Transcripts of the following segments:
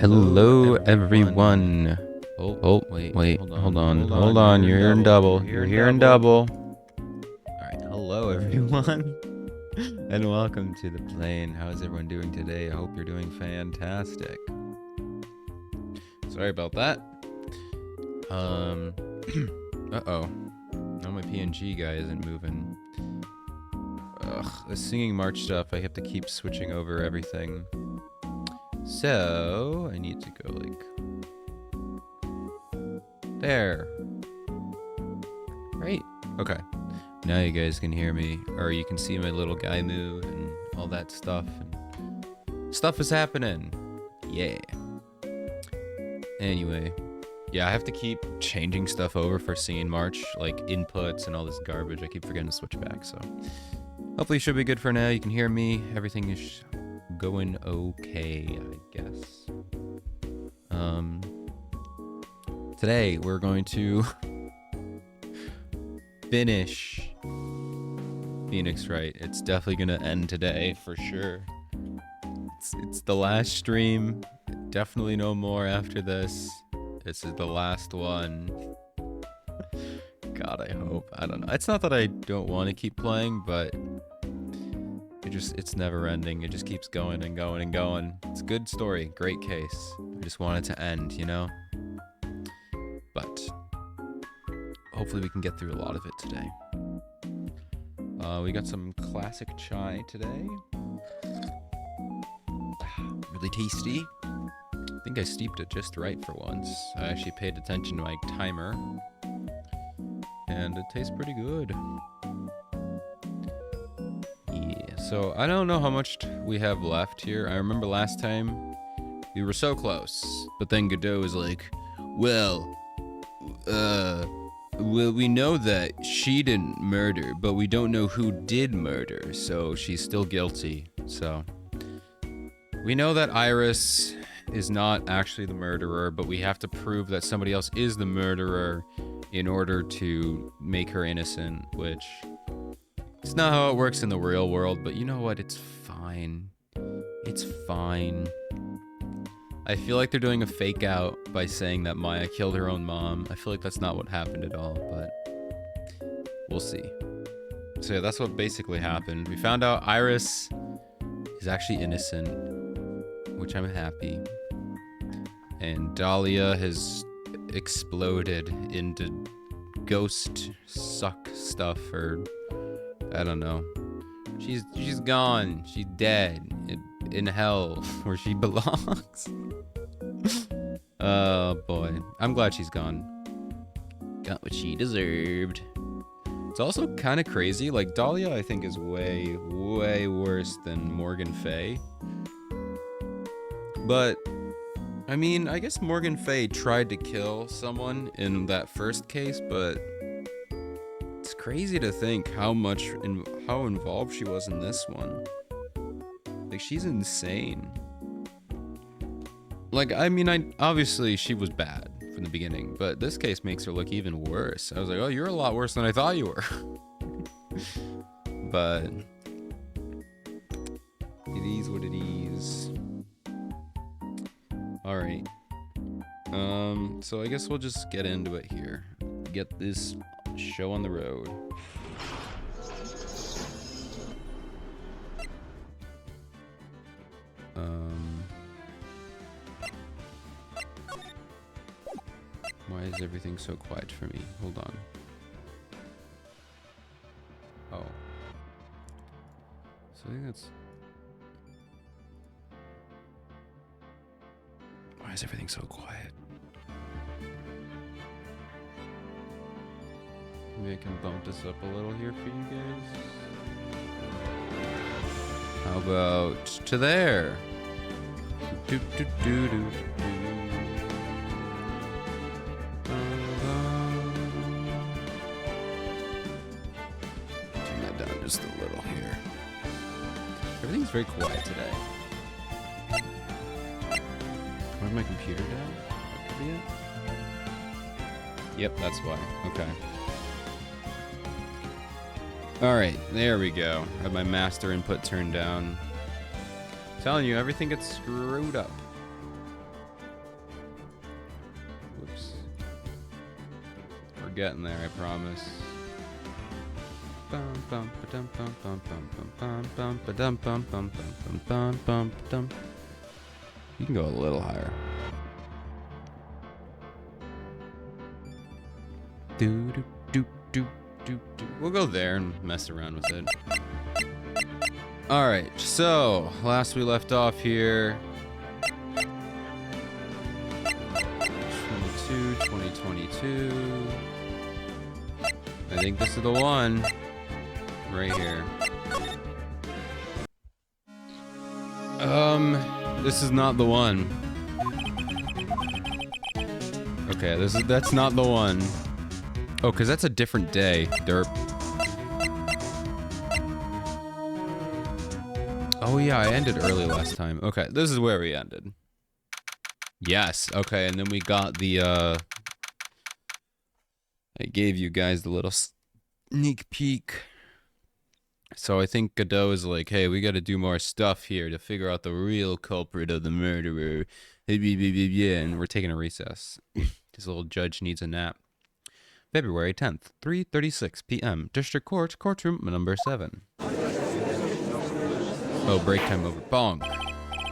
Hello, everyone. Oh, wait, hold on. You're hearing double. You're hearing double. All right, hello, everyone, and welcome to The Plane. How's everyone doing today? I hope you're doing fantastic. Sorry about that. Uh-oh. Now my PNG guy isn't moving. Ugh, the singing March stuff, I have to keep switching over everything. So, I need to go like there. Right? Okay. Now you guys can hear me, or you can see my little guy move and all that stuff. And stuff is happening. Yeah. Anyway, yeah, I have to keep changing stuff over for Scene March, like inputs and all this garbage. I keep forgetting to switch back, so hopefully it should be good for now. You can hear me. Everything is going okay, I guess. Today we're going to finish Phoenix Wright. It's definitely gonna end today for sure. It's the last stream. Definitely no more after this. This is the last one. God, I hope. I don't know. It's not that I don't want to keep playing, but it's never ending. It just keeps going and going and going. It's a good story, great case. I just want it to end, you know? But hopefully we can get through a lot of it today. We got some classic chai today. Really tasty. I think I steeped it just right for once. I actually paid attention to my timer. And it tastes pretty good. Yeah, so I don't know how much we have left here. I remember last time we were so close. But then Godot was like, well, we know that she didn't murder, but we don't know who did murder, so she's still guilty. So we know that Iris is not actually the murderer, but we have to prove that somebody else is the murderer in order to make her innocent, which it's not how it works in the real world, but you know what? It's fine. It's fine. I feel like they're doing a fake out by saying that Maya killed her own mom. I feel like that's not what happened at all, but we'll see. So yeah, that's what basically happened. We found out Iris is actually innocent, which I'm happy. And Dahlia has exploded into ghost suck stuff, or I don't know. She's gone. She's dead in hell where she belongs. Oh boy, I'm glad she's gone. Got what she deserved. It's also kind of crazy. Like Dahlia, I think is way worse than Morgan Fay. But I mean, I guess Morgan Fay tried to kill someone in that first case, but it's crazy to think how involved she was in this one. Like, she's insane. Like, I mean, obviously she was bad from the beginning, but this case makes her look even worse. I was like, oh, you're a lot worse than I thought you were. But it is what it is. Alright. So I guess we'll just get into it here. Get this show on the road. Why is everything so quiet for me? Hold on. Oh. So I think that's... Why is everything so quiet? Maybe I can bump this up a little here for you guys. How about to there? Do do do do do. Turn that down just a little here. Everything's very quiet today. Do I have my computer down? That could be it. Yep, that's why. Okay. Alright, there we go. I have my master input turned down. I'm telling you, everything gets screwed up. Whoops. We're getting there, I promise. Bum bum ba-dum bum bum bum bum bum ba-dum bum bum bum bum bum bum. You can go a little higher. Do do do do do do. We'll go there and mess around with it. Alright, so last we left off here. 2022. I think this is the one. right here. This is not the one. Okay, that's not the one. Oh, because that's a different day. Derp. Oh yeah, I ended early last time. Okay, this is where we ended. Yes, okay, and then we got the, I gave you guys the little sneak peek. So I think Godot is like, hey, we gotta do more stuff here to figure out the real culprit of the murderer. And we're taking a recess. This little judge needs a nap. February 10th, 3:36 p.m. District Court, courtroom number 7. Oh, break time over. Bonk.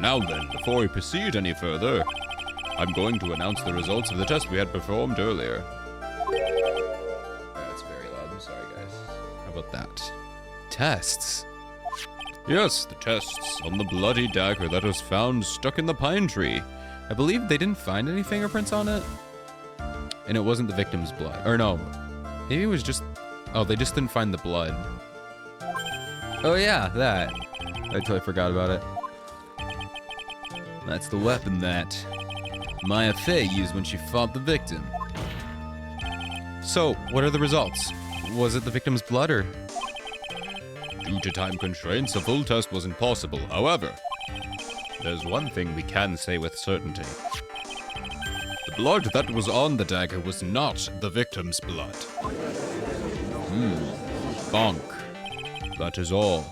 Now then, before we proceed any further, I'm going to announce the results of the test we had performed earlier. That's very loud. I'm sorry, guys. How about that? Tests? Yes, the tests on the bloody dagger that was found stuck in the pine tree. I believe they didn't find any fingerprints on it. And it wasn't the victim's blood. Or no. Maybe it was just... Oh, they just didn't find the blood. Oh yeah, that. I totally forgot about it. That's the weapon that Maya Fey used when she fought the victim. So, what are the results? Was it the victim's blood or... Due to time constraints, a full test was impossible. However, there's one thing we can say with certainty. The blood that was on the dagger was not the victim's blood. Bonk. That is all.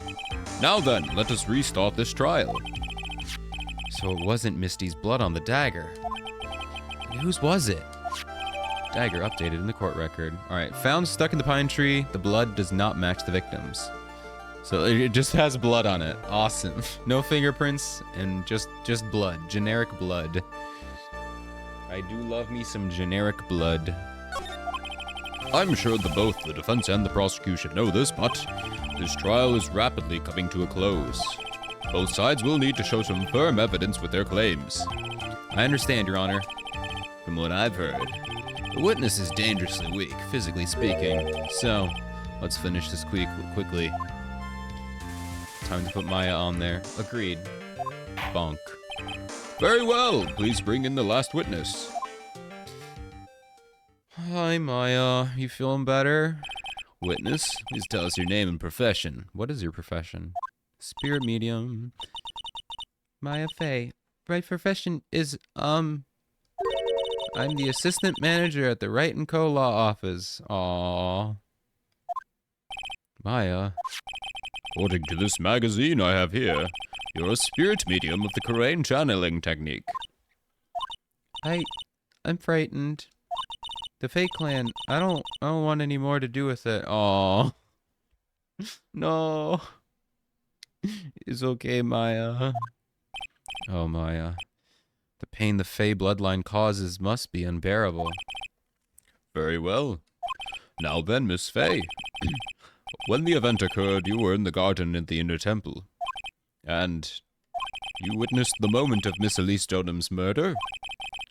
Now then, let us restart this trial. So it wasn't Misty's blood on the dagger. And whose was it? Dagger updated in the court record. Alright, found stuck in the pine tree. The blood does not match the victim's. So it just has blood on it. Awesome. No fingerprints and just blood. Generic blood. I do love me some generic blood. I'm sure that both the defense and the prosecution know this, but this trial is rapidly coming to a close. Both sides will need to show some firm evidence with their claims. I understand, Your Honor. From what I've heard, the witness is dangerously weak, physically speaking. So, let's finish this quickly. Time to put Maya on there. Agreed. Bonk. Very well. Please bring in the last witness. Hi, Maya. You feeling better? Witness, please tell us your name and profession. What is your profession? Spirit medium. Maya Fey. My profession is, I'm the assistant manager at the Wright & Co. law office. Aww. Maya. According to this magazine I have here, you're a spirit medium of the Karain channeling technique. I'm frightened. The Fey clan, I don't want any more to do with it. Aww. No. It's okay, Maya. Oh, Maya. The pain the Fey bloodline causes must be unbearable. Very well. Now then, Miss Fey. When the event occurred, you were in the garden in the Inner Temple. And you witnessed the moment of Miss Elise Stonham's murder?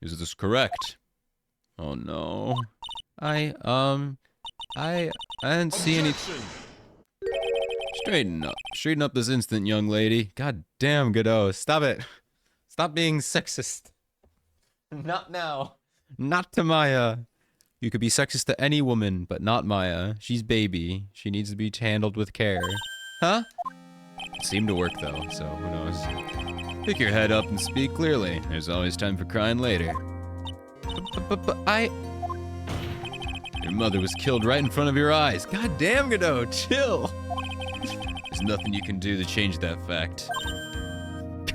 Is this correct? Oh no. I didn't see any... Straighten up. Straighten up this instant, young lady. God damn, Godot. Stop it. Stop being sexist. Not now. Not to Maya. You could be sexist to any woman, but not Maya. She's baby. She needs to be handled with care. Huh? It seemed to work, though, so who knows. Pick your head up and speak clearly. There's always time for crying later. But Your mother was killed right in front of your eyes. God damn, Godot, chill. There's nothing you can do to change that fact.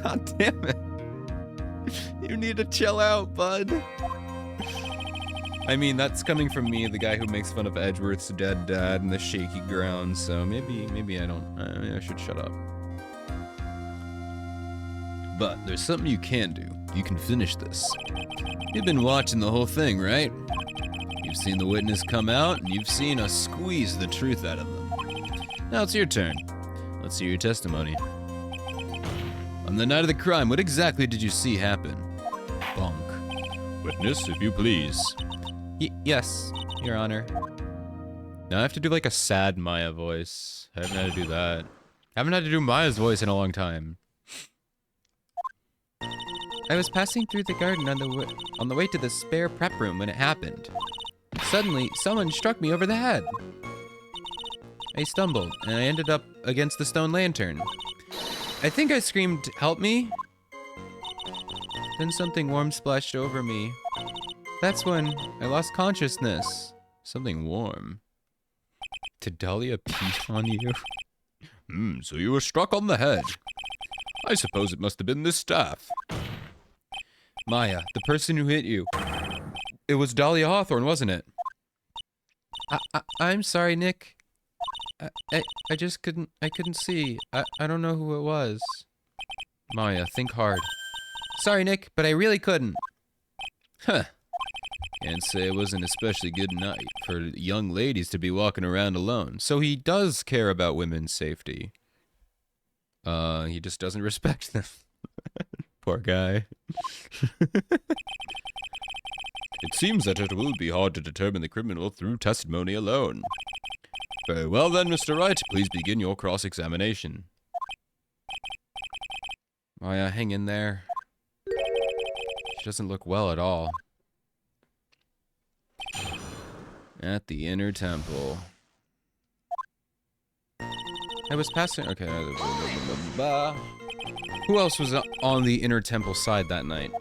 God damn it. You need to chill out, bud. I mean, that's coming from me, the guy who makes fun of Edgeworth's dead dad and the shaky ground, so maybe I don't, maybe I should shut up. But there's something you can do. You can finish this. You've been watching the whole thing, right? You've seen the witness come out, and you've seen us squeeze the truth out of them. Now it's your turn. Let's hear your testimony. On the night of the crime, what exactly did you see happen? Bonk. Witness, if you please. Yes, Your Honor. Now I have to do like a sad Maya voice. I haven't had to do that. I haven't had to do Maya's voice in a long time. I was passing through the garden on the way to the spare prep room when it happened. Suddenly, someone struck me over the head. I stumbled, and I ended up against the stone lantern. I think I screamed, "Help me!" Then something warm splashed over me. That's when I lost consciousness. Something warm. Did Dahlia pee on you? So you were struck on the head. I suppose it must have been this staff. Maya, the person who hit you. It was Dahlia Hawthorne, wasn't it? I'm sorry, Nick. I just couldn't see. I don't know who it was. Maya, think hard. Sorry, Nick, but I really couldn't. Huh. Can't say it was an especially good night for young ladies to be walking around alone. So he does care about women's safety. He just doesn't respect them. Poor guy. It seems that it will be hard to determine the criminal through testimony alone. Very well then, Mr. Wright, please begin your cross-examination. Maya, hang in there. She doesn't look well at all. At the inner temple. I was passing. Okay. Who else was on the inner temple side that night?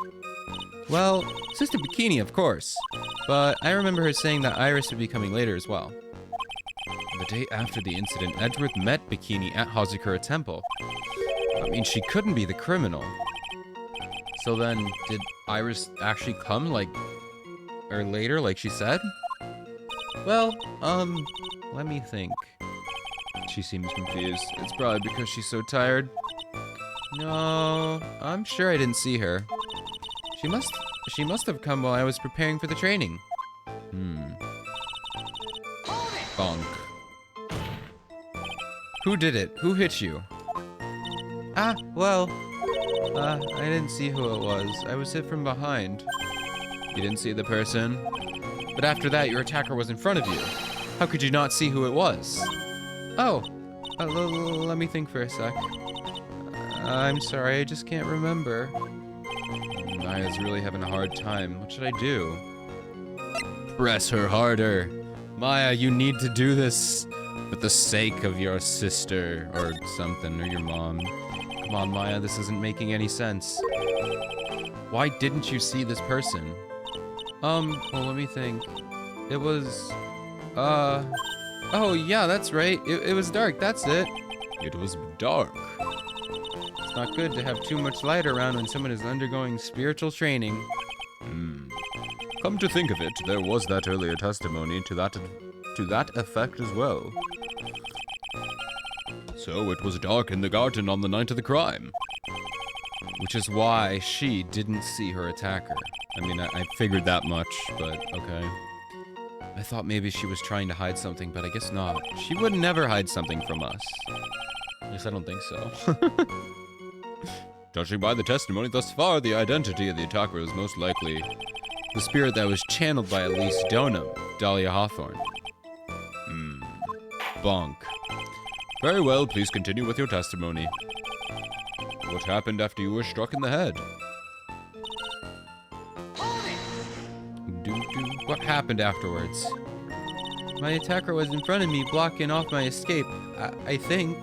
Well, Sister Bikini, of course. But I remember her saying that Iris would be coming later as well. The day after the incident, Edgeworth met Bikini at Hazakura Temple. I mean, she couldn't be the criminal. So then, did Iris actually come, or later, like she said? Well, let me think. She seems confused. It's probably because she's so tired. No, I'm sure I didn't see her. She must have come while I was preparing for the training. Bonk. Who did it? Who hit you? Well, I didn't see who it was. I was hit from behind. You didn't see the person? But after that, your attacker was in front of you. How could you not see who it was? Oh, let me think for a sec. I'm sorry, I just can't remember. Maya's really having a hard time. What should I do? Press her harder. Maya, you need to do this for the sake of your sister or something, or your mom. Come on, Maya, this isn't making any sense. Why didn't you see this person? Well, let me think. It was, oh yeah, that's right. It was dark, that's it. It was dark. It's not good to have too much light around when someone is undergoing spiritual training. Come to think of it, there was that earlier testimony to that effect as well. So it was dark in the garden on the night of the crime. Which is why she didn't see her attacker. I mean, I figured that much, but okay. I thought maybe she was trying to hide something, but I guess not. She would never hide something from us. At least I don't think so. Judging by the testimony thus far, the identity of the attacker is most likely the spirit that was channeled by Elise Donham, Dahlia Hawthorne. Bonk. Very well, please continue with your testimony. What happened after you were struck in the head? What happened afterwards? My attacker was in front of me, blocking off my escape. I think.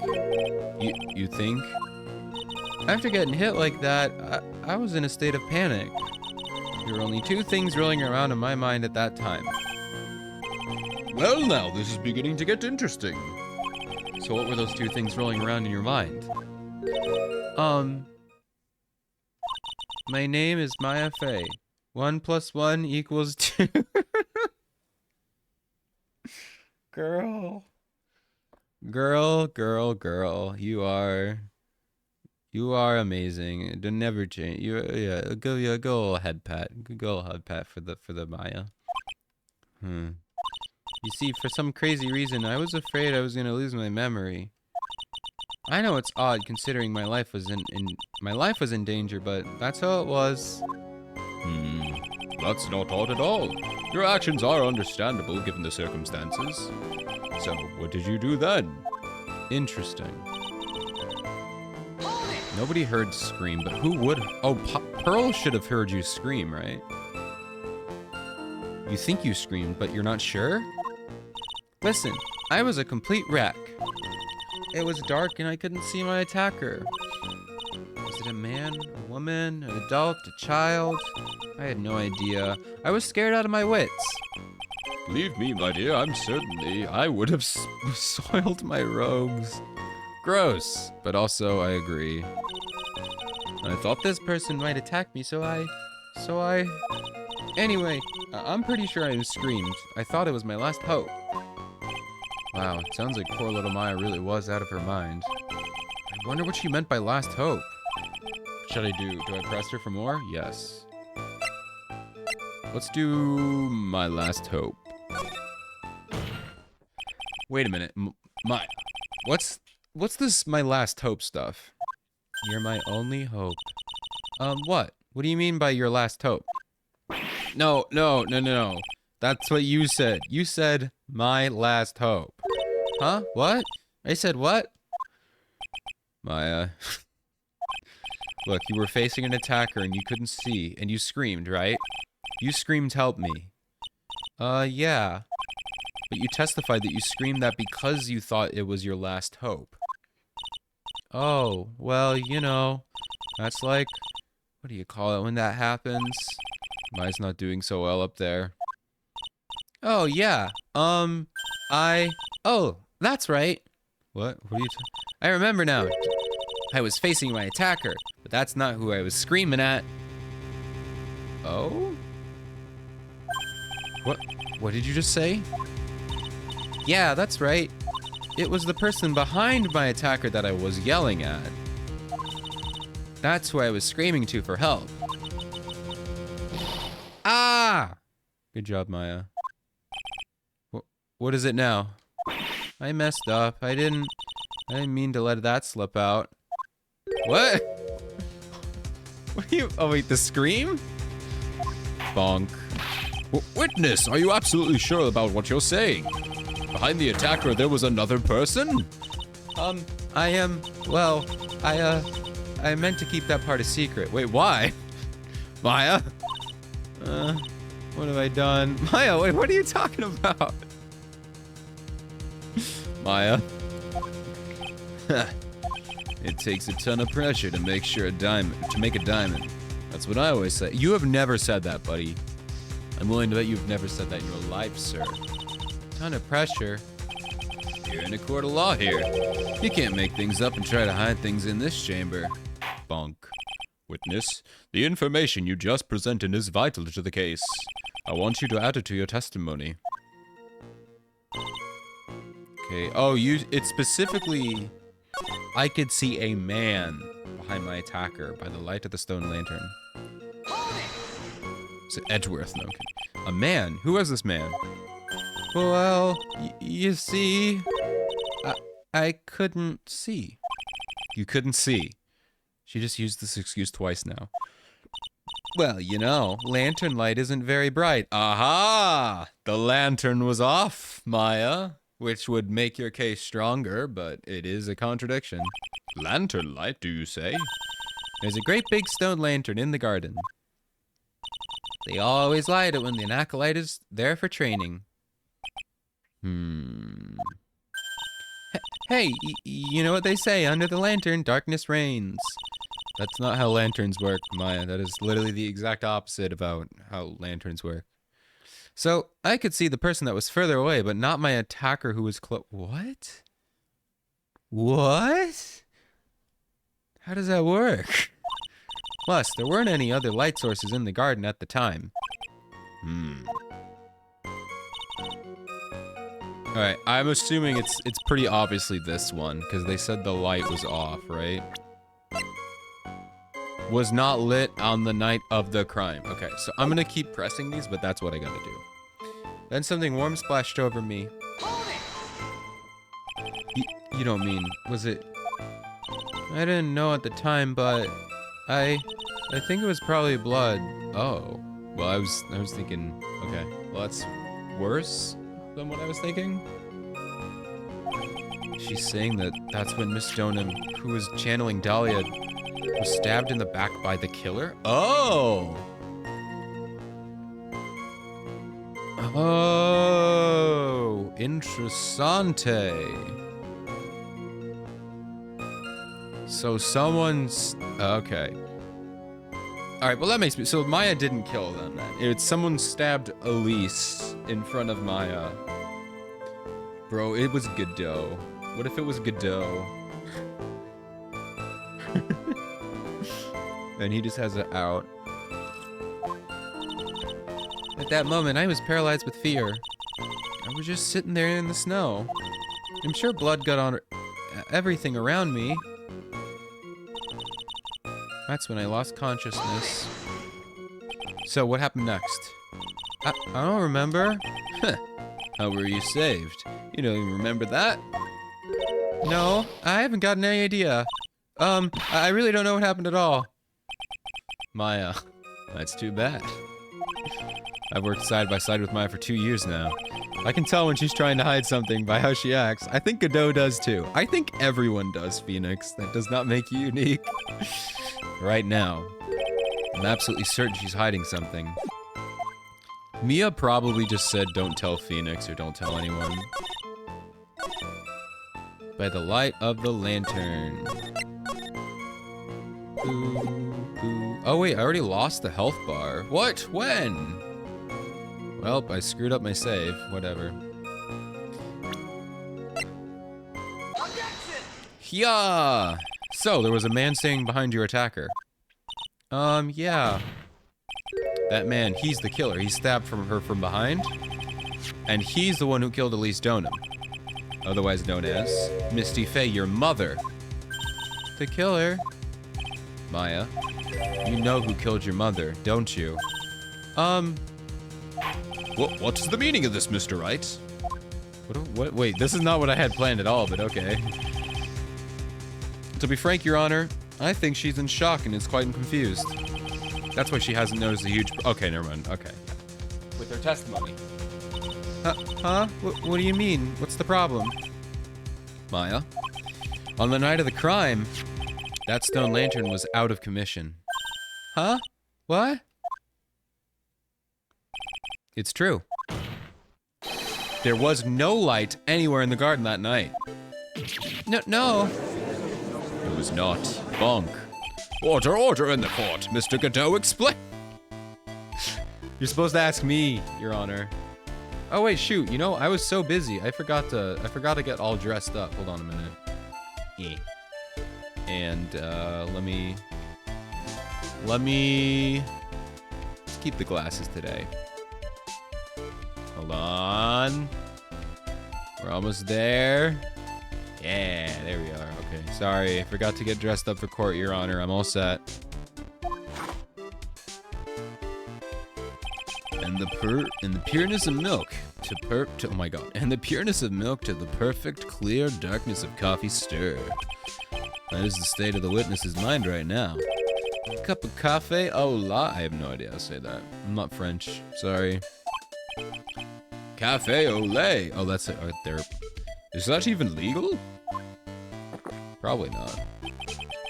You think? After getting hit like that, I was in a state of panic. There were only two things rolling around in my mind at that time. Well, now this is beginning to get interesting. So what were those two things rolling around in your mind? My name is Maya Fey. 1 + 1 = 2. Girl. Girl. You are amazing. It'll never change. Go a head pat. Go a head pat for the Maya. You see, for some crazy reason, I was afraid I was gonna lose my memory. I know it's odd considering my life was in danger, but that's how it was. That's not odd at all. Your actions are understandable given the circumstances. So, what did you do then? Interesting. Nobody heard scream, but who would? Oh, Pearl should have heard you scream, right? You think you screamed, but you're not sure? Listen, I was a complete wreck. It was dark and I couldn't see my attacker. Was it a man, a woman, an adult, a child? I had no idea. I was scared out of my wits. Believe me, my dear, I would have Soiled my robes. Gross, but also I agree. I thought this person might attack me, so I... Anyway, I'm pretty sure I screamed. I thought it was my last hope. Wow, it sounds like poor little Maya really was out of her mind. I wonder what she meant by last hope. What should I do? Do I press her for more? Yes. Let's do my last hope. Wait a minute. Maya, what's this my last hope stuff? You're my only hope. What? What do you mean by your last hope? No. That's what you said. You said my last hope. Huh? What? I said what? Maya. Look, you were facing an attacker and you couldn't see, and you screamed, right? You screamed, help me. Yeah. But you testified that you screamed that because you thought it was your last hope. Oh, well, you know, that's like, what do you call it when that happens? Maya's not doing so well up there. Oh, yeah. Oh, that's right. What? What are you I remember now. I was facing my attacker, but that's not who I was screaming at. Oh? What did you just say? Yeah, that's right. It was the person behind my attacker that I was yelling at. That's who I was screaming to for help. Ah! Good job, Maya. What is it now? I messed up. I didn't mean to let that slip out. What? What are you... Oh, wait, the scream? Bonk. Witness, are you absolutely sure about what you're saying? Behind the attacker, there was another person? I am... Well, I meant to keep that part a secret. Wait, why? Maya? What have I done? Maya, wait, what are you talking about? Maya? It takes a ton of pressure to make a diamond. That's what I always say. You have never said that, buddy. I'm willing to bet you've never said that in your life, sir. Ton of pressure. You're in a court of law here. You can't make things up and try to hide things in this chamber. Bonk. Witness, the information you just presented is vital to the case. I want you to add it to your testimony. Okay. Oh, it's specifically... I could see a man behind my attacker by the light of the stone lantern. Is it Edgeworth? No. Okay. A man? Who was this man? Well, you see... I couldn't see. You couldn't see. She just used this excuse twice now. Well, you know, lantern light isn't very bright. Aha! The lantern was off, Maya. Which would make your case stronger, but it is a contradiction. Lantern light, do you say? There's a great big stone lantern in the garden. They always light it when the acolyte is there for training. Hey, you know what they say, under the lantern, darkness reigns. That's not how lanterns work, Maya. That is literally the exact opposite about how lanterns work. So, I could see the person that was further away, but not my attacker who was close. What? What? How does that work? Plus, there weren't any other light sources in the garden at the time. Alright, I'm assuming it's pretty obviously this one, because they said the light was off, right? Was not lit on the night of the crime. Okay, so I'm gonna keep pressing these, but that's what I gotta do. Then something warm splashed over me. You don't mean, was it... I didn't know at the time, but I think it was probably blood. Oh. Well, I was thinking, okay, Well, that's worse than what I was thinking. She's saying that that's when Miss Stoneham, who was channeling Dahlia, was stabbed in the back by the killer? Oh! Oh, interessante. So someone's... Okay. Alright, well that makes me... So Maya didn't kill them then. It's someone stabbed Elise in front of Maya. Bro, it was Godot. What if it was Godot? And he just has it out. At that moment, I was paralyzed with fear. I was just sitting there in the snow. I'm sure blood got on everything around me. That's when I lost consciousness. So, what happened next? I don't remember. How were you saved? You don't even remember that? No, I haven't gotten any idea. I really don't know what happened at all. Maya, that's too bad. I've worked side by side with Maya for 2 years now. I can tell when she's trying to hide something by how she acts. I think Godot does too. I think everyone does, Phoenix. That does not make you unique. Right now, I'm absolutely certain she's hiding something. Mia probably just said don't tell Phoenix or don't tell anyone. By the light of the lantern. Ooh, ooh. Oh wait, I already lost the health bar. What? When? Well, I screwed up my save. Whatever. Yeah. So, there was a man standing behind your attacker. Yeah. That man, he's the killer. He stabbed her from behind. And he's the one who killed Elise Stoneham. Otherwise known as Misty Fey, your mother. The killer? Maya, you know who killed your mother, don't you? What is the meaning of this, Mr. Wright? What? Wait, this is not what I had planned at all, but okay. To be frank, Your Honor, I think she's in shock and is quite confused. That's why she hasn't noticed the huge... Okay, never mind. Okay. With her testimony. Huh? What do you mean? What's the problem? Maya, on the night of the crime, that stone lantern was out of commission. Huh? What? It's true. There was no light anywhere in the garden that night. No. It was not. Bonk. Order in the court. Mr. Godot, explain. You're supposed to ask me, Your Honor. Oh wait, shoot. You know, I was so busy. I forgot to get all dressed up. Hold on a minute. Yeah. And let me keep the glasses today. Hold on. We're almost there. Yeah, there we are. Okay, sorry. I forgot to get dressed up for court, Your Honor. I'm all set. And the pureness of milk oh my god. And the pureness of milk to the perfect clear darkness of coffee stir. That is the state of the witness's mind right now. A cup of cafe au lait. I have no idea how to say that. I'm not French. Sorry. Cafe au lait. Oh, that's it. There. Is that even legal? Probably not.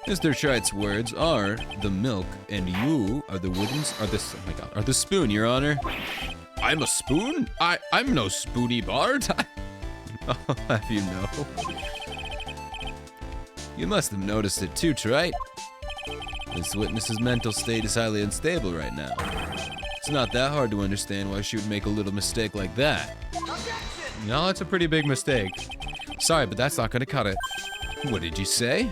Mr. Shright's words are the milk, and you are the oh my god, are the spoon, Your Honor. I'm a spoon? I'm no spoony bard. Oh, have you know? You must have noticed it too, Trite. This witness's mental state is highly unstable right now. It's not that hard to understand why she would make a little mistake like that. No, it's a pretty big mistake. Sorry, but that's not gonna cut it. What did you say?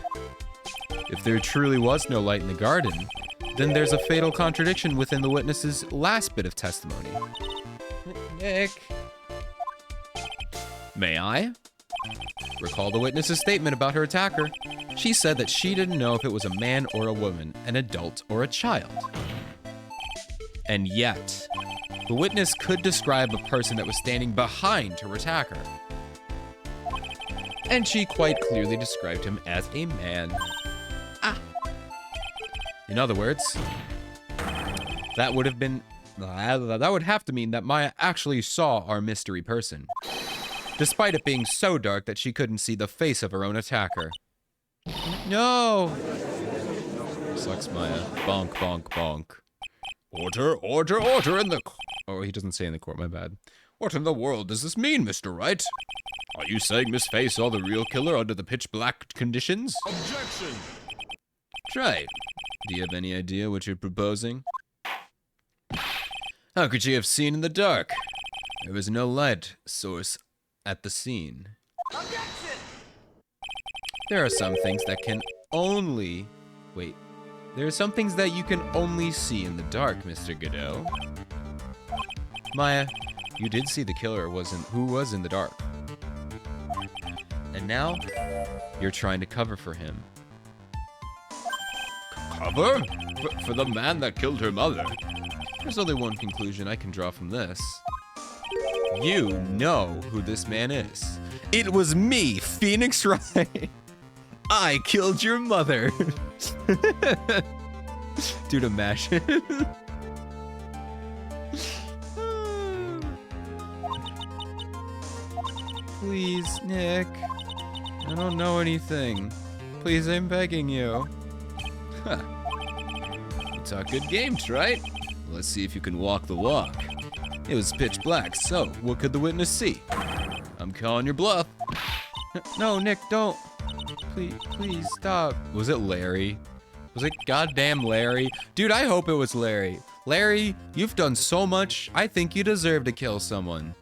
If there truly was no light in the garden, then there's a fatal contradiction within the witness's last bit of testimony. Nick. May I? Recall the witness's statement about her attacker. She said that she didn't know if it was a man or a woman, an adult or a child. And yet, the witness could describe a person that was standing behind her attacker. And she quite clearly described him as a man. In other words, that would have been That would have to mean that Maya actually saw our mystery person, despite it being so dark that she couldn't see the face of her own attacker. No! Sucks, Maya. Bonk, bonk, bonk. Order, order, order in the... Oh, he doesn't say in the court, my bad. What in the world does this mean, Mr. Wright? Are you saying Miss Fay saw the real killer under the pitch black conditions? Objection! Try. Do you have any idea what you're proposing? How could she have seen in the dark? There was no light source at the scene. Objection! There are some things that can only... Wait. There are some things that you can only see in the dark, Mr. Godot. Maya, you did see the killer who was in the dark. And now, you're trying to cover for him. Cover? For the man that killed her mother? There's only one conclusion I can draw from this. You know who this man is. It was me, Phoenix Wright. I killed your mother. Dude, imagine. Please, Nick. I don't know anything. Please, I'm begging you. Huh. You talk good games, right? Let's see if you can walk the walk. It was pitch black, so what could the witness see? I'm calling your bluff. No, Nick, don't. Please stop. Was it Larry? Was it goddamn Larry? Dude, I hope it was Larry. Larry, you've done so much. I think you deserve to kill someone.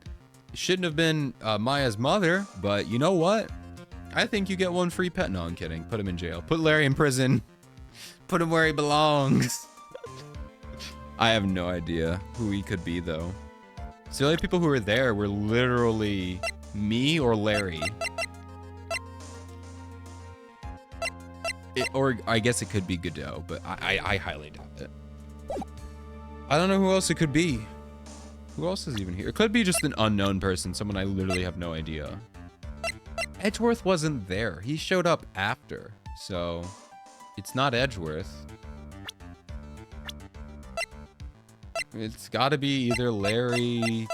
It shouldn't have been Maya's mother, but you know what? I think you get one free pet. No, I'm kidding. Put him in jail. Put Larry in prison. Put him where he belongs. I have no idea who he could be, though. So the only people who were there were literally me or Larry. Or I guess it could be Godot, but I highly doubt it. I don't know who else it could be. Who else is even here? It could be just an unknown person, someone I literally have no idea. Edgeworth wasn't there. He showed up after, so it's not Edgeworth. It's gotta be either Larry,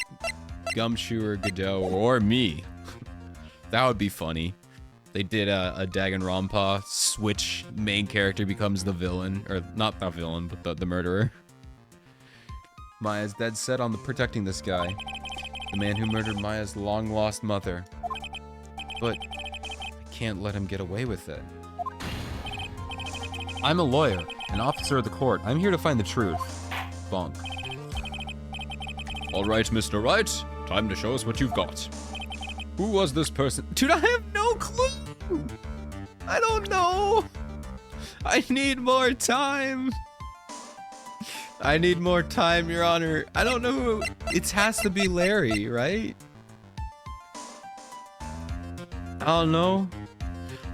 Gumshoe, or Godot, or me. That would be funny. They did a Danganronpa switch, main character becomes the villain, or not the villain, but the murderer. Maya's dead set on protecting this guy, the man who murdered Maya's long-lost mother. But I can't let him get away with it. I'm a lawyer, an officer of the court. I'm here to find the truth. Bonk. All right, Mr. Wright. Time to show us what you've got. Who was this person? Dude, I have no clue. I don't know. I need more time. I need more time, Your Honor. I don't know who. It has to be Larry, right? I don't know.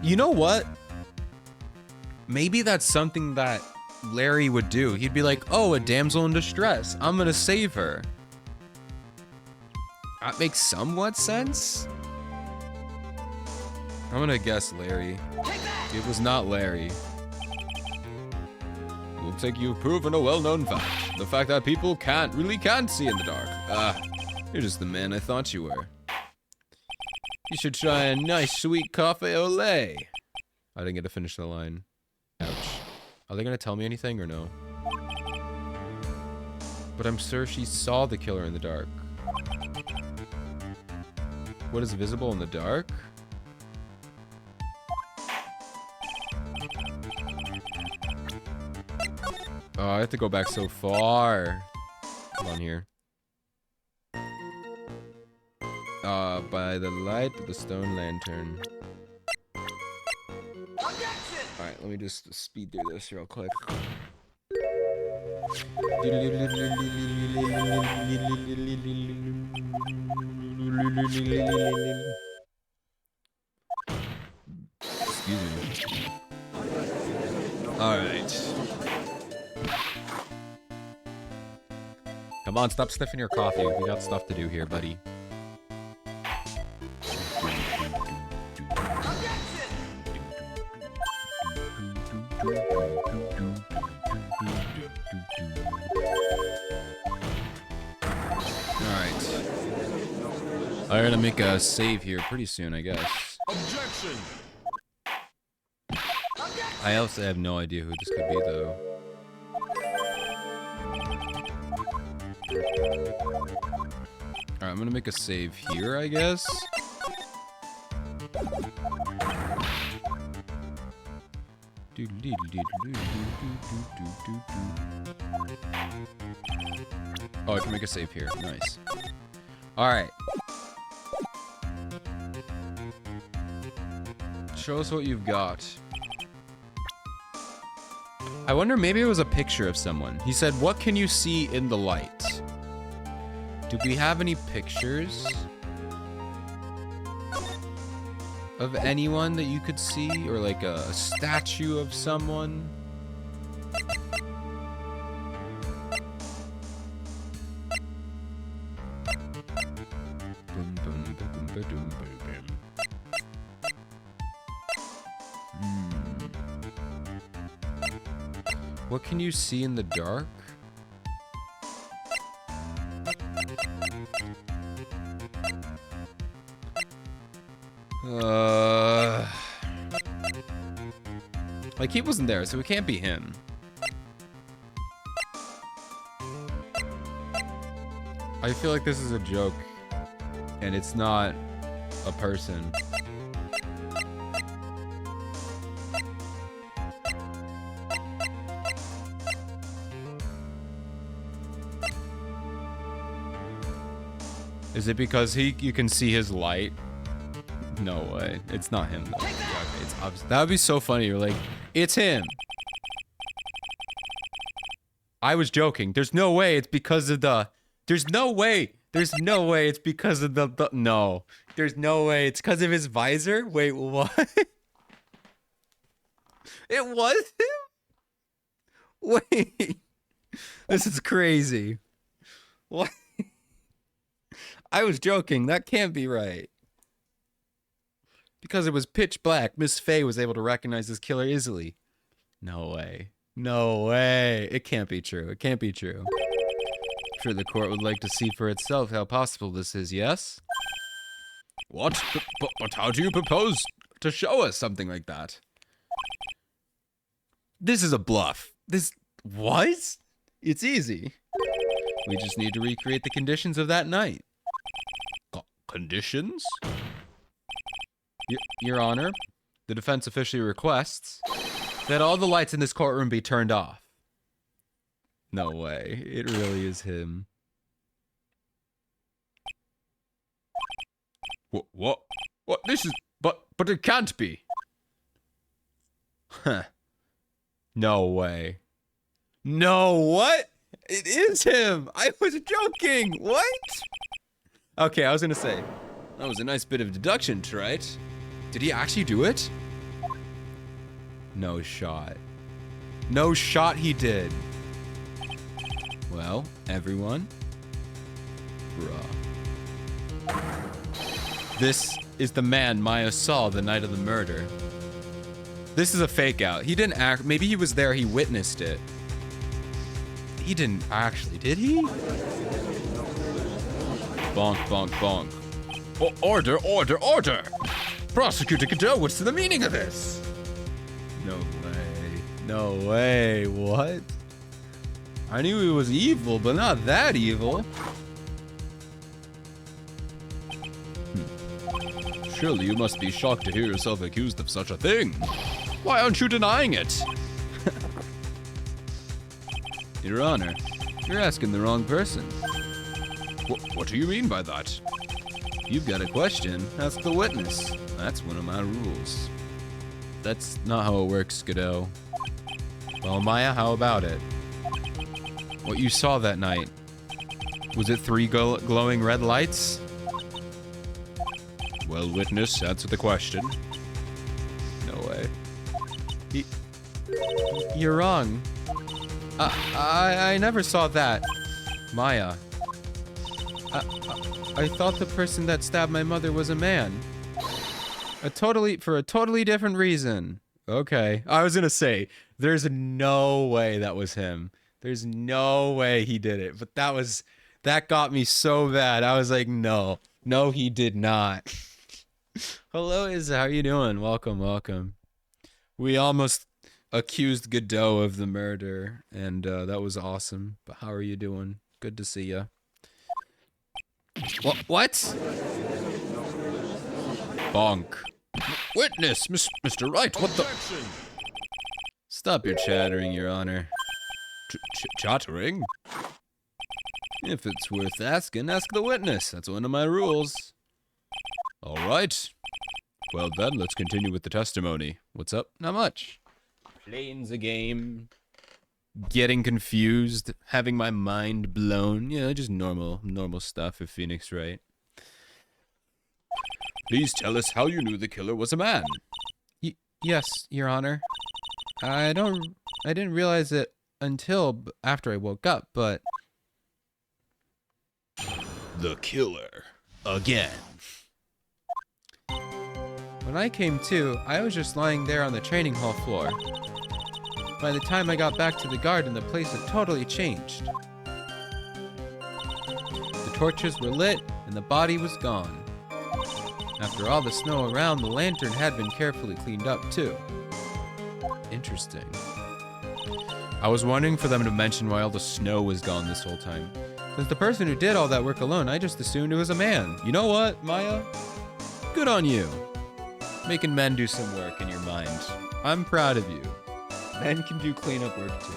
You know what? Maybe that's something that Larry would do. He'd be like, oh, a damsel in distress. I'm gonna save her. That makes somewhat sense. I'm gonna guess Larry. It was not Larry. Looks like you've proven a well-known fact. The fact that people really can't see in the dark. Ah, you're just the man I thought you were. You should try a nice sweet cafe au lait. I didn't get to finish the line. Ouch. Are they gonna tell me anything or no? But I'm sure she saw the killer in the dark. What is visible in the dark? Oh, I have to go back so far. Come on here. By the light of the stone lantern. Alright, let me just speed through this real quick. Excuse me. Alright. Come on, stop sniffing your coffee. We got stuff to do here, buddy. I'm gonna make a save here pretty soon, I guess. Objection! I also have no idea who this could be, though. Alright, I'm gonna make a save here, I guess. Oh, I can make a save here. Nice. Alright. Show us what you've got. I wonder, maybe it was a picture of someone. He said, what can you see in the light? Do we have any pictures of anyone that you could see? Or like a statue of someone? Boom, boom, boom, boom, boom, boom, boom. What can you see in the dark? Like, he wasn't there, so it can't be him. I feel like this is a joke, and it's not a person. Is it because you can see his light? No way. It's not him, though. Okay, it's obvious. That would be so funny. You're like, it's him. I was joking. There's no way it's because of the... There's no way. There's no way it's because of the... No. There's no way. It's because of his visor? Wait, what? It was him? Wait. This is crazy. What? I was joking. That can't be right. Because it was pitch black, Miss Faye was able to recognize this killer easily. No way. No way. It can't be true. It can't be true. I'm sure the court would like to see for itself how possible this is, yes? What? But how do you propose to show us something like that? This is a bluff. This... What? It's easy. We just need to recreate the conditions of that night. Conditions? Your Honor, the defense officially requests that all the lights in this courtroom be turned off. No way. It really is him. What? What? This is... But it can't be. Huh. No way. No, what? It is him. I was joking. What? Okay, I was gonna say, that was a nice bit of deduction, right? Did he actually do it? No shot. No shot he did. Well, everyone. Bruh. This is the man Maya saw the night of the murder. This is a fake out. He didn't act, maybe he was there, he witnessed it. He didn't actually, did he? Bonk, bonk, bonk. Order, order, order! Prosecutor Cadeau, what's the meaning of this? No way. No way. What? I knew he was evil, but not that evil. Surely you must be shocked to hear yourself accused of such a thing. Why aren't you denying it? Your Honor, you're asking the wrong person. What do you mean by that? You've got a question, ask the witness. That's one of my rules. That's not how it works, Godot. Well, Maya, how about it? What you saw that night, was it 3 glowing red lights? Well, witness, answer the question. No way. You're wrong. I never saw that. Maya. I thought the person that stabbed my mother was a man. For a totally different reason. Okay. I was gonna say, there's no way that was him. There's no way he did it. But that got me so bad. I was like, no. No, he did not. Hello, Izza. How are you doing? Welcome, welcome. We almost accused Godot of the murder, and that was awesome. But how are you doing? Good to see you. What? Bonk. Witness, Mr. Wright, what the... Stop your chattering, Your Honor. Chattering? If it's worth asking, ask the witness. That's one of my rules. All right. Well then, let's continue with the testimony. What's up? Not much. Playing the game. Getting confused. Having my mind blown. Yeah, just normal stuff for Phoenix Wright. Please tell us how you knew the killer was a man. Yes, Your Honor. I didn't realize it until after I woke up, but... The killer. Again. When I came to, I was just lying there on the training hall floor. By the time I got back to the garden, the place had totally changed. The torches were lit, and the body was gone. After all the snow around, the lantern had been carefully cleaned up, too. Interesting. I was wondering for them to mention why all the snow was gone this whole time. Because the person who did all that work alone, I just assumed it was a man. You know what, Maya? Good on you. Making men do some work in your mind. I'm proud of you. Men can do cleanup work too.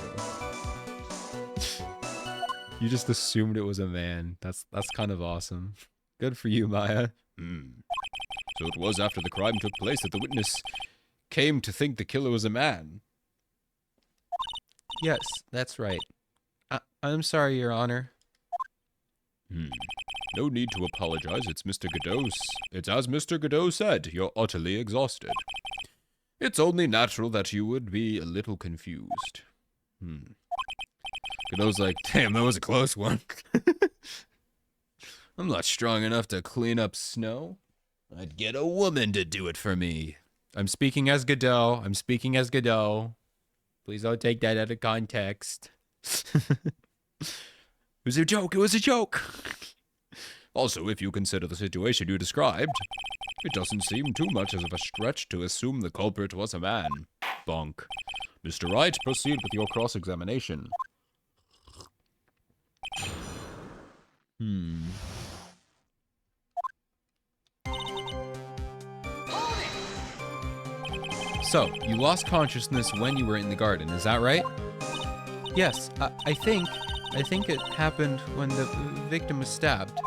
You just assumed it was a man. That's kind of awesome. Good for you, Maya. So it was after the crime took place that the witness came to think the killer was a man. Yes, that's right. I'm sorry, Your Honor. No need to apologize. It's as Mr. Godot said, you're utterly exhausted. It's only natural that you would be a little confused. Godot's like, damn, that was a close one. I'm not strong enough to clean up snow. I'd get a woman to do it for me. I'm speaking as Godot. Please don't take that out of context. It was a joke. Also, if you consider the situation you described, it doesn't seem too much of a stretch to assume the culprit was a man. Bonk. Mr. Wright, proceed with your cross-examination. So, you lost consciousness when you were in the garden, is that right? Yes, I think it happened when the victim was stabbed.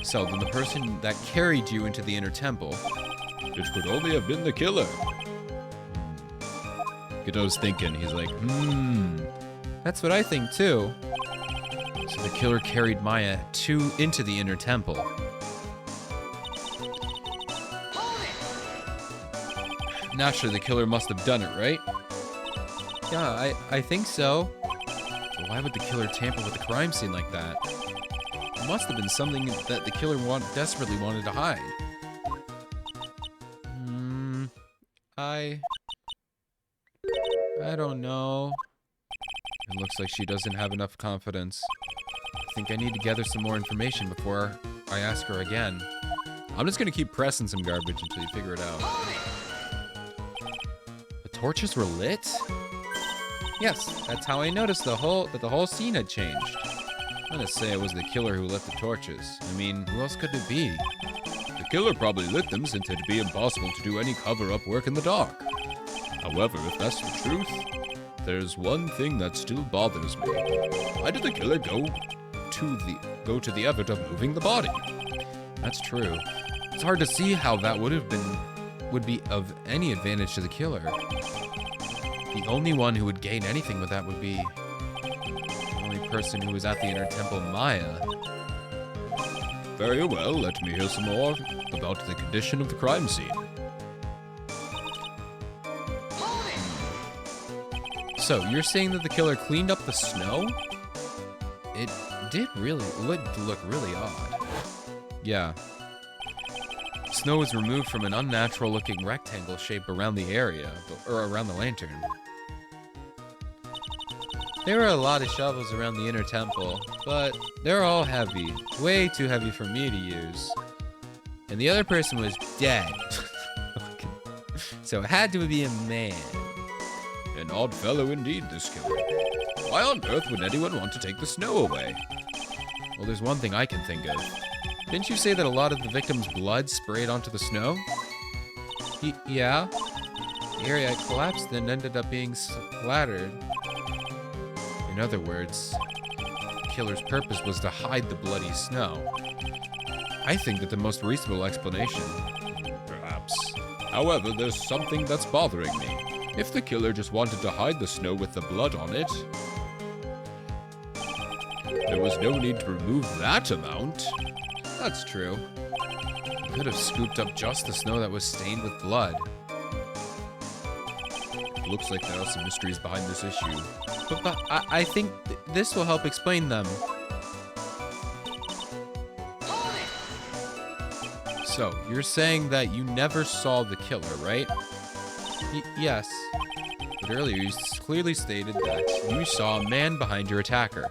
So, then the person that carried you into the inner temple... It could only have been the killer. Godot's thinking, he's like, that's what I think too. So the killer carried Maya into the inner temple. Naturally, the killer must have done it, right? Yeah, I think so. But why would the killer tamper with the crime scene like that? It must have been something that the killer desperately wanted to hide. I don't know. It looks like she doesn't have enough confidence. I think I need to gather some more information before I ask her again. I'm just gonna keep pressing some garbage until you figure it out. The torches were lit? Yes, that's how I noticed that the whole scene had changed. I'm gonna say it was the killer who lit the torches. I mean, who else could it be? The killer probably lit them since it'd be impossible to do any cover-up work in the dark. However, if that's the truth, there's one thing that still bothers me. Why did the killer go to the effort of moving the body? That's true. It's hard to see how that would be of any advantage to the killer. The only one who would gain anything with that would be the only person who was at the inner temple, Maya. Very well, let me hear some more about the condition of the crime scene. So, you're saying that the killer cleaned up the snow? It would look really odd. Yeah. Snow was removed from an unnatural looking rectangle shape around the area, or around the lantern. There were a lot of shovels around the inner temple, but they're all heavy. Way too heavy for me to use. And the other person was dead. So it had to be a man. An odd fellow indeed, this killer. Why on earth would anyone want to take the snow away? Well, there's one thing I can think of. Didn't you say that a lot of the victim's blood sprayed onto the snow? Yeah. The area collapsed and ended up being splattered. In other words, the killer's purpose was to hide the bloody snow. I think that the most reasonable explanation. Perhaps. However, there's something that's bothering me. If the killer just wanted to hide the snow with the blood on it, there was no need to remove that amount. That's true. You could have scooped up just the snow that was stained with blood. Looks like there are some mysteries behind this issue. But I think this will help explain them. So, you're saying that you never saw the killer, right? Yes. But earlier you clearly stated that you saw a man behind your attacker.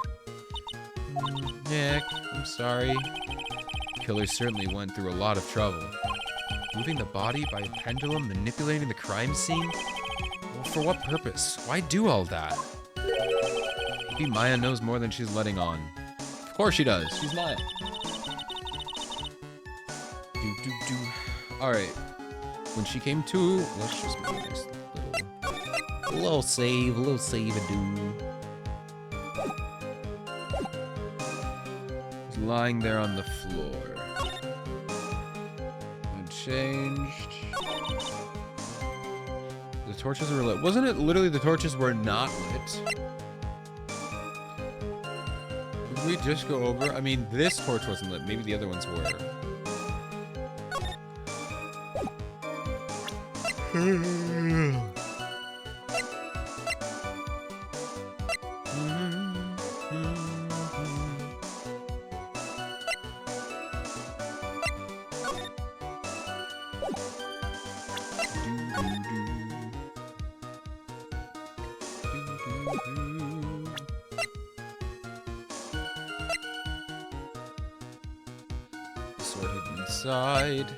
Nick, I'm sorry. The killer certainly went through a lot of trouble. Moving the body by a pendulum, manipulating the crime scene? Well, for what purpose? Why do all that? Maybe Maya knows more than she's letting on. Of course she does. She's Maya. Alright. When she came to, let's just make a nice little save, a do. He's lying there on the floor. Unchanged. The torches were lit. Wasn't it literally the torches were not lit? Did we just go over? I mean, this torch wasn't lit. Maybe the other ones were. Sword hidden inside.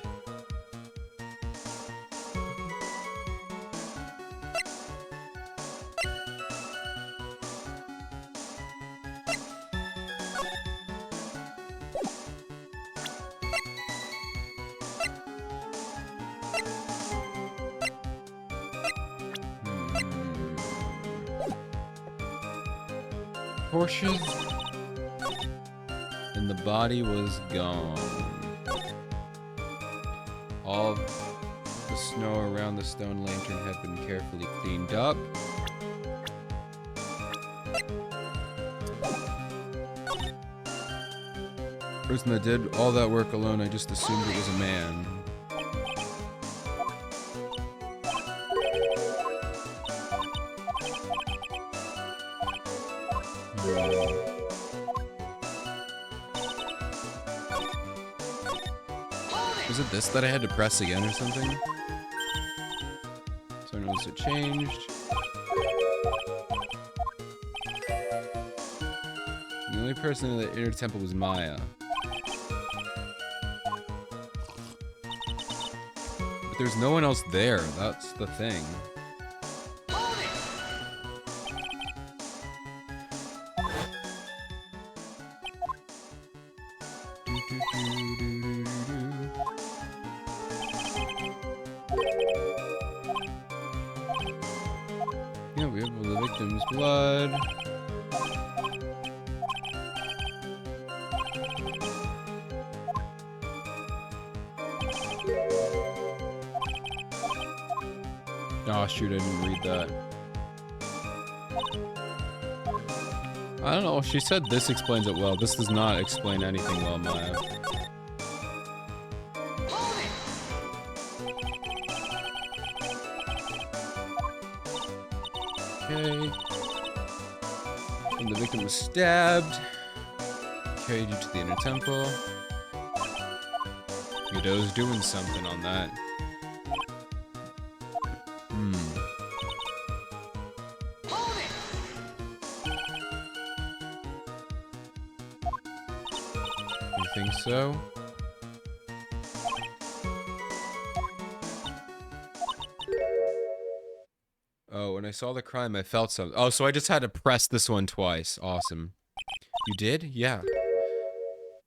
Torches, and the body was gone. All the snow around the stone lantern had been carefully cleaned up. Person that did all that work alone, I just assumed it was a man. Was it this that I had to press again or something? So I noticed it changed. The only person in the inner temple was Maya. But there's no one else there, that's the thing. Yeah, we have the victim's blood. Oh shoot, I didn't read that. I don't know, she said this explains it well. This does not explain anything well, Maya. Okay. And the victim was stabbed. Carried you to the inner temple. Yudo's doing something on that. think so. Oh, when I saw the crime, I felt something. Oh, so I just had to press this one twice. Awesome. You did? Yeah.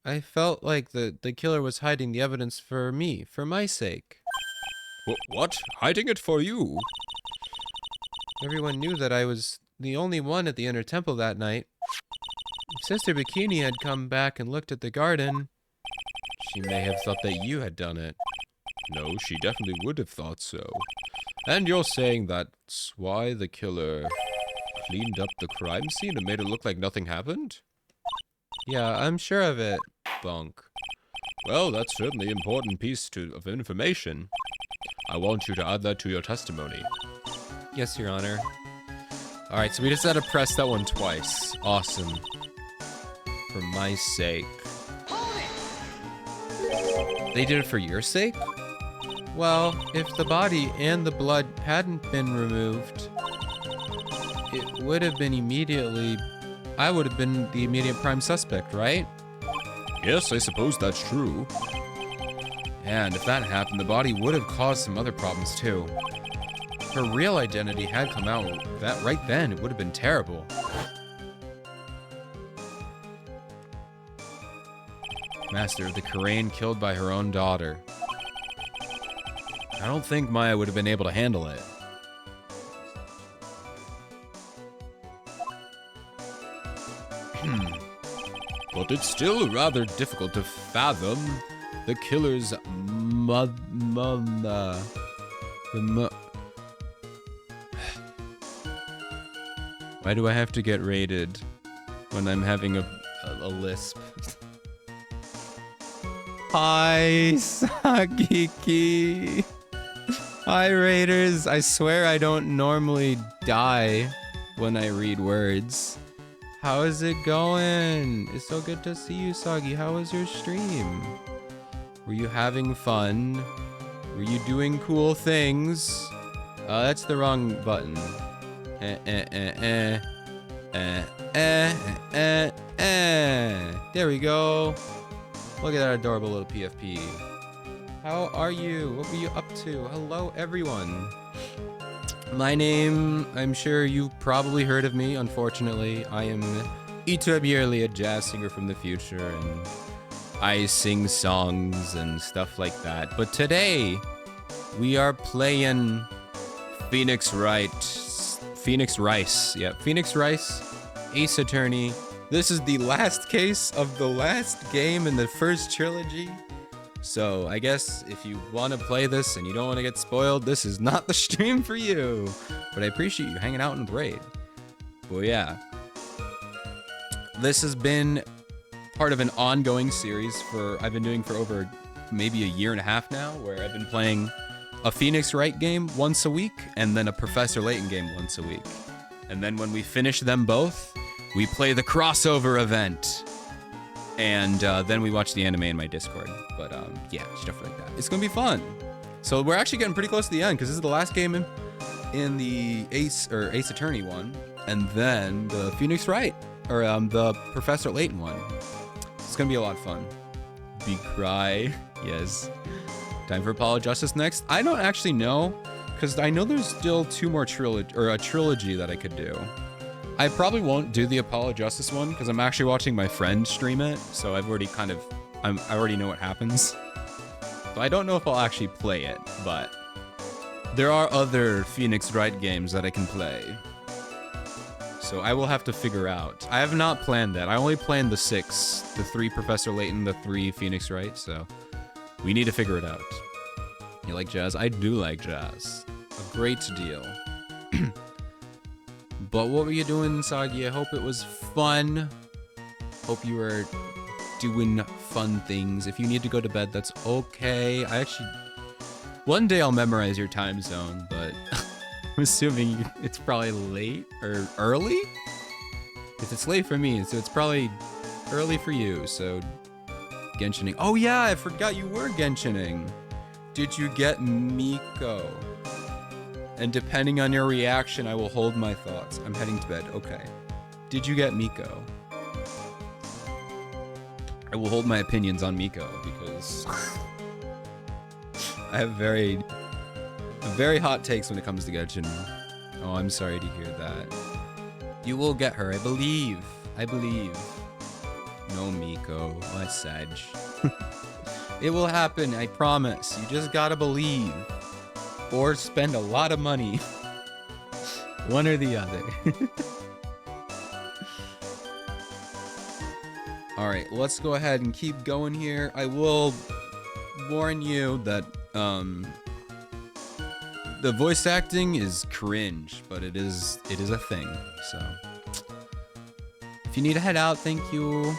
I felt like the killer was hiding the evidence for me, for my sake. What? Hiding it for you? Everyone knew that I was the only one at the Inner Temple that night. If Sister Bikini had come back and looked at the garden, she may have thought that you had done it. No, she definitely would have thought so. And you're saying that's why the killer cleaned up the crime scene and made it look like nothing happened? Yeah, I'm sure of it, Bunk. Well, that's certainly an important piece of information. I want you to add that to your testimony. Yes, Your Honor. Alright, so we just had to press that one twice. Awesome. For my sake. They did it for your sake? Well, if the body and the blood hadn't been removed, it would have been immediately... I would have been the immediate prime suspect, right? Yes, I suppose that's true. And if that happened, the body would have caused some other problems too. If her real identity had come out that right then, it would have been terrible. Master, the Karain killed by her own daughter. I don't think Maya would have been able to handle it. But it's still rather difficult to fathom the killer's Why do I have to get rated when I'm having a lisp? Hi, Sagiki. Hi, Raiders. I swear I don't normally die when I read words. How is it going? It's so good to see you, Soggy. How was your stream? Were you having fun? Were you doing cool things? That's the wrong button. There we go. Look at that adorable little PFP. How are you? What were you up to? Hello, everyone. My name, I'm sure you've probably heard of me. Unfortunately, I am Ito Abierli, a jazz singer from the future, and I sing songs and stuff like that. But today, we are playing Phoenix Rice. Yeah, Phoenix Rice, Ace Attorney. This is the last case of the last game in the first trilogy. So I guess if you want to play this and you don't want to get spoiled, this is not the stream for you. But I appreciate you hanging out in the raid. But yeah. This has been part of an ongoing series I've been doing for over maybe a year and a half now, where I've been playing a Phoenix Wright game once a week and then a Professor Layton game once a week. And then when we finish them both, we play the crossover event. And then we watch the anime in my Discord. But yeah, stuff like that. It's gonna be fun. So we're actually getting pretty close to the end because this is the last game in the Ace Attorney one, and then the Phoenix Wright or the Professor Layton one. It's gonna be a lot of fun. Big cry, yes. Time for Apollo Justice next. I don't actually know because I know there's still two more a trilogy that I could do. I probably won't do the Apollo Justice one because I'm actually watching my friend stream it, so I've already I already know what happens. So I don't know if I'll actually play it, but there are other Phoenix Wright games that I can play. So I will have to figure out. I have not planned that. I only planned the 6, the 3 Professor Layton, the 3 Phoenix Wright, so we need to figure it out. You like jazz? I do like jazz. A great deal. But what were you doing, Sagi? I hope it was fun. Hope you were doing fun things. If you need to go to bed, that's okay. One day I'll memorize your time zone, but I'm assuming it's probably late or early? If it's late for me, so it's probably early for you, so Genshining. Oh yeah, I forgot you were Genshining. Did you get Miko? And depending on your reaction, I will hold my thoughts. I'm heading to bed. Okay. Did you get Miko? I will hold my opinions on Miko because I have very hot takes when it comes to Genshin. Oh, I'm sorry to hear that. You will get her, I believe. I believe. No, Miko. My Sedge. It will happen, I promise. You just gotta believe. Or spend a lot of money. One or the other. Alright, let's go ahead and keep going here. I will warn you that, the voice acting is cringe, but it is a thing, so. If you need to head out, thank you.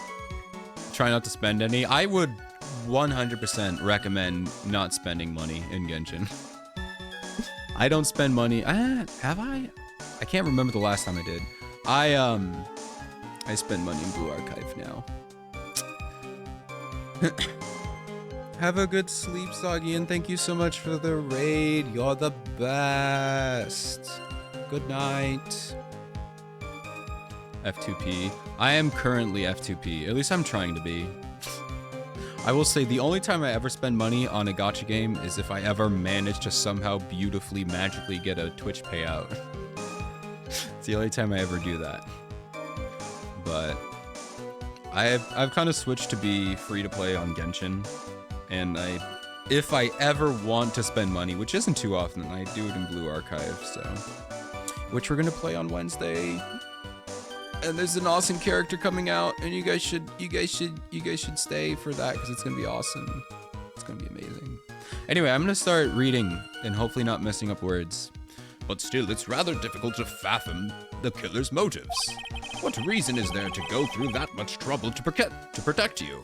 Try not to spend any. I would 100% recommend not spending money in Genshin. I don't spend money. Have I? I can't remember the last time I did. I spend money in Blue Archive now. Have a good sleep, Soggy, and thank you so much for the raid. You're the best. Good night. F2P. I am currently F2P. At least I'm trying to be. I will say the only time I ever spend money on a gacha game is if I ever manage to somehow beautifully, magically get a Twitch payout. It's the only time I ever do that. But I've kind of switched to be free to play on Genshin. And if I ever want to spend money, which isn't too often, I do it in Blue Archive, so. Which we're gonna play on Wednesday. And there's an awesome character coming out, and you guys should stay for that because it's gonna be awesome. It's gonna be amazing. Anyway, I'm gonna start reading and hopefully not messing up words. But still, it's rather difficult to fathom the killer's motives. What reason is there to go through that much trouble to protect you?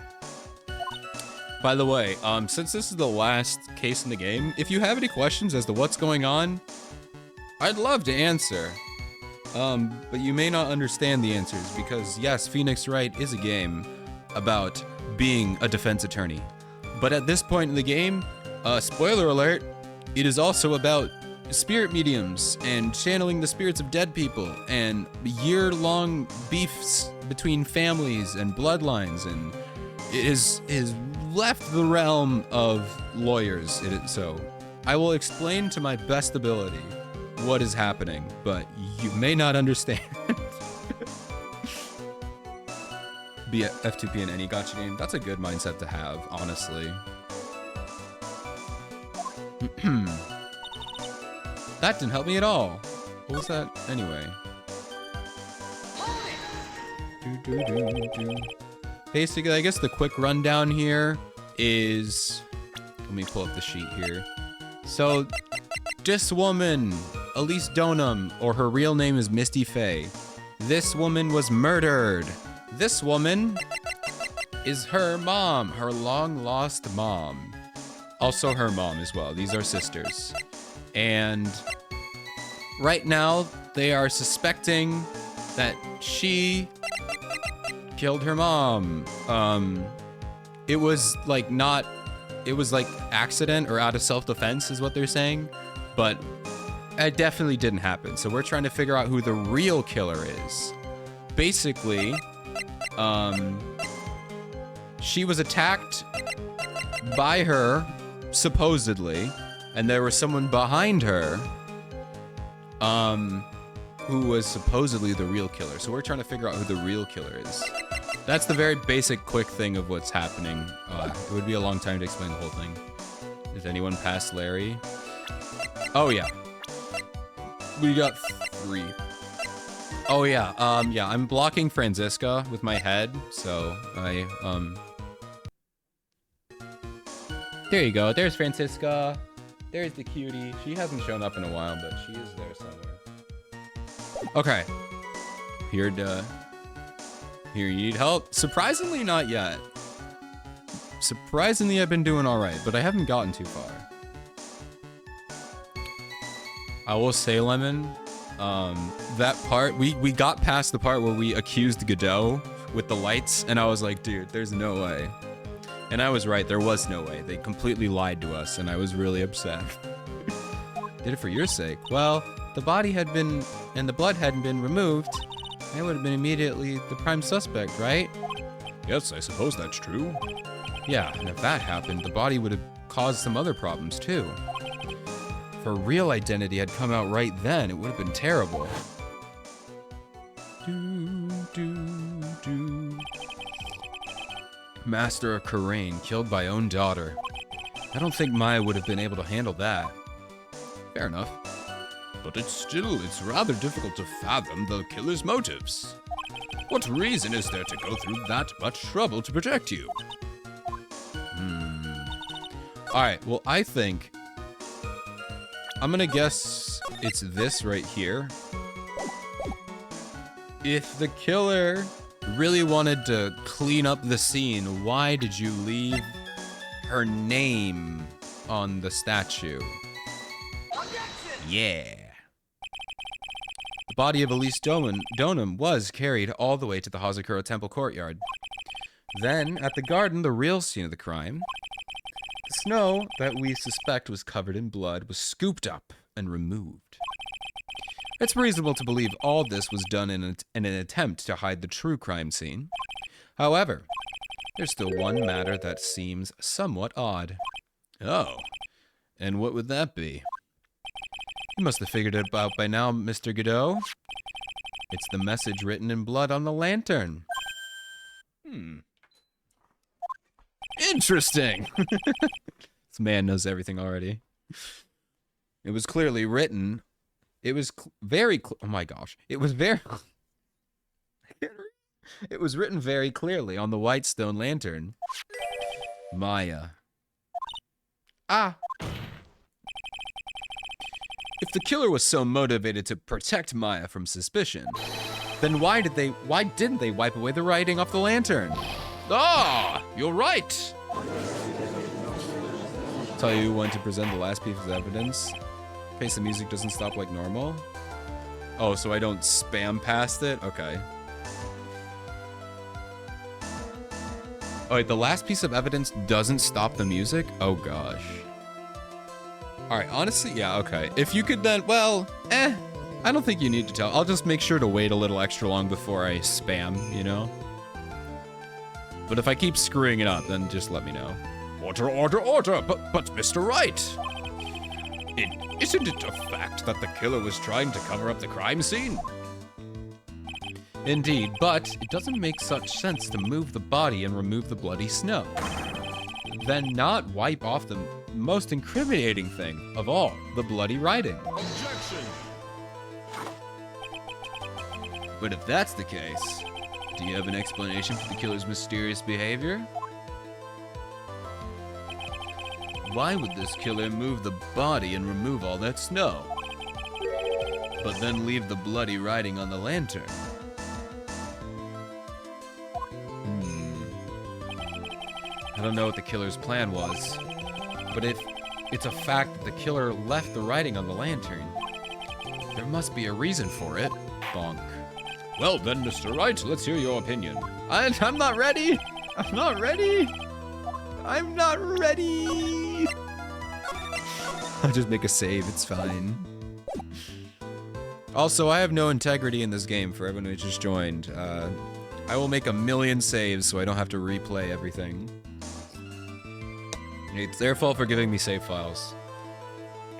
By the way, since this is the last case in the game, if you have any questions as to what's going on, I'd love to answer. But you may not understand the answers because yes, Phoenix Wright is a game about being a defense attorney. But at this point in the game, spoiler alert, it is also about spirit mediums and channeling the spirits of dead people and year-long beefs between families and bloodlines, and it is left the realm of lawyers. So I will explain to my best ability what is happening, but you may not understand. Be a F2P in any gacha game. That's a good mindset to have, honestly. That didn't help me at all. What was that anyway? Basically, I guess the quick rundown here is... Let me pull up the sheet here. So, this woman, Elise Donum, or her real name is Misty Faye. This woman was murdered. This woman is her mom, her long-lost mom. Also her mom as well. These are sisters. And right now, they are suspecting that she killed her mom. It was like accident or out of self-defense is what they're saying, but it definitely didn't happen. So we're trying to figure out who the real killer is. Basically, she was attacked by her, supposedly, and there was someone behind her, who was supposedly the real killer. So we're trying to figure out who the real killer is. That's the very basic, quick thing of what's happening. It would be a long time to explain the whole thing. Is anyone past Larry? Oh, yeah. We got 3. Oh, yeah. Yeah, I'm blocking Franziska with my head, so There you go. There's Franziska. There's the cutie. She hasn't shown up in a while, but she is there somewhere. Okay. Here you need help? Surprisingly, not yet. Surprisingly, I've been doing all right, but I haven't gotten too far. I will say, Lemon, that part, we got past the part where we accused Godot with the lights, and I was like, dude, there's no way. And I was right, there was no way. They completely lied to us, and I was really upset. Did it for your sake. Well, the body had been, and the blood hadn't been removed. I would have been immediately the prime suspect, right? Yes, I suppose that's true. Yeah, and if that happened, the body would have caused some other problems too. If her real identity had come out right then, it would have been terrible. Master Karain killed by own daughter. I don't think Maya would have been able to handle that. Fair enough. But it's rather difficult to fathom the killer's motives. What reason is there to go through that much trouble to protect you? Alright, well, I think I'm gonna guess it's this right here. If the killer really wanted to clean up the scene, why did you leave her name on the statue? Yeah. The body of Elise Donum was carried all the way to the Hazakura Temple courtyard. Then, at the garden, the real scene of the crime, the snow that we suspect was covered in blood was scooped up and removed. It's reasonable to believe all this was done in an attempt to hide the true crime scene. However, there's still one matter that seems somewhat odd. Oh, and what would that be? You must have figured it out by now, Mr. Godot. It's the message written in blood on the lantern. Interesting. This man knows everything already. It was clearly written. It was oh my gosh. It was It was written very clearly on the white stone lantern. Maya. Ah. If the killer was so motivated to protect Maya from suspicion, then why didn't they wipe away the writing off the lantern? Ah, you're right. Tell you when to present the last piece of evidence. In case the music doesn't stop like normal. Oh, so I don't spam past it? Okay. Oh, wait, the last piece of evidence doesn't stop the music? Oh, gosh. Alright, honestly, yeah, okay. If you could then, well, I don't think you need to tell. I'll just make sure to wait a little extra long before I spam, you know? But if I keep screwing it up, then just let me know. Order, order, order, but Mr. Wright. Isn't it a fact that the killer was trying to cover up the crime scene? Indeed, but it doesn't make such sense to move the body and remove the bloody snow. Then not wipe off the most incriminating thing of all, the bloody writing. Objection! But if that's the case, do you have an explanation for the killer's mysterious behavior? Why would this killer move the body and remove all that snow, but then leave the bloody writing on the lantern? I don't know what the killer's plan was, but if it's a fact that the killer left the writing on the lantern, there must be a reason for it. Bonk. Well then, Mr. Wright, let's hear your opinion. I'm not ready! I'm not ready! I'm not ready! I'll just make a save, it's fine. Also, I have no integrity in this game for everyone who just joined. I will make 1,000,000 saves so I don't have to replay everything. It's their fault for giving me save files.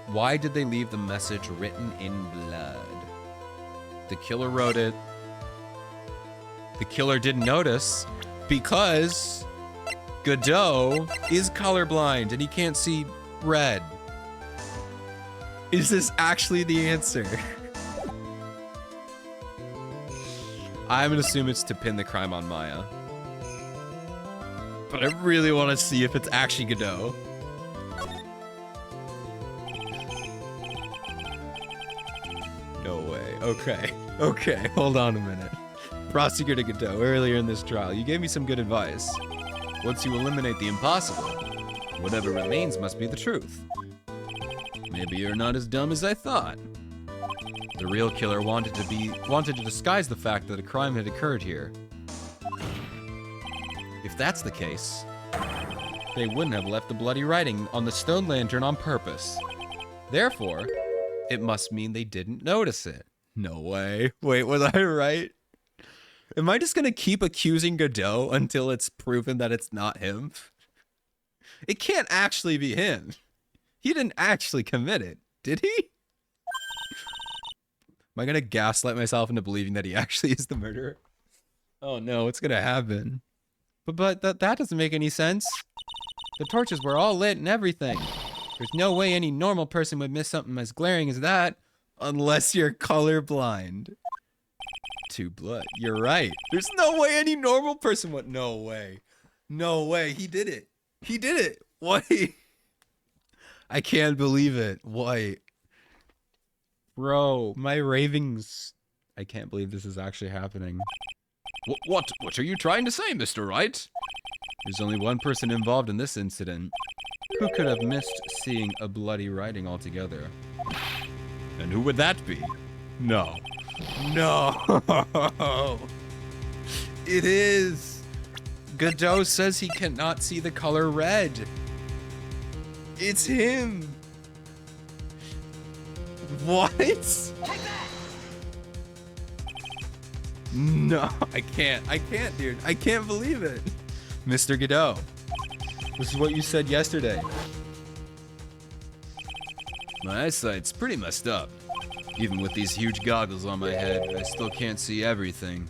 Why did they leave the message written in blood? The killer wrote it. The killer didn't notice because Godot is colorblind and he can't see red. Is this actually the answer? I'm gonna assume it's to pin the crime on Maya. But I really want to see if it's actually Godot. No way. Okay. Okay, hold on a minute. Prosecutor Godot, earlier in this trial, you gave me some good advice. Once you eliminate the impossible, whatever remains must be the truth. Maybe you're not as dumb as I thought. The real killer wanted to disguise the fact that a crime had occurred here. If that's the case, they wouldn't have left the bloody writing on the stone lantern on purpose. Therefore, it must mean they didn't notice it. No way. Wait, was I right? Am I just gonna keep accusing Godot until it's proven that it's not him? It can't actually be him. He didn't actually commit it, did he? Am I gonna gaslight myself into believing that he actually is the murderer? Oh no, what's gonna happen? But that doesn't make any sense. The torches were all lit and everything. There's no way any normal person would miss something as glaring as that, unless you're colorblind. To blood. You're right. There's no way any normal person would. No way. No way. He did it. He did it. Wait. I can't believe it. Wait. Bro, my ravings. I can't believe this is actually happening. What are you trying to say, Mr. Wright? There's only one person involved in this incident. Who could have missed seeing a bloody writing altogether? And who would that be? No. No. It is. Godot says he cannot see the color red. It's him. What? No, I can't, dude. I can't believe it. Mr. Godot, this is what you said yesterday. My eyesight's pretty messed up. Even with these huge goggles on my head, I still can't see everything.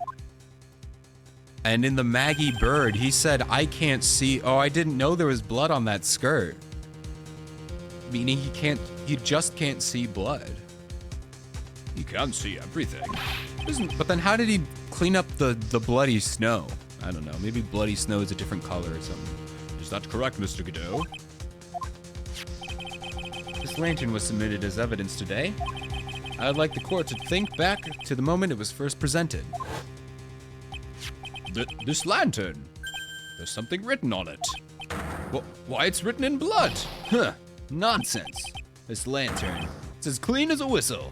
And in the Maggie Bird, he said, I can't see. Oh, I didn't know there was blood on that skirt. Meaning he just can't see blood. He can't see everything. But then how did he clean up the bloody snow? I don't know. Maybe bloody snow is a different color or something. Is that correct, Mr. Godot? This lantern was submitted as evidence today. I'd like the court to think back to the moment it was first presented. This lantern. There's something written on it. Why, it's written in blood. Huh. Nonsense. This lantern. It's as clean as a whistle.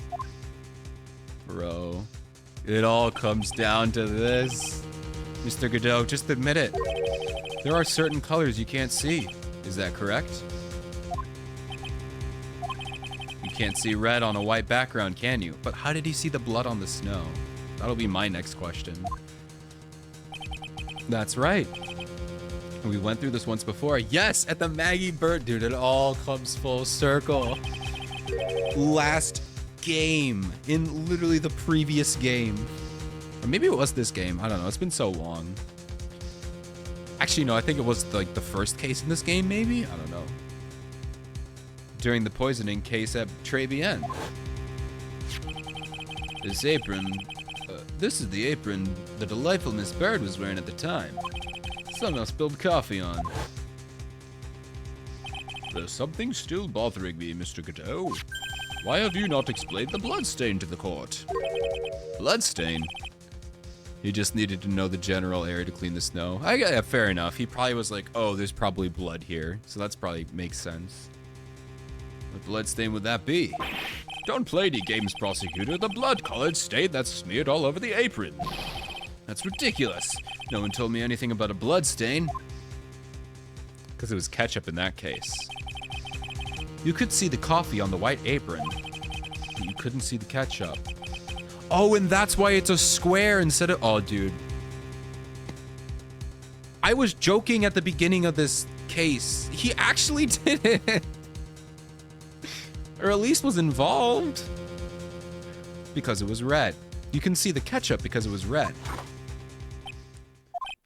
Bro. It all comes down to this. Mr. Godot, just admit it. There are certain colors you can't see. Is that correct? You can't see red on a white background, can you? But how did he see the blood on the snow? That'll be my next question. That's right. We went through this once before. Yes, at the Maggie Bird. Dude, it all comes full circle. Last game. In literally the previous game. Or maybe it was this game. I don't know. It's been so long. Actually, no, I think it was like the first case in this game, maybe? I don't know. During the poisoning case at Trebian. This apron... this is the apron the delightful Miss Bird was wearing at the time. Somehow spilled coffee on. There's something still bothering me, Mr. Godot. Why have you not explained the bloodstain to the court? Bloodstain? He just needed to know the general area to clean the snow. Yeah, fair enough. He probably was like, oh, there's probably blood here. So that's probably makes sense. What bloodstain would that be? Don't play any games, prosecutor. The blood-colored stain that's smeared all over the apron. That's ridiculous. No one told me anything about a blood stain. Because it was ketchup in that case. You could see the coffee on the white apron, but you couldn't see the ketchup. Oh, and that's why it's a square instead of... Oh, dude. I was joking at the beginning of this case. He actually did it. Or at least was involved. Because it was red. You can see the ketchup because it was red.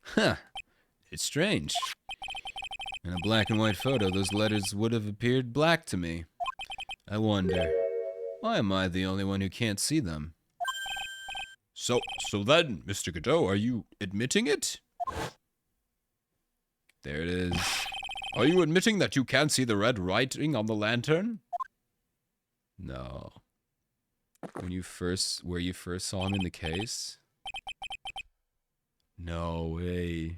Huh. It's strange. In a black and white photo, those letters would have appeared black to me. I wonder, why am I the only one who can't see them? So then, Mr. Godot, are you admitting it? There it is. Are you admitting that you can't see the red writing on the lantern? No. Where you first saw him in the case? No way.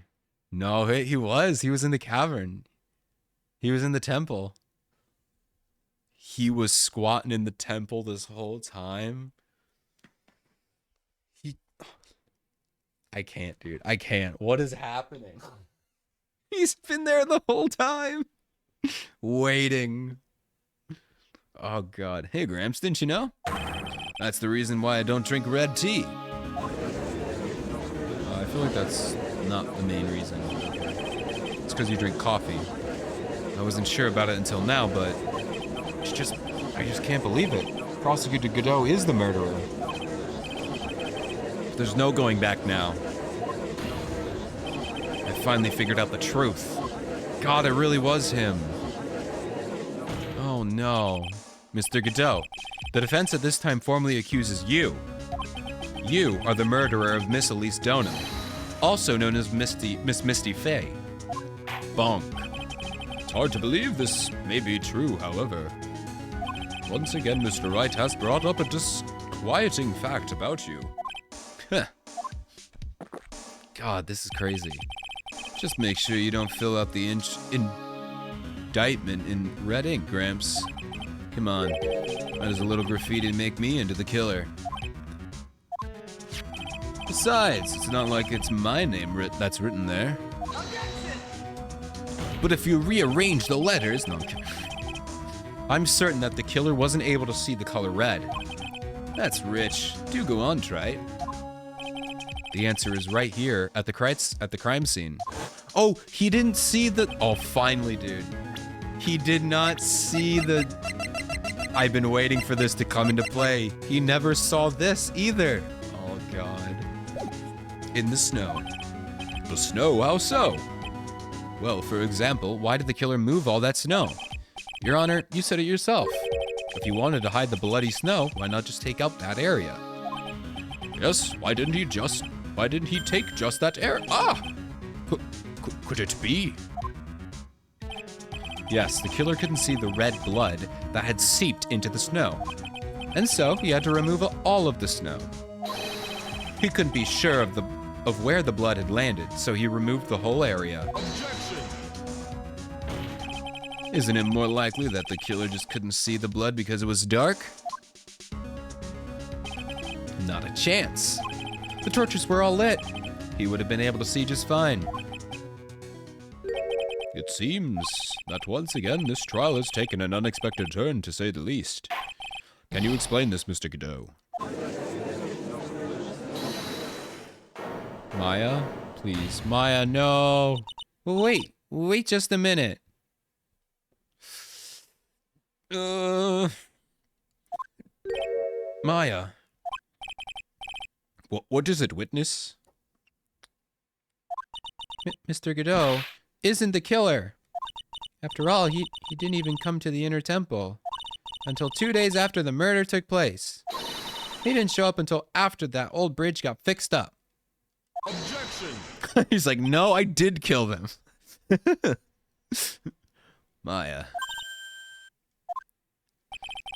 No, he was in the cavern. He was in the temple. He was squatting in the temple this whole time. I can't, dude. I can't. What is happening? He's been there the whole time. Waiting. Oh, God. Hey, Gramps, didn't you know? That's the reason why I don't drink red tea. feel like that's not the main reason. It's because you drink coffee. I wasn't sure about it until now, but I just can't believe it. Prosecutor Godot is the murderer. There's no going back now. I finally figured out the truth. God, it really was him. Oh no. Mr. Godot, the defense at this time formally accuses you. You are the murderer of Miss Elise Donham, also known as Miss Misty Fey. Bonk. It's hard to believe this may be true, however. Once again, Mr. Wright has brought up a disquieting fact about you. God, this is crazy. Just make sure you don't fill out the indictment in red ink, Gramps. Come on. That is a little graffiti to make me into the killer. Besides, it's not like it's my name that's written there. But if you rearrange the letters... No, I'm kidding. I'm certain that the killer wasn't able to see the color red. That's rich. Do go on, try it. The answer is right here at the crime scene. Oh, he didn't see the... Oh, finally, dude. He did not see the... I've been waiting for this to come into play. He never saw this either. Oh, God. In the snow. The snow, how so? Well, for example, why did the killer move all that snow? Your Honor, you said it yourself. If you wanted to hide the bloody snow, why not just take out that area? Yes, why didn't he take just that area? Ah! Could it be? Yes, the killer couldn't see the red blood that had seeped into the snow. And so he had to remove all of the snow. He couldn't be sure of where the blood had landed, so he removed the whole area. Objection! Isn't it more likely that the killer just couldn't see the blood because it was dark? Not a chance. The torches were all lit. He would have been able to see just fine. It seems that once again this trial has taken an unexpected turn, to say the least. Can you explain this, Mr. Godot? Maya, please. Maya, no. Wait just a minute. Maya. What does it witness? Mr. Godot isn't the killer. After all, he didn't even come to the inner temple until 2 days after the murder took place. He didn't show up until after that old bridge got fixed up. Objection! He's like, no, I did kill them. Maya.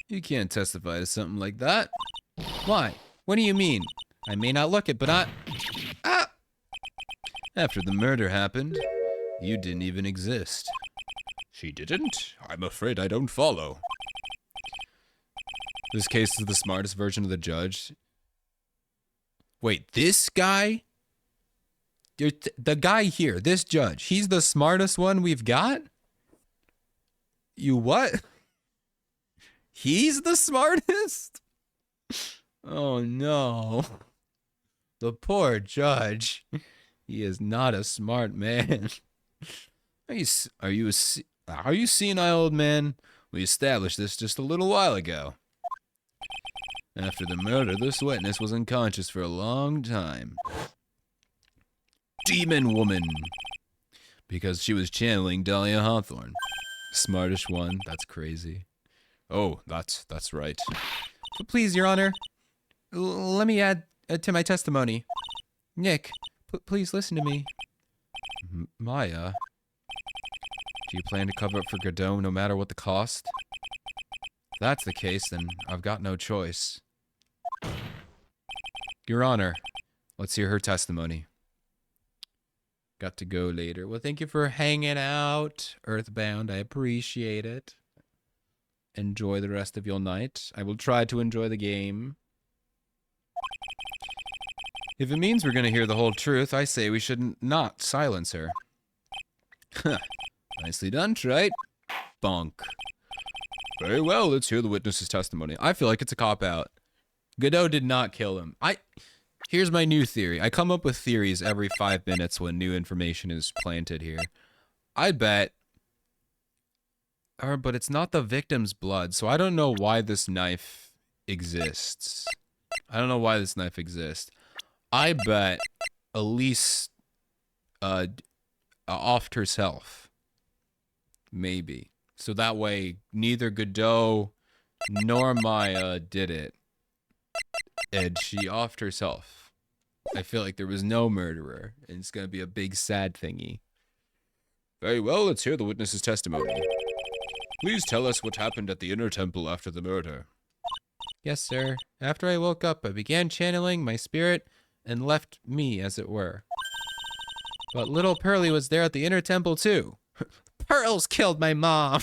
You can't testify to something like that. Why? What do you mean? I may not look it, but Ah! After the murder happened, you didn't even exist. She didn't? I'm afraid I don't follow. This case is the smartest version of the judge. Wait, this guy? The guy here, this judge, he's the smartest one we've got? You what? He's the smartest? Oh no. The poor judge. He is not a smart man. Are you senile, old man? We established this just a little while ago. After the murder, this witness was unconscious for a long time. Demon woman. Because she was channeling Dahlia Hawthorne. Smartish one. That's crazy. Oh, that's right. Please, Your Honor. Let me add to my testimony. Nick, please listen to me. Maya. Do you plan to cover up for Godot no matter what the cost? If that's the case, then I've got no choice. Your Honor, let's hear her testimony. Got to go later. Well, thank you for hanging out, Earthbound. I appreciate it. Enjoy the rest of your night. I will try to enjoy the game. If it means we're going to hear the whole truth, I say we should not silence her. Nicely done, Trite. Bonk. Very well, let's hear the witness's testimony. I feel like it's a cop-out. Godot did not kill him. Here's my new theory. I come up with theories every 5 minutes when new information is planted here. I bet... but it's not the victim's blood, so I don't know why this knife exists. I don't know why this knife exists. I bet Elise offed herself. Maybe. So that way, neither Godot nor Maya did it. And she offed herself. I feel like there was no murderer, and it's gonna be a big sad thingy. Very well, let's hear the witness's testimony. Please tell us what happened at the Inner Temple after the murder. Yes, sir. After I woke up, I began channeling my spirit and left me, as it were. But little Pearly was there at the Inner Temple, too. Pearls killed my mom!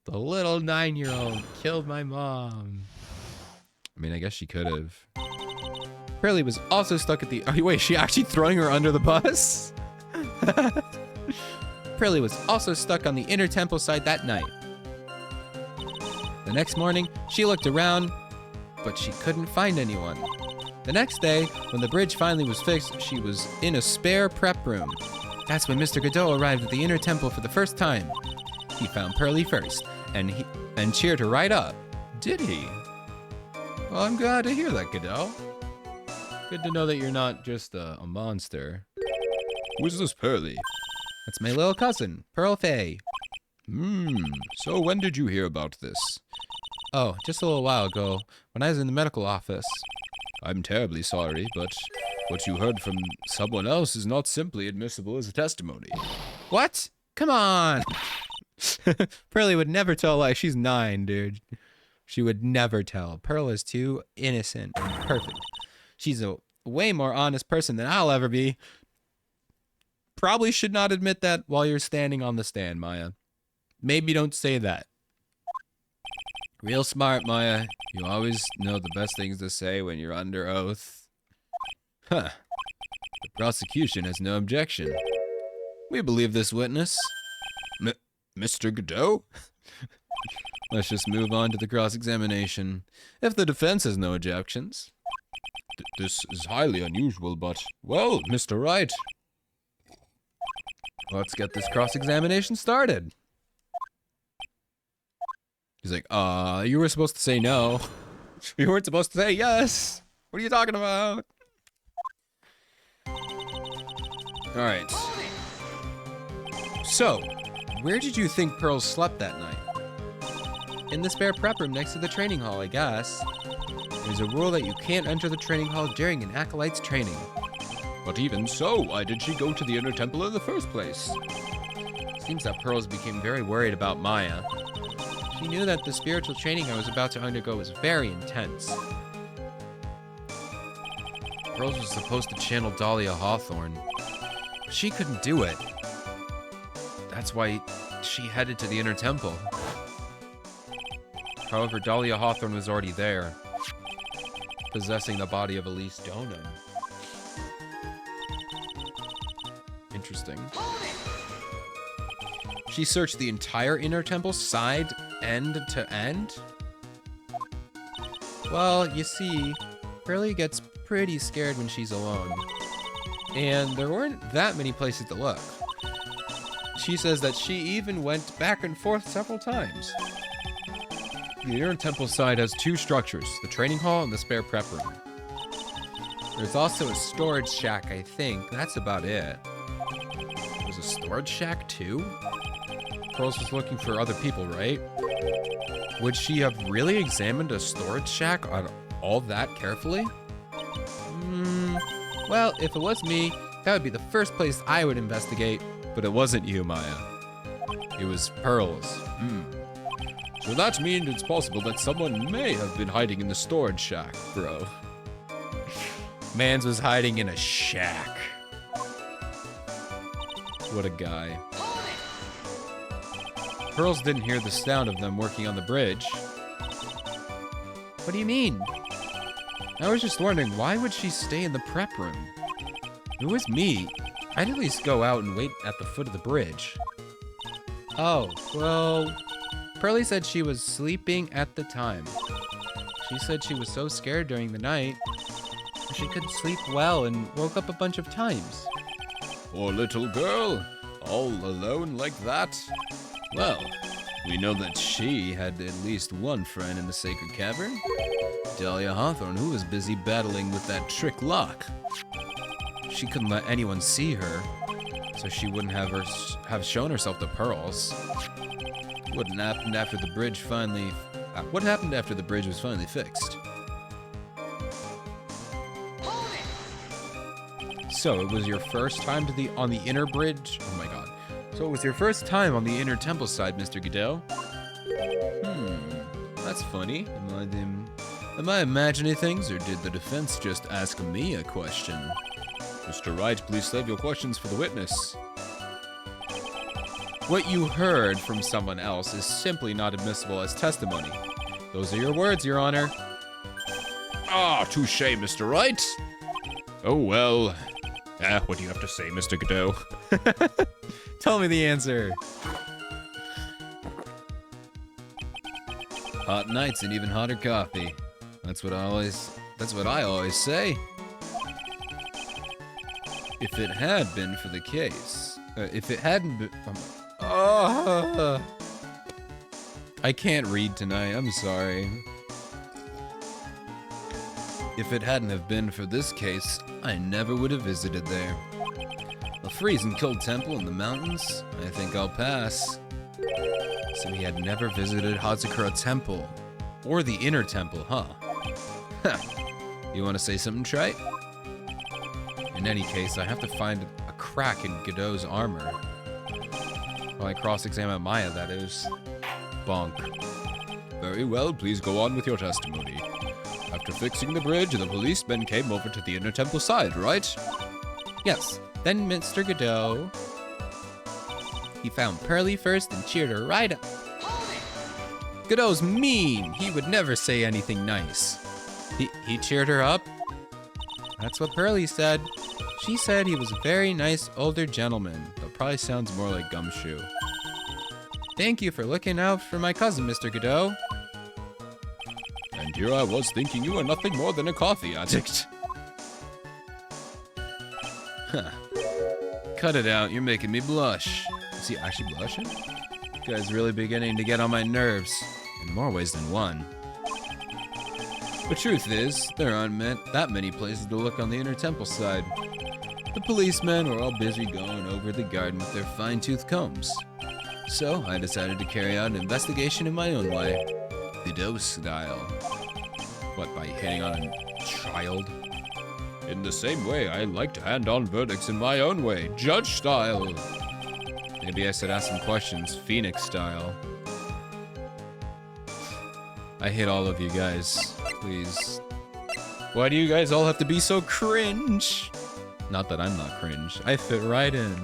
The little 9-year-old killed my mom. I mean, I guess she could have. Pearly was also stuck at the... Oh, wait, she actually throwing her under the bus? Pearly was also stuck on the Inner Temple side that night. The next morning, she looked around, but she couldn't find anyone. The next day, when the bridge finally was fixed, she was in a spare prep room. That's when Mr. Godot arrived at the Inner Temple for the first time. He found Pearly first, and cheered her right up. Did he? Well, I'm glad to hear that, Godot. Good to know that you're not just a monster. Who's this Pearly? That's my little cousin, Pearl Fay. So when did you hear about this? Oh, just a little while ago, when I was in the medical office. I'm terribly sorry, but what you heard from someone else is not simply admissible as a testimony. What? Come on! Pearly would never tell a lie. She's 9, dude. She would never tell. Pearl is too innocent and perfect. She's a way more honest person than I'll ever be. Probably should not admit that while you're standing on the stand, Maya. Maybe don't say that. Real smart, Maya. You always know the best things to say when you're under oath. Huh. The prosecution has no objection. We believe this witness. Mr. Godot? Let's just move on to the cross-examination. If the defense has no objections. This is highly unusual, but... Well, Mr. Wright. Let's get this cross-examination started. He's like, you were supposed to say no. You weren't supposed to say yes. What are you talking about? Alright. So, where did you think Pearl slept that night? In the spare prep room next to the training hall, I guess. There's a rule that you can't enter the training hall during an acolyte's training. But even so, why did she go to the Inner Temple in the first place? Seems that Pearls became very worried about Maya. She knew that the spiritual training I was about to undergo was very intense. Pearls was supposed to channel Dahlia Hawthorne, but she couldn't do it. That's why she headed to the Inner Temple. However, Dahlia Hawthorne was already there, possessing the body of Elise Donham. Interesting. She searched the entire Inner Temple side, end to end? Well, you see, Pearly gets pretty scared when she's alone. And there weren't that many places to look. She says that she even went back and forth several times. The Inner Temple side has 2 structures, the training hall and the spare prep room. There's also a storage shack, I think. That's about it. There's a storage shack too? Pearls was looking for other people, right? Would she have really examined a storage shack all that carefully? Well, if it was me, that would be the first place I would investigate. But it wasn't you, Maya. It was Pearls. So that means it's possible that someone may have been hiding in the storage shack, bro. Mans was hiding in a shack. What a guy. Pearls didn't hear the sound of them working on the bridge. What do you mean? I was just wondering, why would she stay in the prep room? If it was me, I'd at least go out and wait at the foot of the bridge. Oh, well, Pearly said she was sleeping at the time. She said she was so scared during the night She couldn't sleep well and woke up a bunch of times. Poor little girl, all alone like that. Well, we know that she had at least one friend in the Sacred Cavern. Dahlia Hawthorne, who was busy battling with that trick lock. She couldn't let anyone see her, so she wouldn't have shown herself to Pearls. What happened after the bridge was finally fixed? So it was your first time on the inner bridge? Oh my god. So it was your first time on the inner temple side, Mr. Godot? That's funny. Am I imagining things, or did the defense just ask me a question? Mr. Wright, please save your questions for the witness. What you heard from someone else is simply not admissible as testimony. Those are your words, Your Honor. Ah, touché, Mr. Wright. Oh well. What do you have to say, Mr. Godot? Tell me the answer. Hot nights and even hotter coffee. That's what I always say. If it had been for the case, if it hadn't been, I can't read tonight. I'm sorry. If it hadn't have been for this case, I never would have visited there. A freezing cold temple in the mountains? I think I'll pass. So he had never visited Hazakura Temple. Or the inner temple, huh? You want to say something trite? In any case, I have to find a crack in Godot's armor. While I cross-examine Maya, that is. Bonk. Very well, please go on with your testimony. After fixing the bridge, the policemen came over to the inner temple side, right? Yes. Then Mr. Godot... He found Pearly first and cheered her right up. Godot's mean! He would never say anything nice. He cheered her up? That's what Pearly said. She said he was a very nice older gentleman. That probably sounds more like Gumshoe. Thank you for looking out for my cousin, Mr. Godot. And here I was thinking you were nothing more than a coffee addict. Huh. Cut it out, you're making me blush. Is he actually blushing? This guy's really beginning to get on my nerves. In more ways than one. The truth is, there aren't that many places to look on the inner temple side. The policemen were all busy going over the garden with their fine-tooth combs. So, I decided to carry out an investigation in my own way. Godot style. What, by hitting on a child? In the same way, I like to hand on verdicts in my own way, judge style. Maybe I should ask some questions, Phoenix style. I hate all of you guys. Please. Why do you guys all have to be so cringe? Not that I'm not cringe. I fit right in.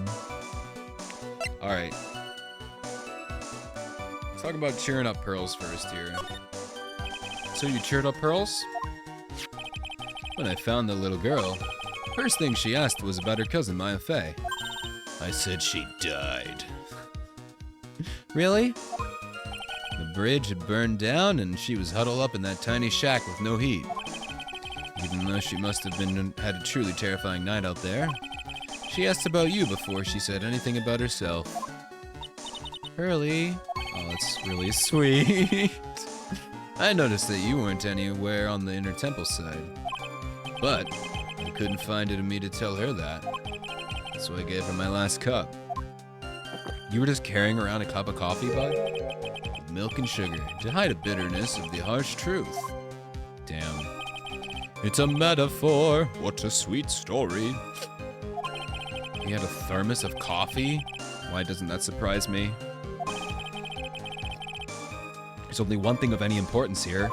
Alright. Let's talk about cheering up Pearls first here. So you cheered up Pearls? When I found the little girl, first thing she asked was about her cousin Maya Fey. I said she died. Really? The bridge had burned down and she was huddled up in that tiny shack with no heat. Even though she must have had a truly terrifying night out there, she asked about you before she said anything about herself. Pearly. Oh, that's really sweet. I noticed that you weren't anywhere on the inner temple side. But I couldn't find it in me to tell her that. So I gave her my last cup. You were just carrying around a cup of coffee, bud? With milk and sugar to hide the bitterness of the harsh truth. Damn. It's a metaphor. What a sweet story. He had a thermos of coffee? Why doesn't that surprise me? There's only one thing of any importance here.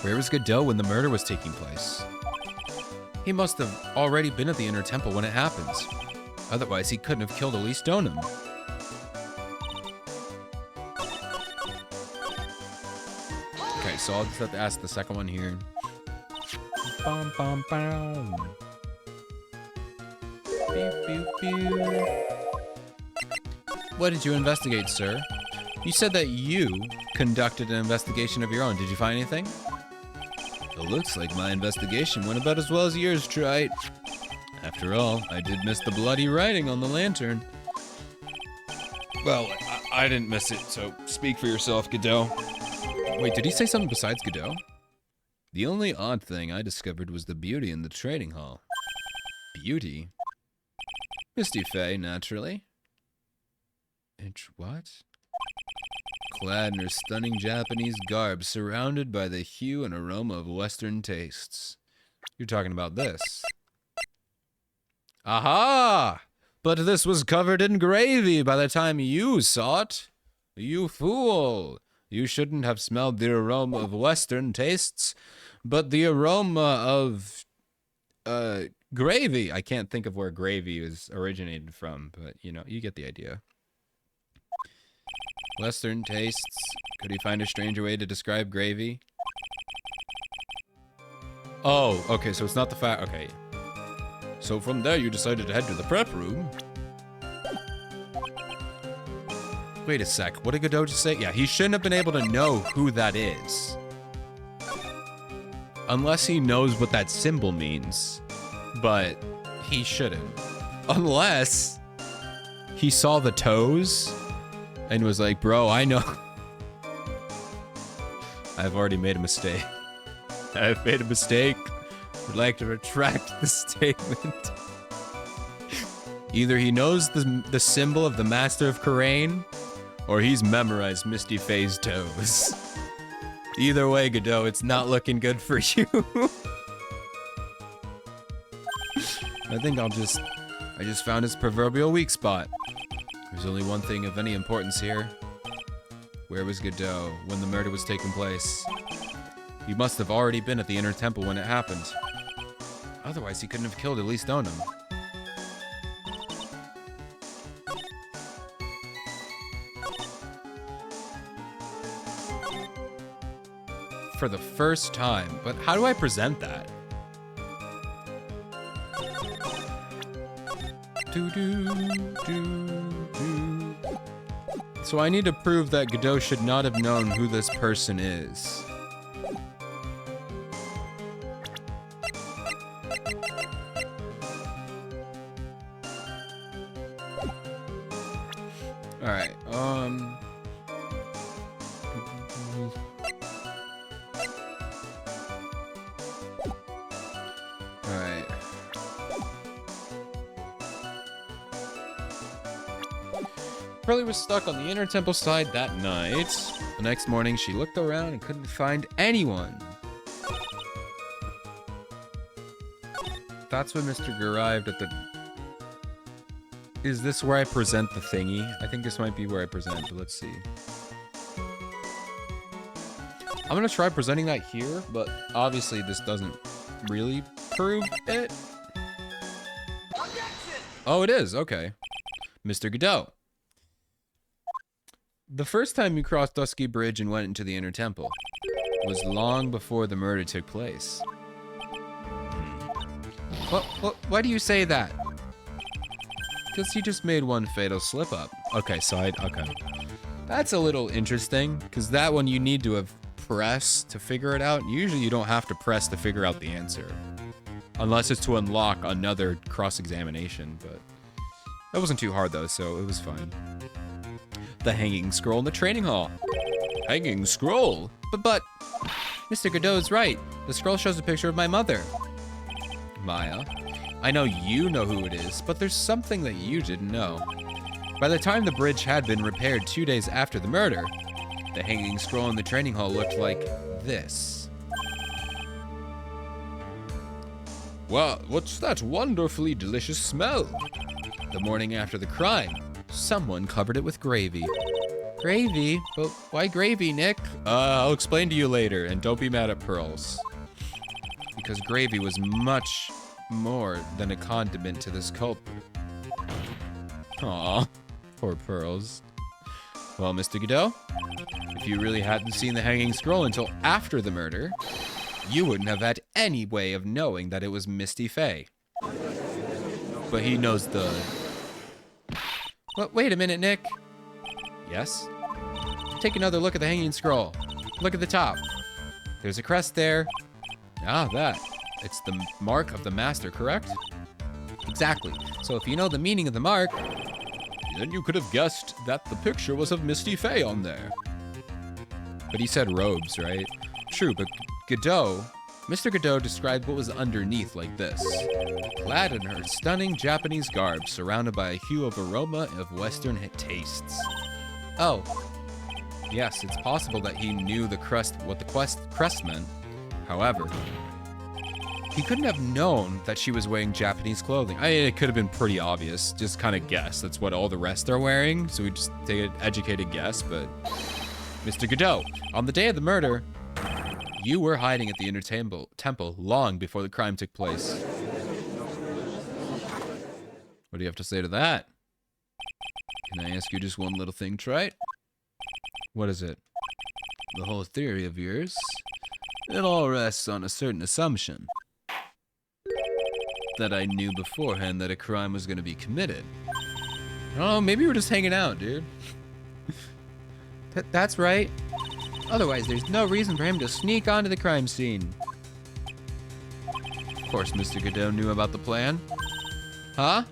Where was Godot when the murder was taking place? He must have already been at the inner temple when it happened. Otherwise, he couldn't have killed Elise Donham. Okay, so I'll just have to ask the second one here. Bum, bum, bum. Beep, beep, beep. What did you investigate, sir? You said that you conducted an investigation of your own. Did you find anything? It looks like my investigation went about as well as yours, Trite. After all, I did miss the bloody writing on the lantern. Well, I didn't miss it, so speak for yourself, Godot. Wait, did he say something besides Godot? The only odd thing I discovered was the beauty in the trading hall. Beauty? Misty Fey, naturally. What? Clad in her stunning Japanese garb, surrounded by the hue and aroma of Western tastes. You're talking about this. Aha! But this was covered in gravy by the time you saw it. You fool! You shouldn't have smelled the aroma of Western tastes, but the aroma of, gravy. I can't think of where gravy is originated from, but, you know, you get the idea. Western tastes. Could he find a stranger way to describe gravy? Oh, okay, so it's not the fact. Okay. So from there, you decided to head to the prep room. Wait a sec. What did Godot just say? Yeah, he shouldn't have been able to know who that is. Unless he knows what that symbol means. But he shouldn't. Unless he saw the toes and was like, bro, I know. I've already made a mistake. I've made a mistake. Would like to retract the statement. Either he knows the symbol of the Master of Khura'in, or he's memorized Misty Fey's toes. Either way, Godot, it's not looking good for you. I think I just found his proverbial weak spot. There's only one thing of any importance here. Where was Godot when the murder was taking place? He must have already been at the Inner Temple when it happened. Otherwise, he couldn't have killed at least Onum. For the first time, but how do I present that? So I need to prove that Godot should not have known who this person is. Alright, Alright. Pearly was stuck on the Inner Temple side that night. The next morning, she looked around and couldn't find anyone. That's when Mr. arrived at the... Is this where I present the thingy? I think this might be where I present, but let's see. I'm gonna try presenting that here, but obviously this doesn't really prove it. Oh, it is, okay. Mr. Godot. The first time you crossed Dusky Bridge and went into the Inner Temple was long before the murder took place. Why do you say that? Because he just made one fatal slip-up. Okay, okay. That's a little interesting, because that one you need to have pressed to figure it out. Usually you don't have to press to figure out the answer. Unless it's to unlock another cross-examination, but... That wasn't too hard, though, so it was fine. The hanging scroll in the training hall. Hanging scroll? But... Mr. Godot's right. The scroll shows a picture of my mother. Maya, I know you know who it is, but there's something that you didn't know. By the time the bridge had been repaired 2 days after the murder, the hanging scroll in the training hall looked like this. Wow, what's that wonderfully delicious smell? The morning after the crime, someone covered it with gravy. Gravy? But why gravy, Nick? I'll explain to you later, and don't be mad at Pearls. Because gravy was much more than a condiment to this culprit. Aw, poor Pearls. Well, Mr. Godot, if you really hadn't seen the hanging scroll until after the murder, you wouldn't have had any way of knowing that it was Misty Fey. But he knows the... Wait a minute, Nick. Yes? Take another look at the hanging scroll. Look at the top. There's a crest there. Ah, that. It's the mark of the master, correct? Exactly. So if you know the meaning of the mark, then you could have guessed that the picture was of Misty Fey on there. But he said robes, right? True, but Godot, Mr. Godot described what was underneath like this. Clad in her stunning Japanese garb, surrounded by a hue of aroma of Western tastes. Oh. Yes, it's possible that he knew what the crest meant. However, he couldn't have known that she was wearing Japanese clothing. I mean, it could have been pretty obvious. Just kind of guess. That's what all the rest are wearing. So we just take an educated guess, but... Mr. Godot, on the day of the murder, you were hiding at the Inner Temple long before the crime took place. What do you have to say to that? Can I ask you just one little thing, Trite? What is it? The whole theory of yours, it all rests on a certain assumption. That I knew beforehand that a crime was going to be committed. Oh, maybe we're just hanging out, dude. That's right. Otherwise, there's no reason for him to sneak onto the crime scene. Of course, Mr. Godot knew about the plan. Huh?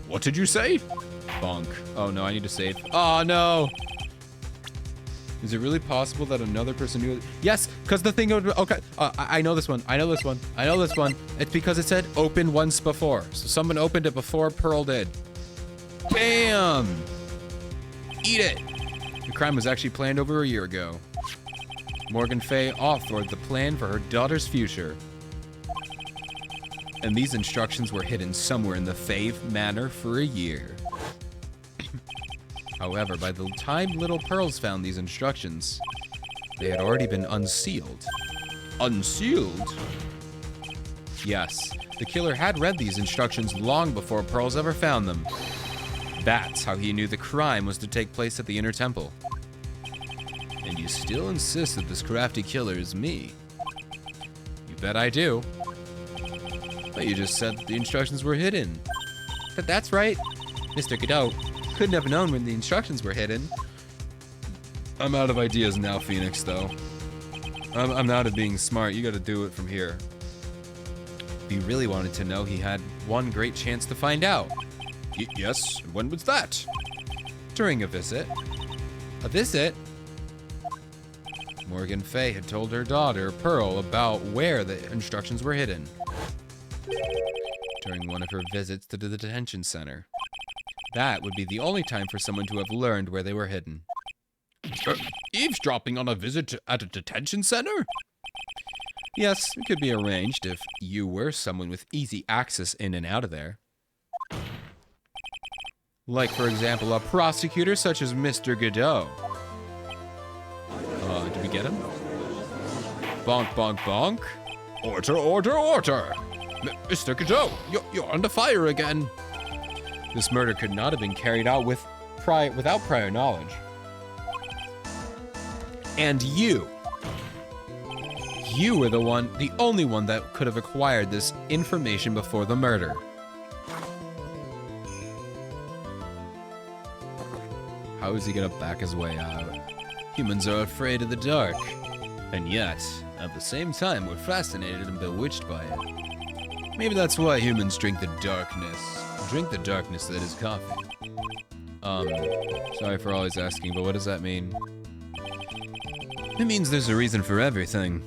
What did you say? Bonk. Oh no, I need to save. Oh no! Is it really possible that another person knew? Yes, because the thing. Okay, I know this one. I know this one. I know this one. It's because it said open once before. So someone opened it before Pearl did. Bam! Eat it! The crime was actually planned over a year ago. Morgan Fey authored the plan for her daughter's future. And these instructions were hidden somewhere in the Fey Manor for a year. However, by the time little Pearls found these instructions, they had already been unsealed. Unsealed? Yes, the killer had read these instructions long before Pearls ever found them. That's how he knew the crime was to take place at the Inner Temple. And you still insist that this crafty killer is me? You bet I do. But you just said the instructions were hidden. But that's right. Mr. Godot couldn't have known when the instructions were hidden. I'm out of ideas now, Phoenix, though. I'm out of being smart. You gotta do it from here. If you really wanted to know, he had one great chance to find out. Yes, when was that? During a visit. A visit? Morgan Fey had told her daughter, Pearl, about where the instructions were hidden. During one of her visits to the detention center. That would be the only time for someone to have learned where they were hidden. Eavesdropping on a visit at a detention center? Yes, it could be arranged if you were someone with easy access in and out of there. Like, for example, a prosecutor such as Mr. Godot. Did we get him? Bonk, bonk, bonk. Order, order, order! Mr. Godot, you're under fire again. This murder could not have been carried out without prior knowledge. And you were the only one that could have acquired this information before the murder. How is he gonna back his way out? Humans are afraid of the dark. And yet, at the same time, we're fascinated and bewitched by it. Maybe that's why humans drink the darkness. Drink the darkness that is coffee. Sorry for always asking, but what does that mean? It means there's a reason for everything.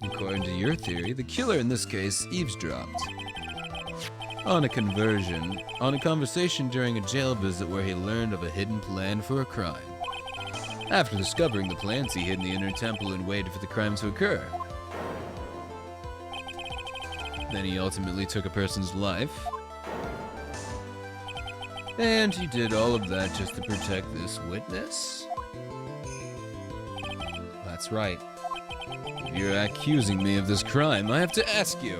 According to your theory, the killer in this case eavesdropped on a conversation during a jail visit where he learned of a hidden plan for a crime. After discovering the plans, he hid in the Inner Temple and waited for the crime to occur. Then he ultimately took a person's life. And he did all of that just to protect this witness? That's right. If you're accusing me of this crime, I have to ask you,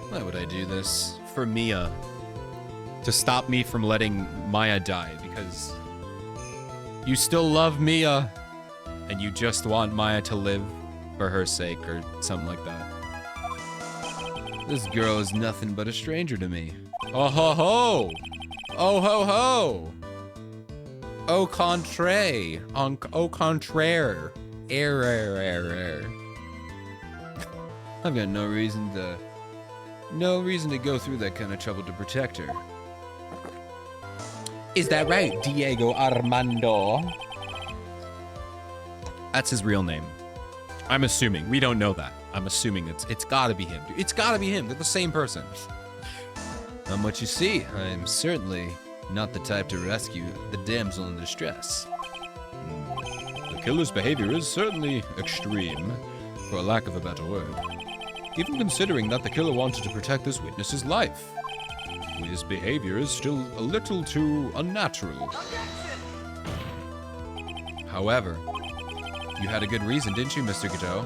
why would I do this? For Mia. To stop me from letting Maya die, because you still love Mia, and you just want Maya to live for her sake, or something like that. This girl is nothing but a stranger to me. Oh ho ho! Oh ho ho! Au contraire. Au contraire. Error. I've got no reason to go through that kind of trouble to protect her. Is that right, Diego Armando? That's his real name. I'm assuming. We don't know that. I'm assuming it's gotta be him. It's gotta be him. They're the same person. From what you see, I'm certainly not the type to rescue the damsel in distress. The killer's behavior is certainly extreme, for lack of a better word. Even considering that the killer wanted to protect this witness's life. His behavior is still a little too unnatural. However, you had a good reason, didn't you, Mr. Godot?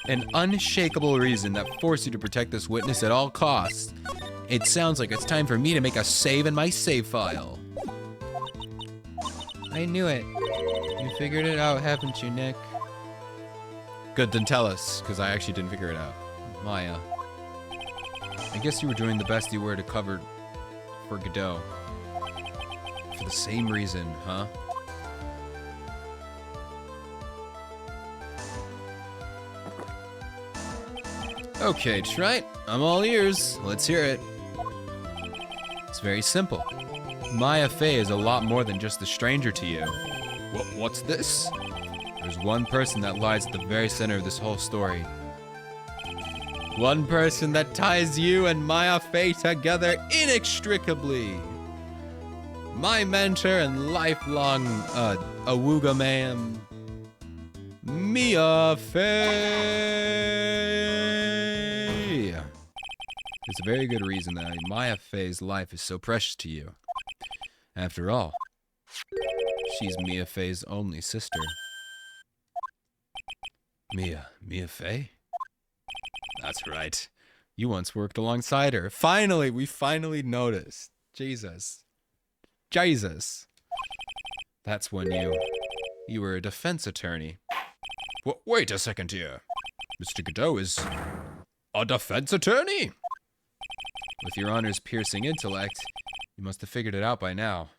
An unshakable reason that forced you to protect this witness at all costs. It sounds like it's time for me to make a save in my save file. I knew it. You figured it out, haven't you, Nick? Good, then tell us, because I actually didn't figure it out. Maya. I guess you were doing the best you were to cover for Godot. For the same reason, huh? Okay, Trite, I'm all ears. Let's hear it. It's very simple. Maya Fey is a lot more than just a stranger to you. What's this? There's one person that lies at the very center of this whole story. One person that ties you and Maya Fey together inextricably. My mentor and lifelong Awuga man, Mia Fey. It's a very good reason that Maya Fey's life is so precious to you. After all, she's Mia Fey's only sister. Mia Fey? That's right. You once worked alongside her. Finally, we finally noticed. Jesus. That's when you were a defense attorney. Wait a second here. Mr. Godot is a defense attorney? With your honor's piercing intellect, you must have figured it out by now.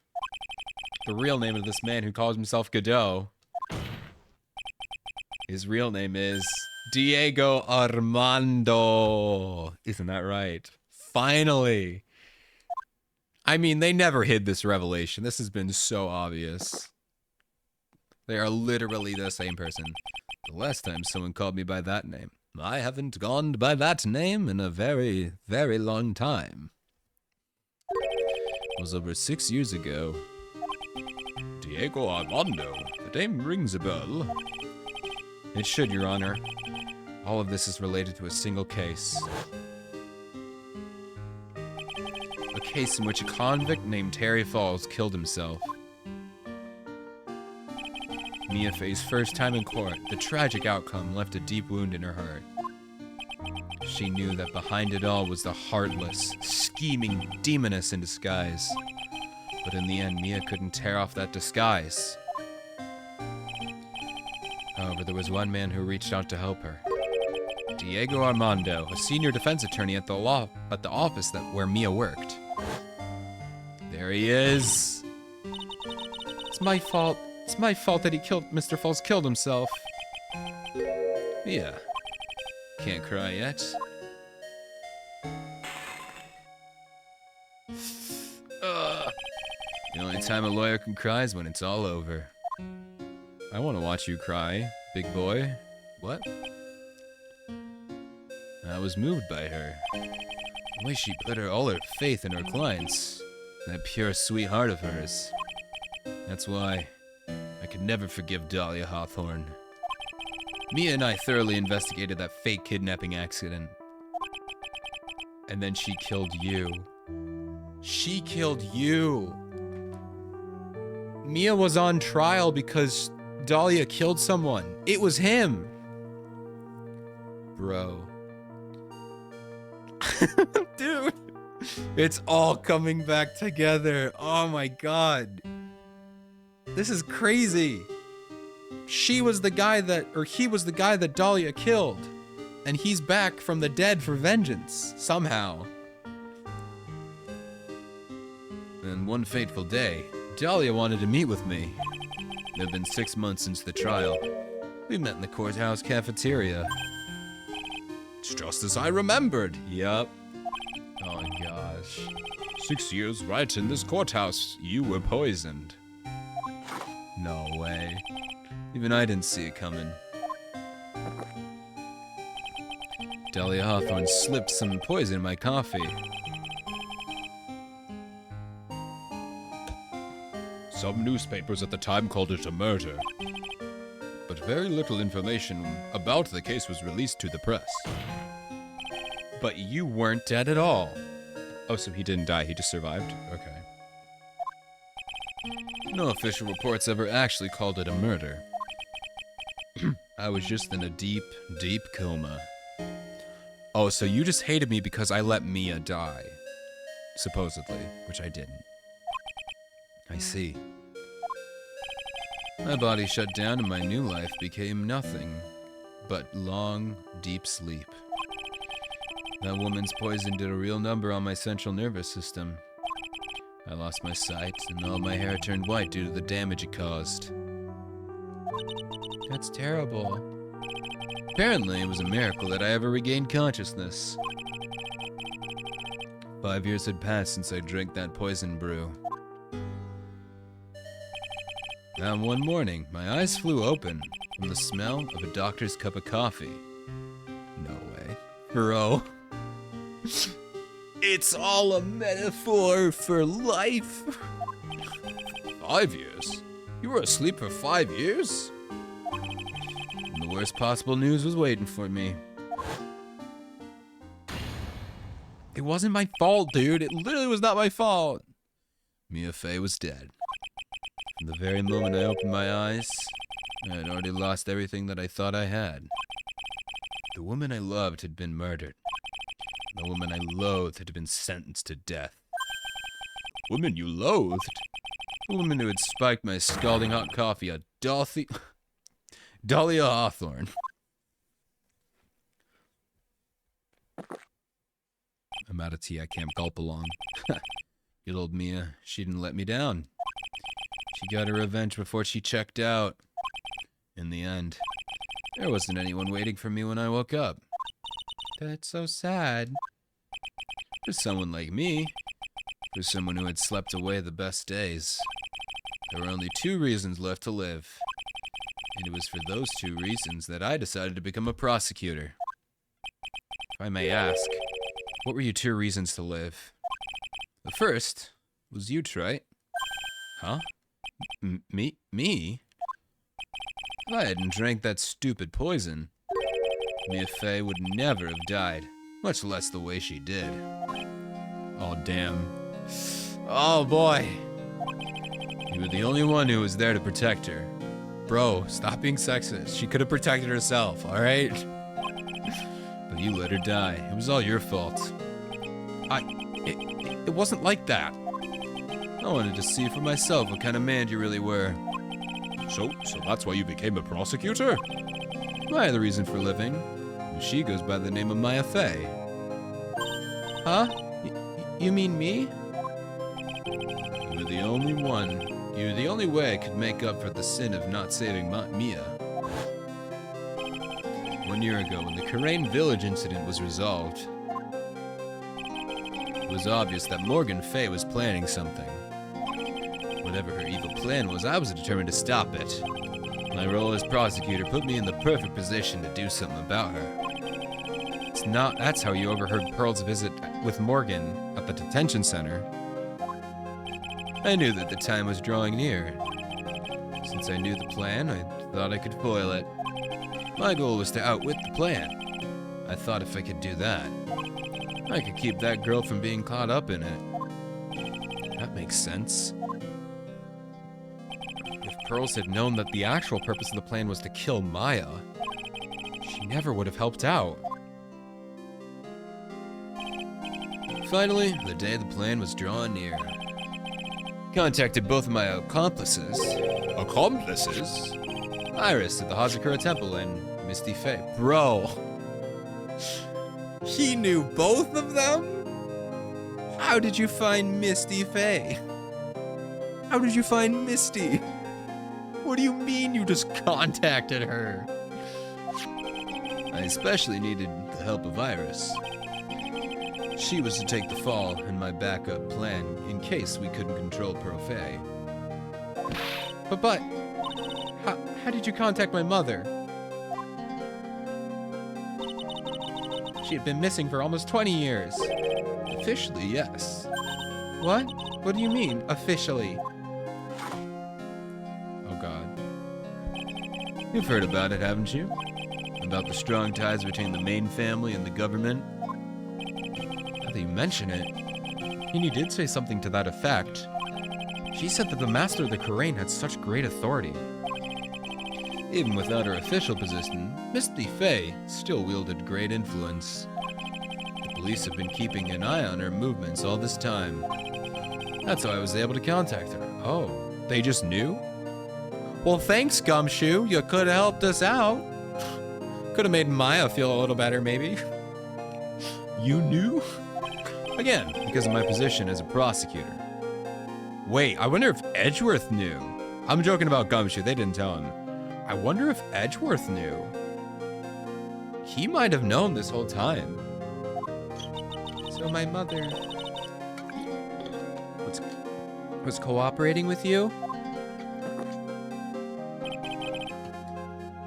The real name of this man who calls himself Godot, his real name is Diego Armando. Isn't that right? Finally. I mean, they never hid this revelation. This has been so obvious. They are literally the same person. The last time someone called me by that name, I haven't gone by that name in a very, very long time. It was over 6 years ago. Diego Armando. The name rings a bell. It should, Your Honor. All of this is related to a single case. A case in which a convict named Terry Falls killed himself. Mia Fey's first time in court, the tragic outcome left a deep wound in her heart. She knew that behind it all was the heartless, scheming demoness in disguise. But in the end, Mia couldn't tear off that disguise. However, there was one man who reached out to help her. Diego Armando, a senior defense attorney at the office where Mia worked. There he is. It's my fault. It's my fault that Mr. Falls killed himself. Mia, can't cry yet. The only time a lawyer can cry is when it's all over. I want to watch you cry, big boy. What? I was moved by her. The way she put all her faith in her clients. That pure, sweet heart of hers. That's why I could never forgive Dahlia Hawthorne. Mia and I thoroughly investigated that fake kidnapping accident. And then she killed you. She killed you! Mia was on trial because Dahlia killed someone. It was him! Bro. Dude! It's all coming back together. Oh my god. This is crazy. He was the guy that Dahlia killed. And he's back from the dead for vengeance, somehow. Then one fateful day, Dahlia wanted to meet with me. It had been 6 months since the trial. We met in the courthouse cafeteria. It's just as I remembered. Yup. Oh gosh. 6 years right in this courthouse, you were poisoned. No way. Even I didn't see it coming. Dahlia Hawthorne slipped some poison in my coffee. Some newspapers at the time called it a murder. But very little information about the case was released to the press. But you weren't dead at all. Oh, so he didn't die, he just survived? Okay. No official reports ever actually called it a murder. I was just in a deep, deep coma. Oh, so you just hated me because I let Mia die. Supposedly, which I didn't. I see. My body shut down and my new life became nothing but long, deep sleep. That woman's poison did a real number on my central nervous system. I lost my sight and all my hair turned white due to the damage it caused. That's terrible. Apparently, it was a miracle that I ever regained consciousness. 5 years had passed since I drank that poison brew. And one morning, my eyes flew open from the smell of a doctor's cup of coffee. No way. Bro. It's all a metaphor for life. 5 years? You were asleep for 5 years? And the worst possible news was waiting for me. It wasn't my fault, dude. It literally was not my fault. Mia Fey was dead. From the very moment I opened my eyes, I had already lost everything that I thought I had. The woman I loved had been murdered. The woman I loathed had been sentenced to death. Woman you loathed? The woman who had spiked my scalding hot coffee, a Dahlia Hawthorne. I'm out of tea, I can't gulp along. Good old Mia, she didn't let me down. She got her revenge before she checked out. In the end, there wasn't anyone waiting for me when I woke up. That's so sad. For someone like me, for someone who had slept away the best days, there were only 2 reasons left to live. And it was for those 2 reasons that I decided to become a prosecutor. If I may ask, what were your 2 reasons to live? The first was you, Trite. Huh? Me? If I hadn't drank that stupid poison, Mia Fey would never have died, much less the way she did. Oh, damn. Oh, boy. You were the only one who was there to protect her. Bro, stop being sexist. She could have protected herself, alright? But you let her die. It was all your fault. It wasn't like that. I wanted to see for myself what kind of man you really were. So that's why you became a prosecutor? I had the reason for living. She goes by the name of Mia Fey. Huh? You mean me? You were the only one. You were the only way I could make up for the sin of not saving Mia. 1 year ago, when the Karain Village incident was resolved, it was obvious that Morgan Fey was planning something. Whatever her evil plan was, I was determined to stop it. My role as prosecutor put me in the perfect position to do something about her. That's how you overheard Pearl's visit with Morgan at the detention center. I knew that the time was drawing near. Since I knew the plan, I thought I could foil it. My goal was to outwit the plan. I thought if I could do that, I could keep that girl from being caught up in it. That makes sense. If Pearls had known that the actual purpose of the plan was to kill Maya, she never would have helped out. Finally, the day the plan was drawing near, contacted both of my accomplices. Accomplices? Iris at the Hazakura Temple and Misty Fey. Bro! He knew both of them? How did you find Misty Fey? How did you find Misty? What do you mean you just contacted her? I I especially needed the help of Iris. She was to take the fall in my backup plan in case we couldn't control Profay. But, how did you contact my mother? She had been missing for almost 20 years. Officially, yes. What? What do you mean, officially? Oh god. You've heard about it, haven't you? About the strong ties between the main family and the government? Now that you mention it, Hini did say something to that effect. She said that the Master of the Kurain had such great authority. Even without her official position, Misty Faye still wielded great influence. The police have been keeping an eye on her movements all this time. That's how I was able to contact her. Oh. They just knew? Well, thanks, Gumshoe. You could have helped us out. Could have made Maya feel a little better, maybe. You knew? Again, because of my position as a prosecutor. Wait, I wonder if Edgeworth knew. I'm joking about Gumshoe, they didn't tell him. I wonder if Edgeworth knew. He might have known this whole time. So my mother was cooperating with you?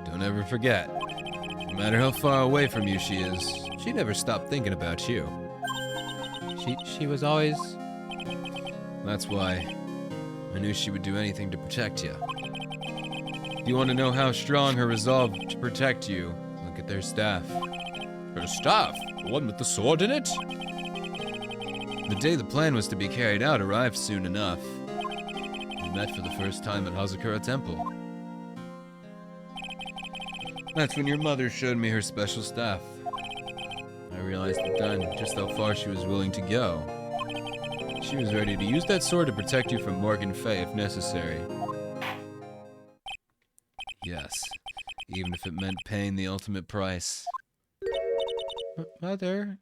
Don't ever forget, no matter how far away from you she is, she never stopped thinking about you. She was always... That's why I knew she would do anything to protect you. If you want to know how strong her resolve to protect you, look at their staff. Her staff? The one with the sword in it? The day the plan was to be carried out arrived soon enough. We met for the first time at Hazakura Temple. That's when your mother showed me her special staff. I realized then just how far she was willing to go. She was ready to use that sword to protect you from Morgan Fay if necessary. Yes, even if it meant paying the ultimate price. Mother?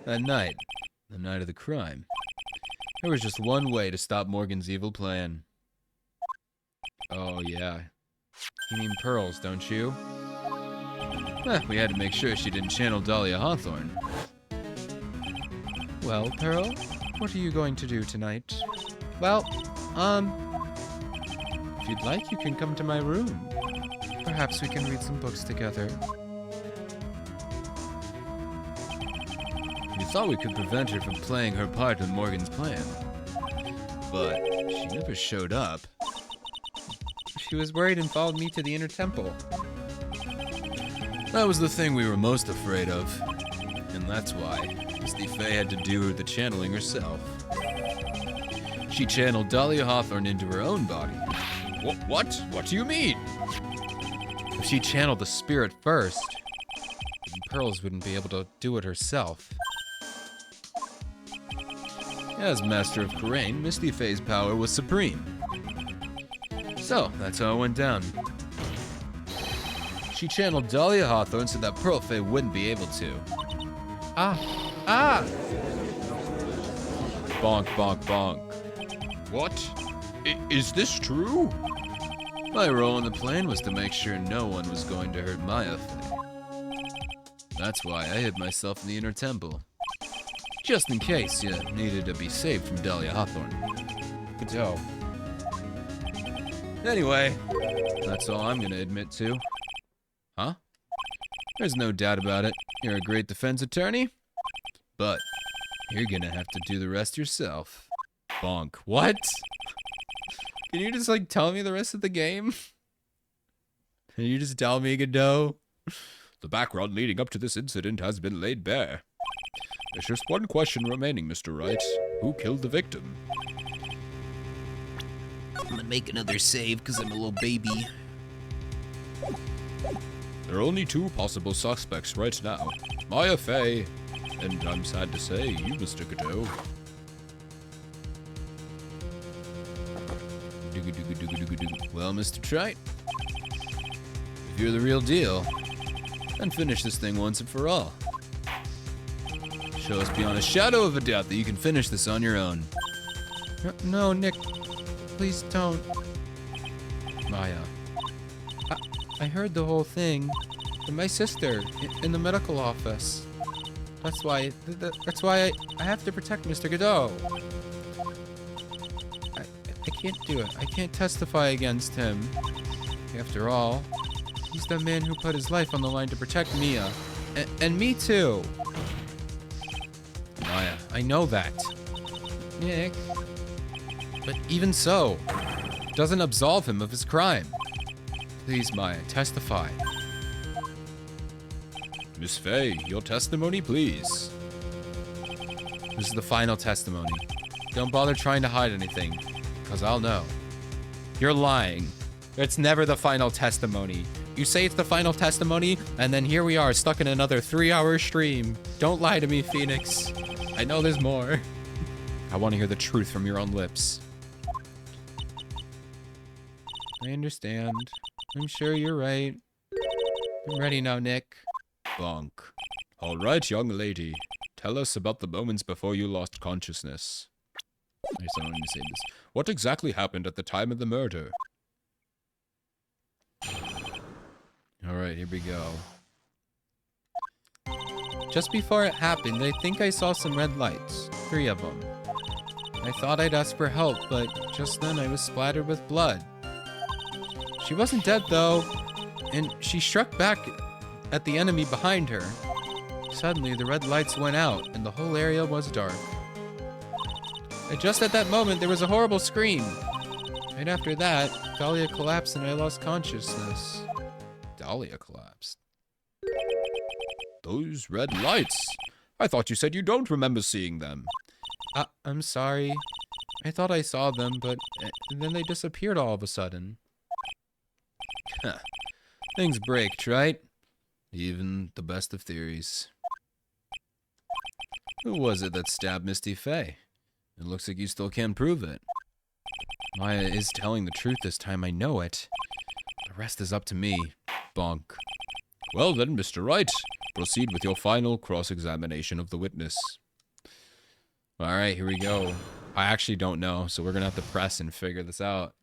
That night, the night of the crime, there was just one way to stop Morgan's evil plan. Oh yeah, you mean Pearls, don't you? We had to make sure she didn't channel Dahlia Hawthorne. Well, Pearl, what are you going to do tonight? Well, if you'd like, you can come to my room. Perhaps we can read some books together. We thought we could prevent her from playing her part in Morgan's plan. But she never showed up. She was worried and followed me to the inner temple. That was the thing we were most afraid of. And that's why Misty Faye had to do the channeling herself. She channeled Dahlia Hawthorne into her own body. What? What do you mean? If she channeled the spirit first, then Pearls wouldn't be able to do it herself. As Master of Kurain, Misty Faye's power was supreme. So, that's how it went down. She channeled Dahlia Hawthorne so that Pearl Faye wouldn't be able to. Ah! Bonk, bonk, bonk. What? Is this true? My role in the plan was to make sure no one was going to hurt Maya Faye. That's why I hid myself in the inner temple. Just in case you needed to be saved from Dahlia Hawthorne. Good job. Anyway, that's all I'm gonna admit to. Huh? There's no doubt about it. You're a great defense attorney. But you're gonna have to do the rest yourself. Bonk. What? Can you just, like, tell me the rest of the game? Can you just tell me, Godot? The background leading up to this incident has been laid bare. There's just one question remaining, Mr. Wright. Who killed the victim? I'm gonna make another save because I'm a little baby. There are only two possible suspects right now. Maya Faye, and I'm sad to say, you, Mr. Godot. Well, Mr. Trite, if you're the real deal, then finish this thing once and for all. Show us beyond a shadow of a doubt that you can finish this on your own. No, Nick. Please don't. Maya. I heard the whole thing from my sister in the medical office. That's why I have to protect Mr. Godot. I can't do it. I can't testify against him. After all, he's the man who put his life on the line to protect Mia. And me too. Maya, I know that. Nick. But even so, doesn't absolve him of his crime. Please, Maya, testify. Miss Faye, your testimony, please. This is the final testimony. Don't bother trying to hide anything, because I'll know. You're lying. It's never the final testimony. You say it's the final testimony, and then here we are, stuck in another 3-hour stream. Don't lie to me, Phoenix. I know there's more. I want to hear the truth from your own lips. I understand. I'm sure you're right. I'm ready now, Nick. Bonk. All right, young lady. Tell us about the moments before you lost consciousness. I still don't need to say this. What exactly happened at the time of the murder? All right, here we go. Just before it happened, I think I saw some red lights. 3 of them. I thought I'd ask for help, but just then I was splattered with blood. She wasn't dead though, and she struck back at the enemy behind her. Suddenly, the red lights went out, and the whole area was dark. And just at that moment, there was a horrible scream. Right after that, Dahlia collapsed and I lost consciousness. Dahlia collapsed. Those red lights! I thought you said you don't remember seeing them. I'm sorry. I thought I saw them, but then they disappeared all of a sudden. Huh. Things break, right? Even the best of theories. Who was it that stabbed Misty Faye? It looks like you still can't prove it. Maya is telling the truth this time, I know it. The rest is up to me. Bonk. Well then, Mr. Wright, proceed with your final cross-examination of the witness. Alright, here we go. I actually don't know, so we're gonna have to press and figure this out.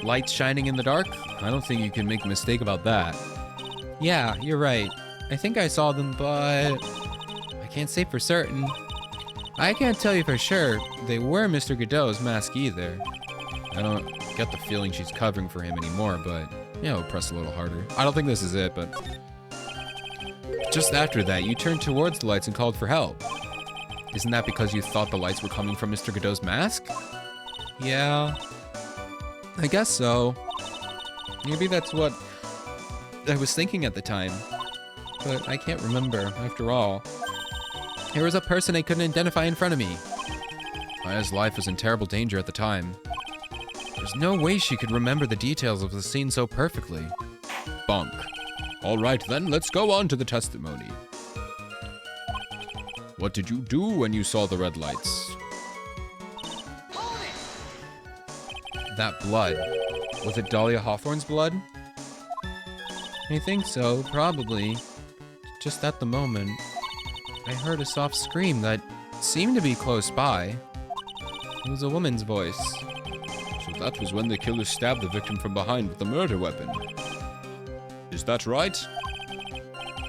Lights shining in the dark? I don't think you can make a mistake about that. Yeah, you're right. I think I saw them, but I can't say for certain. I can't tell you for sure they were Mr. Godot's mask either. I don't get the feeling she's covering for him anymore, but yeah, we'll press a little harder. I don't think this is it, but just after that, you turned towards the lights and called for help. Isn't that because you thought the lights were coming from Mr. Godot's mask? Yeah, I guess so. Maybe that's what I was thinking at the time, but I can't remember, after all. There was a person I couldn't identify in front of me. Maya's life was in terrible danger at the time. There's no way she could remember the details of the scene so perfectly. Bonk. All right then, let's go on to the testimony. What did you do when you saw the red lights? That blood. Was it Dahlia Hawthorne's blood? I think so, probably. Just at the moment, I heard a soft scream that seemed to be close by. It was a woman's voice. So that was when the killer stabbed the victim from behind with the murder weapon. Is that right?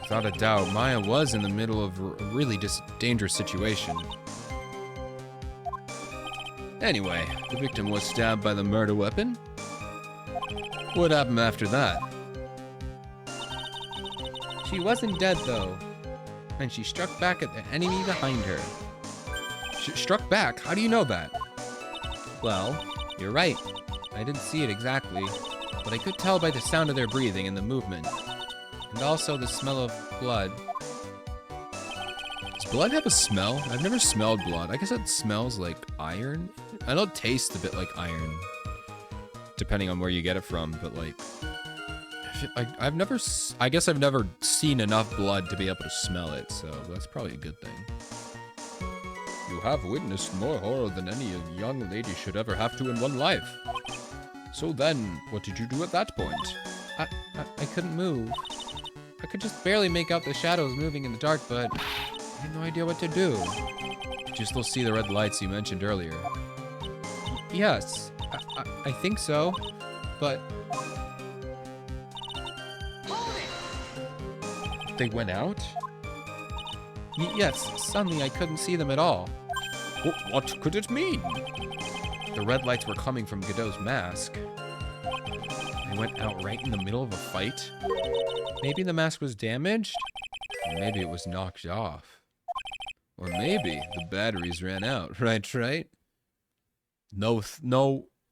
Without a doubt, Maya was in the middle of a really dangerous situation. Anyway, the victim was stabbed by the murder weapon. What happened after that? She wasn't dead though, and she struck back at the enemy behind her. She struck back? How do you know that? Well, you're right. I didn't see it exactly, but I could tell by the sound of their breathing and the movement, and also the smell of blood. Does blood have a smell? I've never smelled blood. I guess it smells like iron. I know it tastes a bit like iron, depending on where you get it from, but like, I guess I've never seen enough blood to be able to smell it, so that's probably a good thing. You have witnessed more horror than any young lady should ever have to in one life. So then, what did you do at that point? I couldn't move. I could just barely make out the shadows moving in the dark, but I had no idea what to do. Did you still see the red lights you mentioned earlier? Yes. I think so, but... They went out? Yes, suddenly I couldn't see them at all. What could it mean? The red lights were coming from Godot's mask. They went out right in the middle of a fight? Maybe the mask was damaged? Or maybe it was knocked off. Or maybe the batteries ran out, right? No,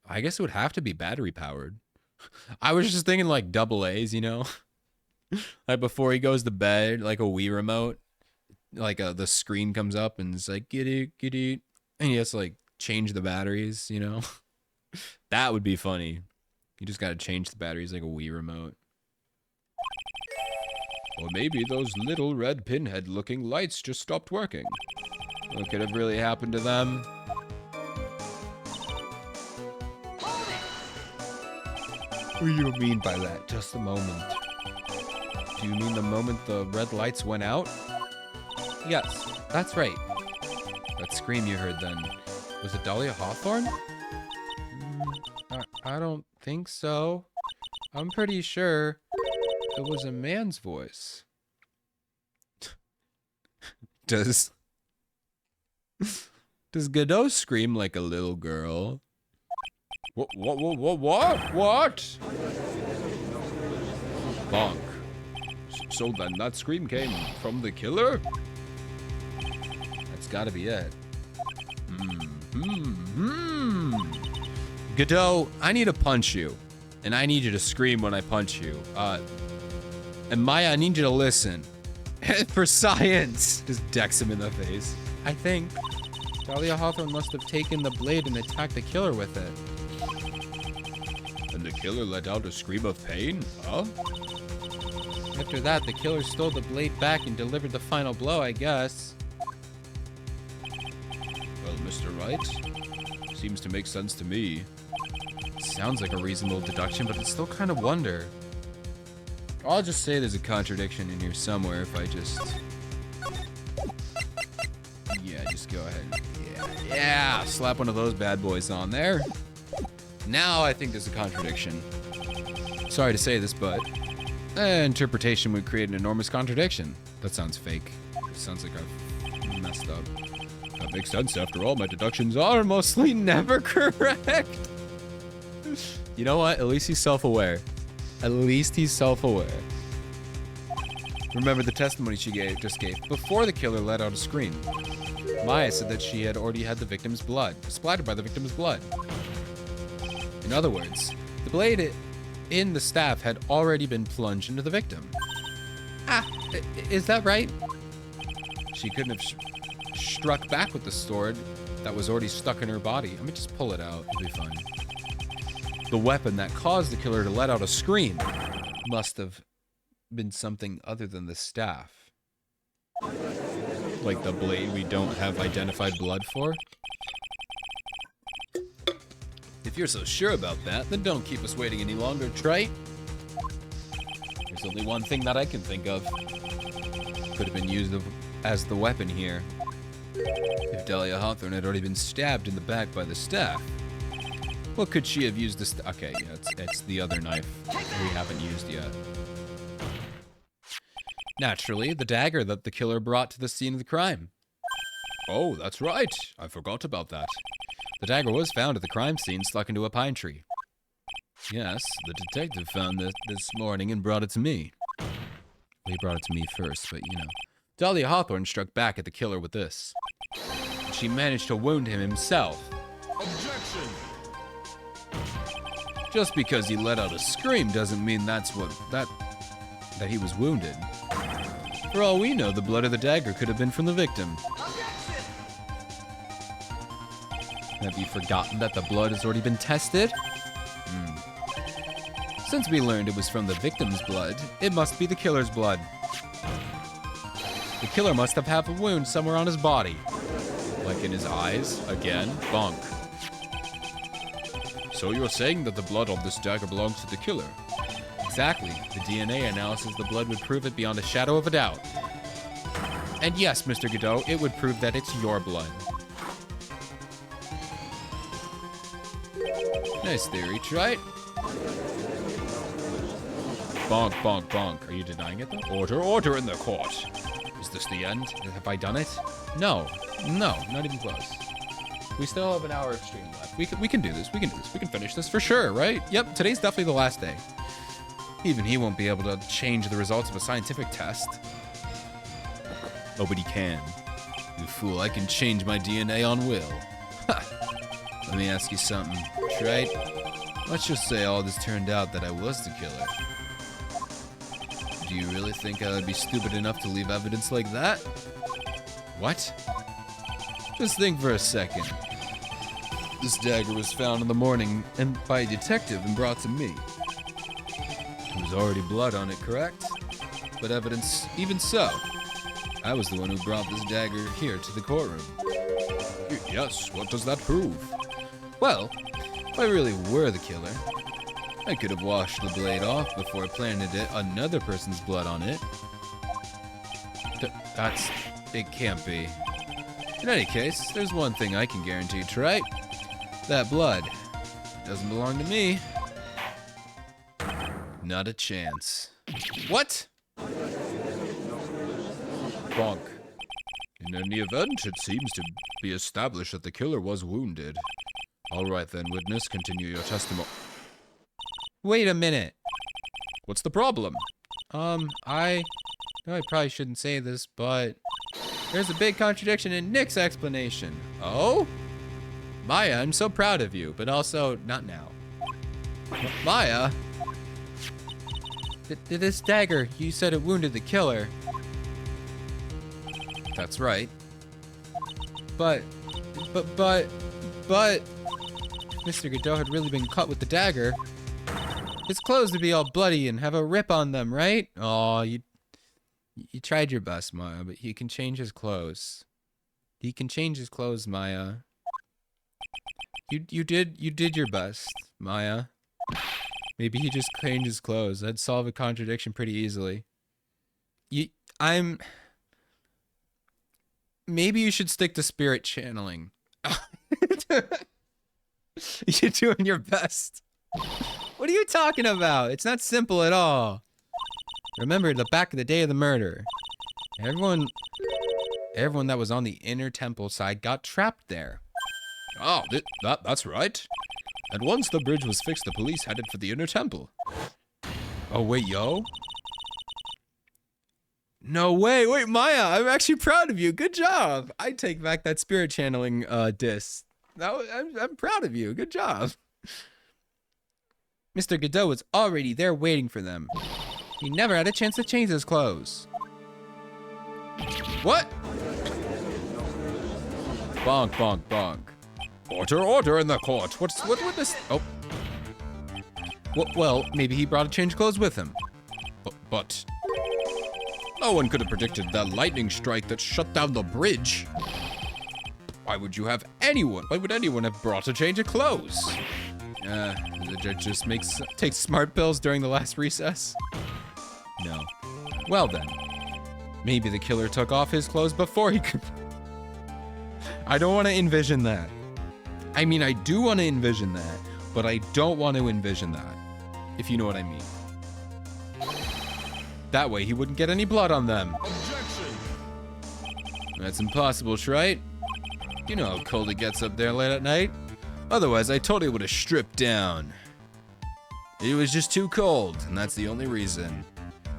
I guess it would have to be battery powered. I was just thinking like double A's, you know? Like before he goes to bed, like a Wii remote, like the screen comes up and it's like, get it, and he has to like change the batteries, you know? That would be funny. You just gotta change the batteries like a Wii remote. Or maybe those little red pinhead looking lights just stopped working. What could have really happened to them? What do you mean by that? Just a moment. Do you mean the moment the red lights went out? Yes, that's right. That scream you heard then, was it Dahlia Hawthorne? I don't think so. I'm pretty sure it was a man's voice. Does Godot scream like a little girl? What? Bonk. So then that scream came from the killer? That's gotta be it. Godot, I need to punch you. And I need you to scream when I punch you. And Maya, I need you to listen. For science! Just decks him in the face. I think Dahlia Hawthorne must have taken the blade and attacked the killer with it. And the killer let out a scream of pain? Huh? After that, the killer stole the blade back and delivered the final blow, I guess. Well, Mr. Wright, seems to make sense to me. Sounds like a reasonable deduction, but it's still kind of wonder. I'll just say there's a contradiction in here somewhere if I just... Yeah, just go ahead. Yeah, slap one of those bad boys on there. Now I think there's a contradiction. Sorry to say this, but interpretation would create an enormous contradiction. That sounds fake. It sounds like I've messed up. That makes sense. After all, my deductions are mostly never correct. You know what? At least he's self-aware. At least he's self-aware. Remember the testimony she just gave before the killer let out a scream. Maya said that she had already had the victim's blood, splattered by the victim's blood. In other words, the blade in the staff had already been plunged into the victim. Is that right? She couldn't have struck back with the sword that was already stuck in her body. Let me just pull it out. It'll be fine. The weapon that caused the killer to let out a scream must have been something other than the staff. Like the blade we don't have identified blood for? If you're so sure about that, then don't keep us waiting any longer, Trey. There's only one thing that I can think of. Could have been used as the weapon here. If Dahlia Hawthorne had already been stabbed in the back by the staff, what could she have used this? Okay, yeah, it's the other knife we haven't used yet. Naturally, the dagger that the killer brought to the scene of the crime. Oh, that's right. I forgot about that. The dagger was found at the crime scene stuck into a pine tree. Yes, the detective found it this morning and brought it to me. Well, he brought it to me first, but you know. Dahlia Hawthorne struck back at the killer with this. She managed to wound him himself. Objection! Just because he let out a scream doesn't mean that he was wounded. For all we know, the blood of the dagger could have been from the victim. Have you forgotten that the blood has already been tested? Since we learned it was from the victim's blood, it must be the killer's blood. The killer must have had a wound somewhere on his body. Like in his eyes? Again? Bonk. So you're saying that the blood on this dagger belongs to the killer? Exactly. The DNA analysis of the blood would prove it beyond a shadow of a doubt. And yes, Mr. Godot, it would prove that it's your blood. Nice theory, Trite. Bonk, bonk, bonk. Are you denying it, though? Order in the court. Is this the end? Have I done it? No, not even close. We still have an hour of stream left. We can do this. We can finish this for sure, right? Yep, today's definitely the last day. Even he won't be able to change the results of a scientific test. Oh, but he can. You fool, I can change my DNA on will. Ha! Let me ask you something, Trite. Let's just say all this turned out that I was the killer. Do you really think I would be stupid enough to leave evidence like that? What? Just think for a second. This dagger was found in the morning and by a detective and brought to me. There was already blood on it, correct? But evidence, even so, I was the one who brought this dagger here to the courtroom. Yes, what does that prove? Well, if I really were the killer, I could have washed the blade off before I planted another person's blood on it. It can't be. In any case, there's one thing I can guarantee, Trite. That blood doesn't belong to me. Not a chance. What? Bonk. In any event, it seems to be established that the killer was wounded. All right then, witness, continue your testimony. Wait a minute. What's the problem? I know I probably shouldn't say this, but there's a big contradiction in Nick's explanation. Oh? Maya, I'm so proud of you, but also not now. Maya? This dagger, you said it wounded the killer. That's right. But Mr. Godot had really been cut with the dagger. His clothes would be all bloody and have a rip on them, right? Oh, you tried your best, Maya, but he can change his clothes. He can change his clothes, Maya. You did your best, Maya. Maybe he just changed his clothes. That'd solve a contradiction pretty easily. Maybe you should stick to spirit channeling. You're doing your best. What are you talking about? It's not simple at all. Remember the back of the day of the murder. Everyone that was on the inner temple side got trapped there. Oh, that's right. And once the bridge was fixed, the police headed for the inner temple. Oh, wait, yo? No way. Wait, Maya, I'm actually proud of you. Good job. I take back that spirit channeling diss. I'm proud of you. Good job. Mr. Godot was already there waiting for them. He never had a chance to change his clothes. What? Bonk, bonk, bonk. Order in the court. What would this? Oh. Well, maybe he brought a change of clothes with him. But no one could have predicted that lightning strike that shut down the bridge. Why would anyone have brought a change of clothes? The judge just takes smart pills during the last recess? No. Well then, maybe the killer took off his clothes before he could. I don't want to envision that. I mean, I do want to envision that, but I don't want to envision that, if you know what I mean. That way he wouldn't get any blood on them. Objection! That's impossible, Trite. You know how cold it gets up there late at night. Otherwise, I totally would have stripped down. It was just too cold, and that's the only reason.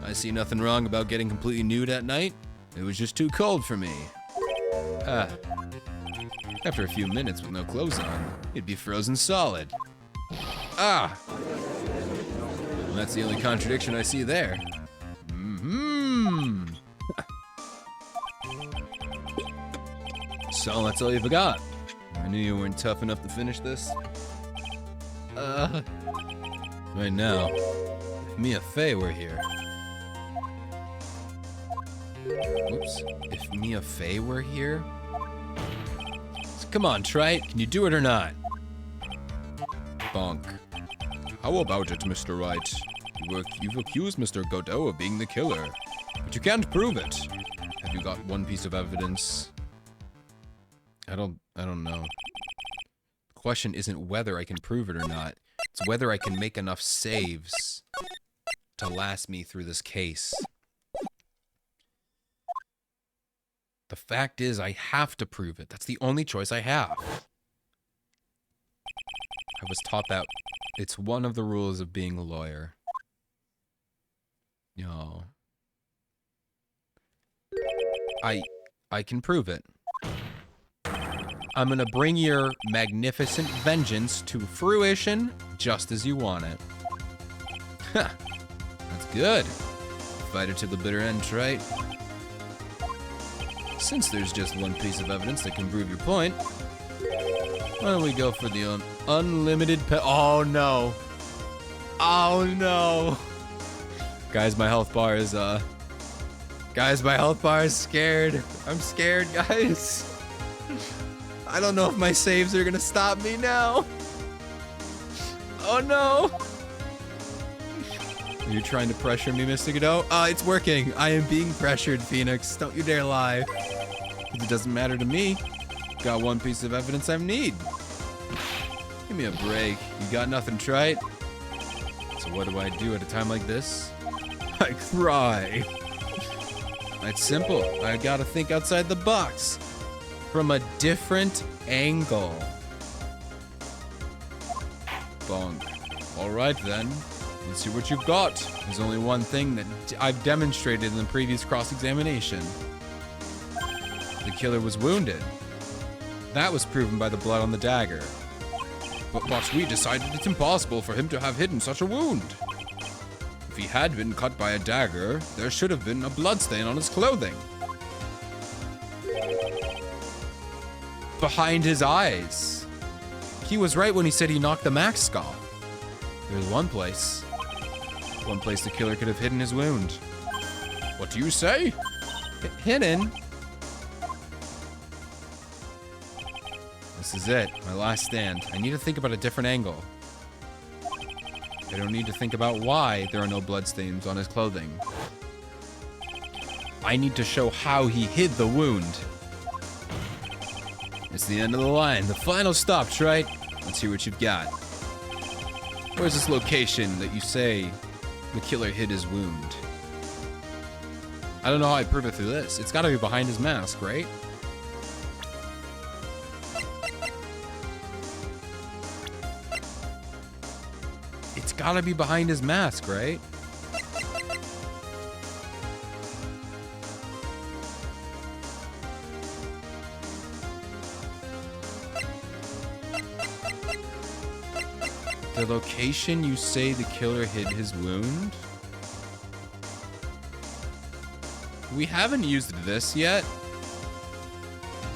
I see nothing wrong about getting completely nude at night. It was just too cold for me. After a few minutes with no clothes on, it'd be frozen solid. Well, that's the only contradiction I see there. So that's all you forgot. I knew you weren't tough enough to finish this. Right now, if Mia Fey were here. Whoops. If Mia Fey were here? So come on, Trite. Can you do it or not? Bonk. How about it, Mr. Wright? You've accused Mr. Godot of being the killer, but you can't prove it. Have you got one piece of evidence? I don't know. The question isn't whether I can prove it or not. It's whether I can make enough saves to last me through this case. The fact is, I have to prove it. That's the only choice I have. I was taught that it's one of the rules of being a lawyer. No. I can prove it. I'm gonna bring your magnificent vengeance to fruition just as you want it. Ha! That's good. Fight it to the bitter end, right? Since there's just one piece of evidence that can prove your point, why don't we go for the unlimited oh no. Oh no. Guys, my health bar is scared. I'm scared, guys. I don't know if my saves are gonna stop me now. Oh no. Are you trying to pressure me, Mr. Godot? It's working. I am being pressured, Phoenix. Don't you dare lie. It doesn't matter to me. Got one piece of evidence I need. Give me a break. You got nothing, right? So what do I do at a time like this? I cry. It's simple. I gotta think outside the box. From a different angle. Bonk. Alright then. Let's see what you've got. There's only one thing that I've demonstrated in the previous cross-examination. The killer was wounded. That was proven by the blood on the dagger. But we decided it's impossible for him to have hidden such a wound. If he had been cut by a dagger, there should have been a bloodstain on his clothing. Behind his eyes. He was right when he said he knocked the mask off. There's one place the killer could have hidden his wound. What do you say? Hidden? This is it, my last stand. I need to think about a different angle. I don't need to think about why there are no bloodstains on his clothing. I need to show how he hid the wound. It's the end of the line, the final stop, right? Let's see what you've got. Where's this location that you say the killer hid his wound? I don't know how I prove it through this. It's gotta be behind his mask, right? It's gotta be behind his mask, right? The location you say the killer hid his wound? We haven't used this yet,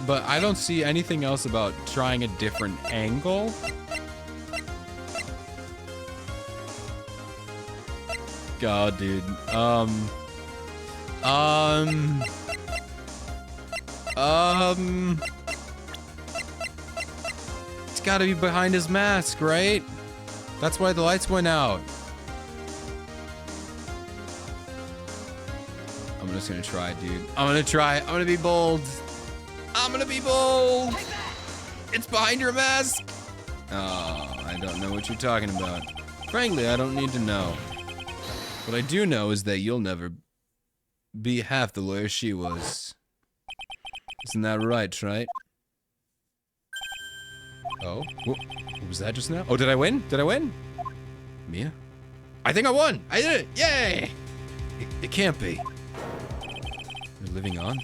but I don't see anything else about trying a different angle. God, dude. It's gotta be behind his mask, right? That's why the lights went out. I'm just gonna try, dude. I'm gonna try. I'm gonna be bold. I'm gonna be bold. It's behind your mask. Oh, I don't know what you're talking about. Frankly, I don't need to know. What I do know is that you'll never be half the lawyer she was. Isn't that right? Oh, what was that just now? Oh, did I win? Did I win? Mia? I think I won! I did it! Yay! It can't be. You're living on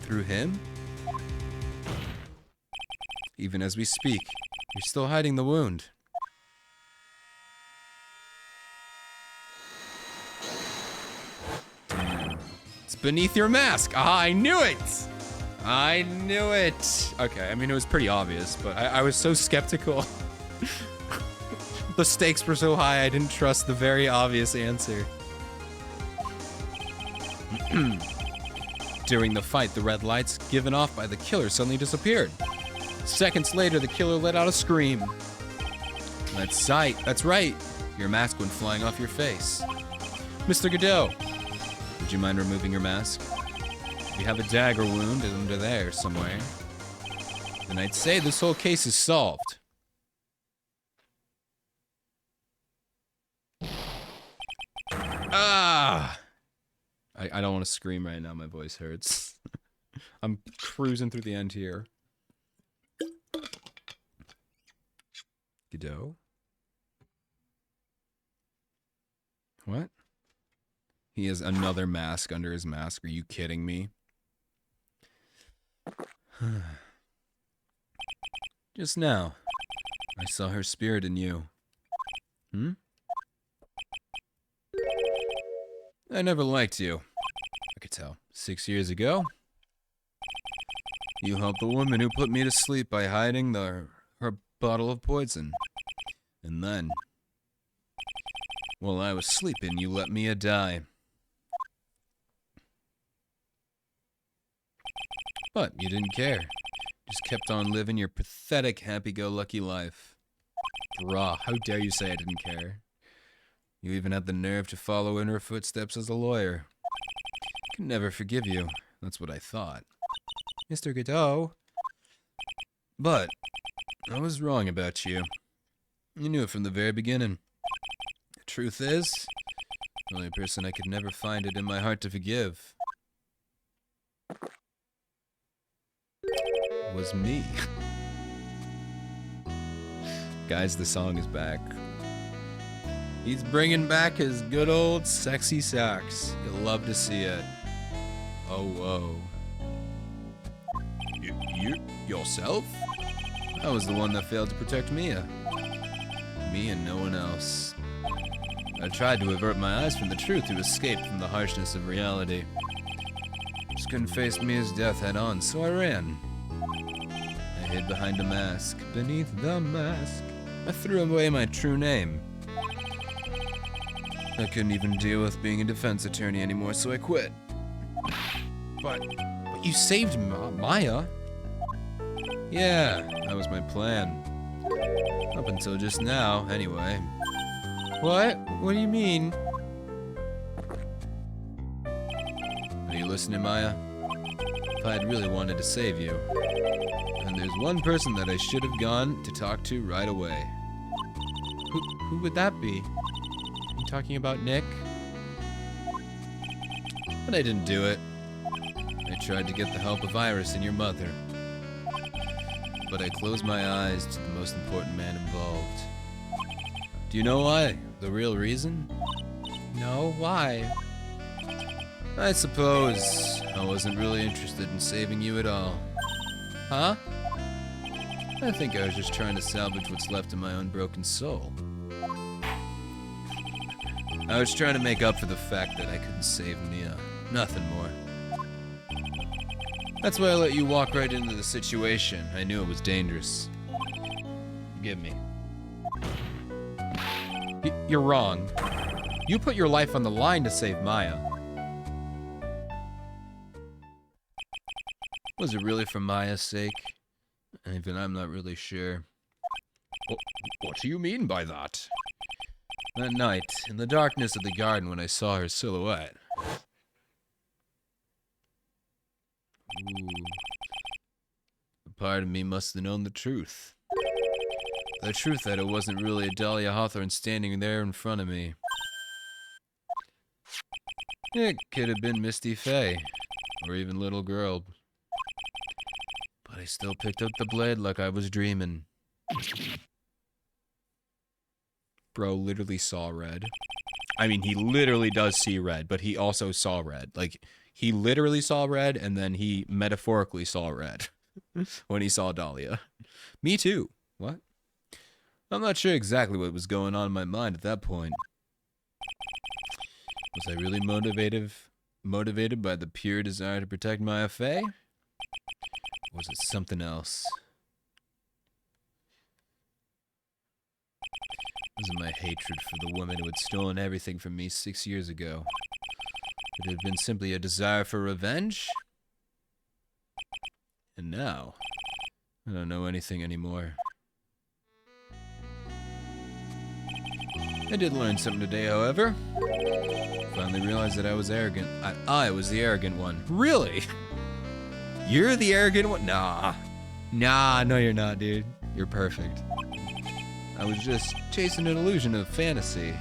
through him? Even as we speak, you're still hiding the wound. It's beneath your mask! Ah, I knew it! I knew it! Okay, I mean, it was pretty obvious, but I was so skeptical. The stakes were so high, I didn't trust the very obvious answer. During the fight, the red lights given off by the killer suddenly disappeared. Seconds later, the killer let out a scream. That's right. Your mask went flying off your face. Mr. Godot, would you mind removing your mask? You have a dagger wound under there somewhere. Then I'd say this whole case is solved. Ah! I don't want to scream right now. My voice hurts. I'm cruising through the end here. Godot? What? He has another mask under his mask. Are you kidding me? Just now, I saw her spirit in you. Hmm? I never liked you. I could tell. 6 years ago, you helped the woman who put me to sleep by hiding her bottle of poison. And then, while I was sleeping, you let Mia die. But you didn't care. Just kept on living your pathetic happy-go-lucky life. Bruh, how dare you say I didn't care? You even had the nerve to follow in her footsteps as a lawyer. I can never forgive you. That's what I thought. Mr. Godot. But I was wrong about you. You knew it from the very beginning. The truth is, the only person I could never find it in my heart to forgive was me. Guys, the song is back. He's bringing back his good old sexy sax. You'll love to see it. Oh, whoa. You yourself? I was the one that failed to protect Mia. Me and no one else. I tried to avert my eyes from the truth to escape from the harshness of reality. Just couldn't face Mia's death head on, so I ran. I hid behind a mask. Beneath the mask, I threw away my true name. I couldn't even deal with being a defense attorney anymore, so I quit. But you saved Maya. Yeah, that was my plan. Up until just now, anyway. What? What do you mean? Are you listening, Maya? If I had really wanted to save you, then there's one person that I should have gone to talk to right away. Who would that be? You talking about Nick? But I didn't do it. I tried to get the help of Iris and your mother. But I closed my eyes to the most important man involved. Do you know why? The real reason? No, why? I suppose I wasn't really interested in saving you at all. Huh? I think I was just trying to salvage what's left of my own broken soul. I was trying to make up for the fact that I couldn't save Mia. Nothing more. That's why I let you walk right into the situation. I knew it was dangerous. Forgive me. You're wrong. You put your life on the line to save Maya. Was it really for Maya's sake? Even I'm not really sure. What do you mean by that? That night, in the darkness of the garden when I saw her silhouette. Ooh. A part of me must have known the truth. The truth that it wasn't really Adalia Hawthorne standing there in front of me. It could have been Misty Faye, or even Little Girl. But I still picked up the blade like I was dreaming. Bro literally saw red. I mean, he literally does see red, but he also saw red. Like, he literally saw red, and then he metaphorically saw red when he saw Dahlia. Me too. What? I'm not sure exactly what was going on in my mind at that point. Was I really motivated by the pure desire to protect Maya Faye? Or was it something else? Was it my hatred for the woman who had stolen everything from me 6 years ago? Would it have been simply a desire for revenge? And now, I don't know anything anymore. I did learn something today, however. Finally realized that I was arrogant. I was the arrogant one. Really? You're the arrogant one? Nah. Nah, no you're not, dude. You're perfect. I was just chasing an illusion of fantasy.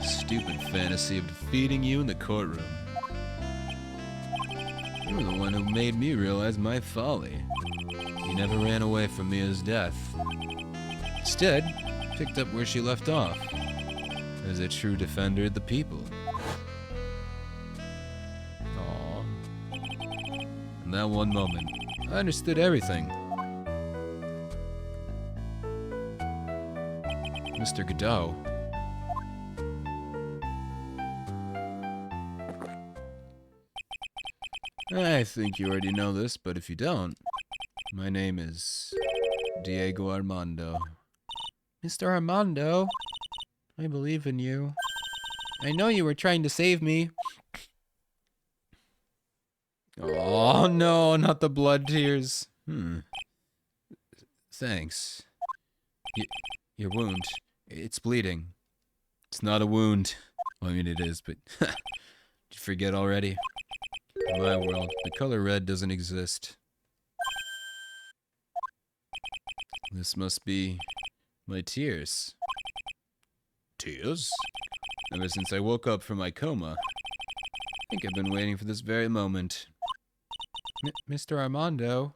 stupid fantasy of defeating you in the courtroom. You were the one who made me realize my folly. You never ran away from Mia's death. Instead, picked up where she left off, as a true defender of the people. Aww. In that one moment, I understood everything. Mr. Godot. I think you already know this, but if you don't, my name is Diego Armando. Mr. Armando, I believe in you. I know you were trying to save me. Oh no, not the blood tears. Thanks. Your wound, it's bleeding. It's not a wound. Well, I mean, it is, but did you forget already? In my world, the color red doesn't exist. This must be my tears. Tears? Ever since I woke up from my coma, I think I've been waiting for this very moment. Mr. Armando.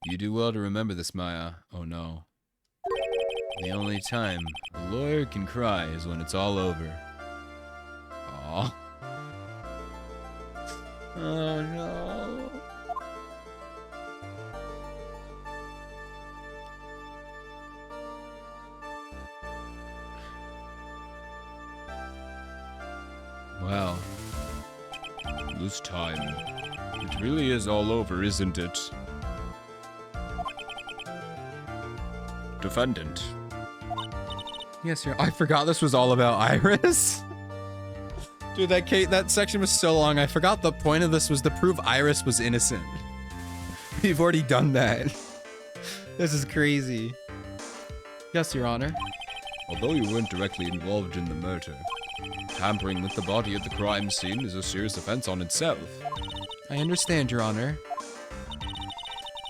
You do well to remember this, Maya. Oh no. The only time a lawyer can cry is when it's all over. Aww. Oh no. Well, this time, it really is all over, isn't it? Defendant. Yes, I forgot this was all about Iris. Dude, that section was so long. I forgot the point of this was to prove Iris was innocent. We've already done that. This is crazy. Yes, Your Honor. Although you weren't directly involved in the murder, tampering with the body at the crime scene is a serious offense on itself. I understand, Your Honor.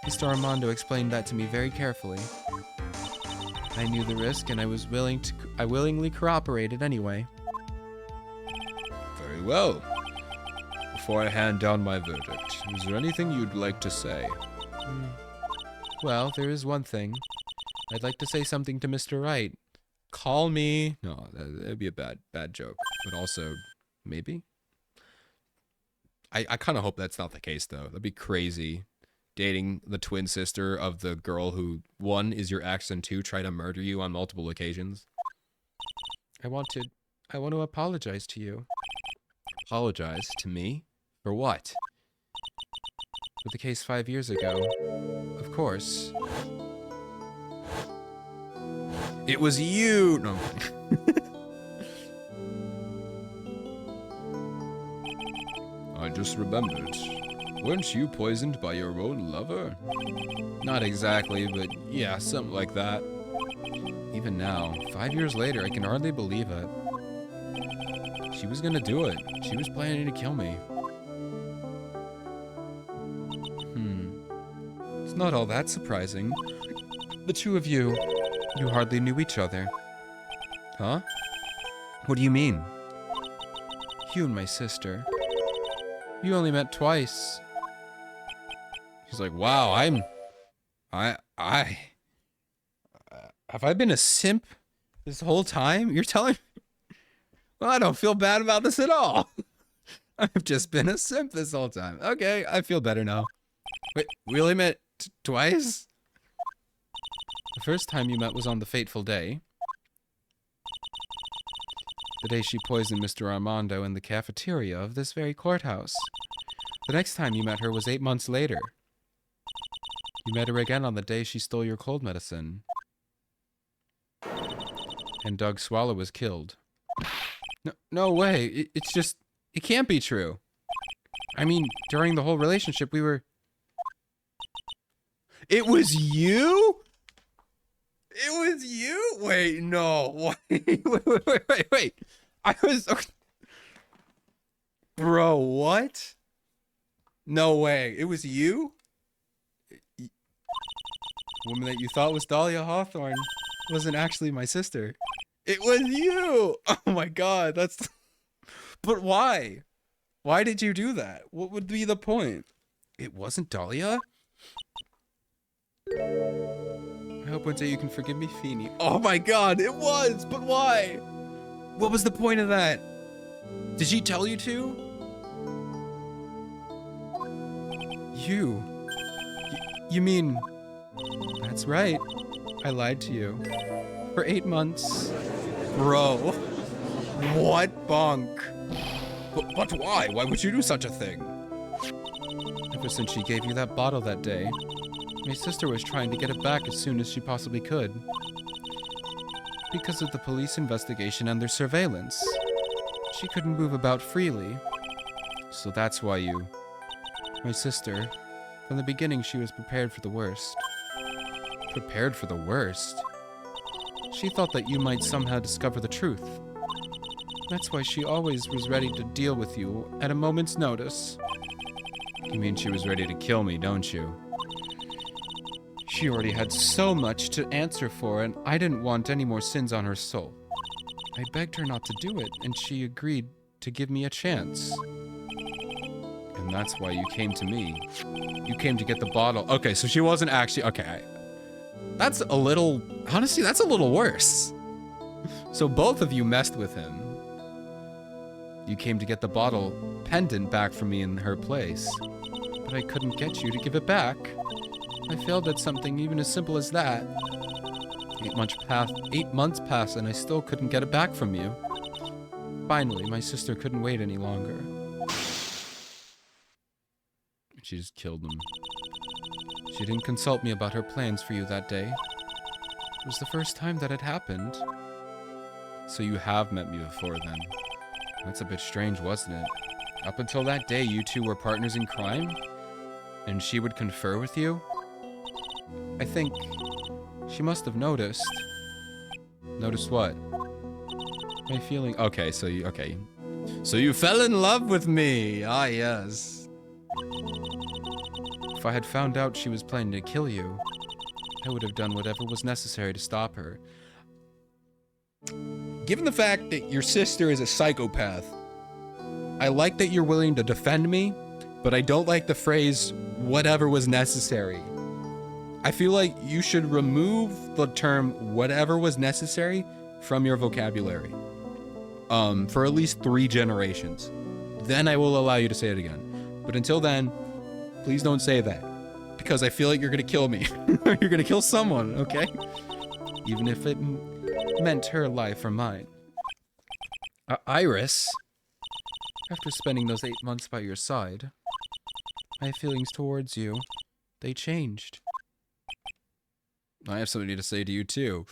Mr. Armando explained that to me very carefully. I knew the risk, and I willingly cooperated anyway. Very well. Before I hand down my verdict, is there anything you'd like to say? Well, there is one thing. I'd like to say something to Mr. Wright. Call me. No, that'd be a bad joke. But also, maybe? I kind of hope that's not the case, though. That'd be crazy. Dating the twin sister of the girl who, one, is your ex, and two, try to murder you on multiple occasions. I want to apologize to you. Apologize to me? For what? For the case 5 years ago. Of course. It was you! No. I just remembered. Weren't you poisoned by your own lover? Not exactly, but yeah, something like that. Even now, 5 years later, I can hardly believe it. She was gonna do it. She was planning to kill me. It's not all that surprising. The two of you hardly knew each other. Huh? What do you mean? You and my sister. You only met twice. He's like, wow, have I been a simp this whole time? You're telling me? Well, I don't feel bad about this at all. I've just been a simp this whole time. Okay, I feel better now. Wait, we only met twice? The first time you met was on the fateful day. The day she poisoned Mr. Armando in the cafeteria of this very courthouse. The next time you met her was 8 months later. You met her again on the day she stole your cold medicine. And Doug Swallow was killed. No way. It's just, it can't be true. I mean, during the whole relationship, we were... It was you? It was you? Wait, no. Wait. I was... Bro, what? No way. It was you? The woman that you thought was Dahlia Hawthorne wasn't actually my sister. It was you! Oh my god, that's... But why? Why did you do that? What would be the point? It wasn't Dahlia? I hope one day you can forgive me, Feeny. Oh my god, it was! But why? What was the point of that? Did she tell you to? You mean... That's right. I lied to you. For 8 months. Bro. What bonk? But why? Why would you do such a thing? Ever since she gave you that bottle that day, my sister was trying to get it back as soon as she possibly could. Because of the police investigation and their surveillance, she couldn't move about freely. So that's why you... My sister, from the beginning she was prepared for the worst. Prepared for the worst? She thought that you might somehow discover the truth. That's why she always was ready to deal with you at a moment's notice. You mean she was ready to kill me, don't you? She already had so much to answer for, and I didn't want any more sins on her soul. I begged her not to do it, and she agreed to give me a chance. And that's why you came to me. You came to get the bottle. Okay, so she wasn't actually... Okay, that's a little... Honestly, that's a little worse. So both of you messed with him. You came to get the bottle pendant back from me in her place. But I couldn't get you to give it back. I failed at something even as simple as that. 8 months passed and I still couldn't get it back from you. Finally, my sister couldn't wait any longer. She just killed him. She didn't consult me about her plans for you that day. It was the first time that had happened. So you have met me before then. That's a bit strange, wasn't it? Up until that day, you two were partners in crime? And she would confer with you? I think she must have noticed. Noticed what? My feeling... Okay, so you... Okay. So you fell in love with me! Ah, yes. If I had found out she was planning to kill you, I would have done whatever was necessary to stop her. Given the fact that your sister is a psychopath, I like that you're willing to defend me, but I don't like the phrase, whatever was necessary. I feel like you should remove the term, whatever was necessary, from your vocabulary. For at least 3 generations. Then I will allow you to say it again. But until then, please don't say that. Because I feel like you're gonna kill me. You're gonna kill someone, okay? Even if it meant her life or mine. Iris, after spending those 8 months by your side, my feelings towards you, they changed. I have something to say to you too.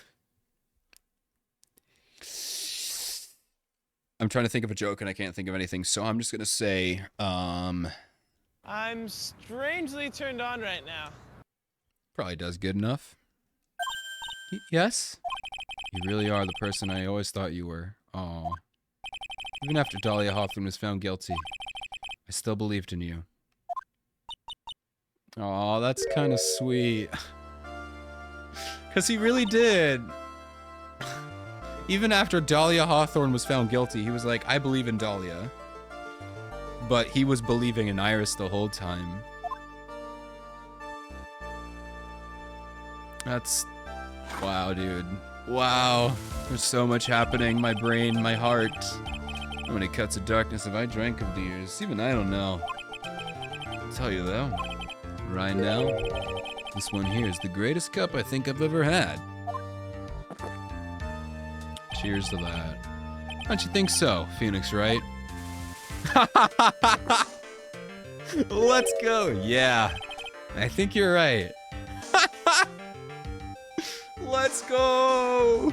I'm trying to think of a joke and I can't think of anything, so I'm just gonna say, I'm strangely turned on right now. Probably does good enough. Yes? You really are the person I always thought you were. Aw. Even after Dahlia Hawthorne was found guilty, I still believed in you. Aw, that's kind of sweet. 'Cause he really did. Even after Dahlia Hawthorne was found guilty, he was like, I believe in Dahlia. But he was believing in Iris the whole time. That's... Wow, dude. Wow. There's so much happening. My brain, my heart. How many cuts of darkness have I drank over the years? Even I don't know. I'll tell you though. Right now, this one here is the greatest cup I think I've ever had. Cheers to that. Don't you think so, Phoenix, right? Let's go. Yeah, I think you're right. Let's go.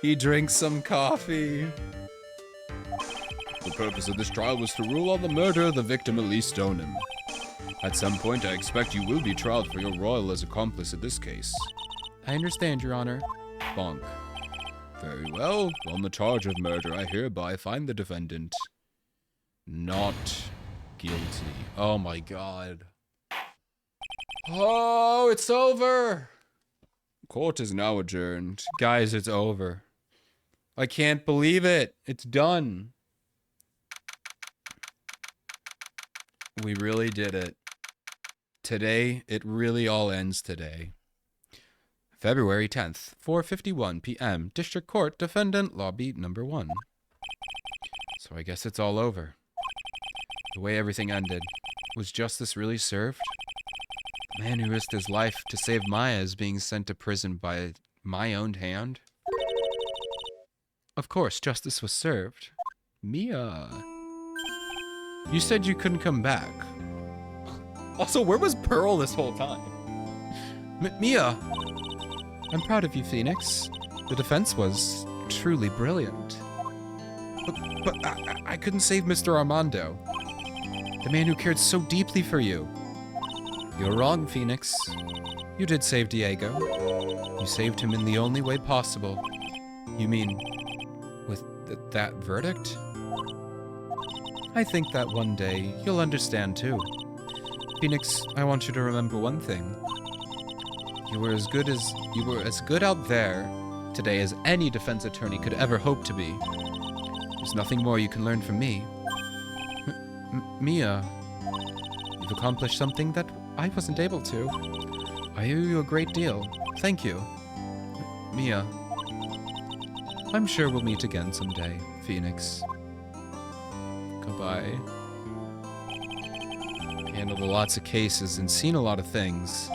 He drinks some coffee. The purpose of this trial was to rule on the murder of the victim Elise Stoneham. At some point, I expect you will be tried for your role as accomplice in this case. I understand, Your Honor. Bonk. Very well. On the charge of murder, I hereby find the defendant not guilty. Oh my god. Oh, it's over. Court is now adjourned. Guys, it's over. I can't believe it. It's done. We really did it. Today, it really all ends today. February 10th, 4:51 p.m. District Court, Defendant Lobby Number 1. So I guess it's all over. The way everything ended. Was justice really served? The man who risked his life to save Maya is being sent to prison by my own hand? Of course, justice was served. Mia. You said you couldn't come back. Also, where was Pearl this whole time? Mia. I'm proud of you, Phoenix. The defense was truly brilliant. But I couldn't save Mr. Armando. The man who cared so deeply for you. You're wrong, Phoenix. You did save Diego. You saved him in the only way possible. You mean, with that verdict? I think that one day you'll understand too. Phoenix, I want you to remember one thing. You were as good out there today as any defense attorney could ever hope to be. There's nothing more you can learn from me. Mia, you've accomplished something that I wasn't able to. I owe you a great deal. Thank you. Mia, I'm sure we'll meet again someday, Phoenix. Goodbye. Handled lots of cases and seen a lot of things.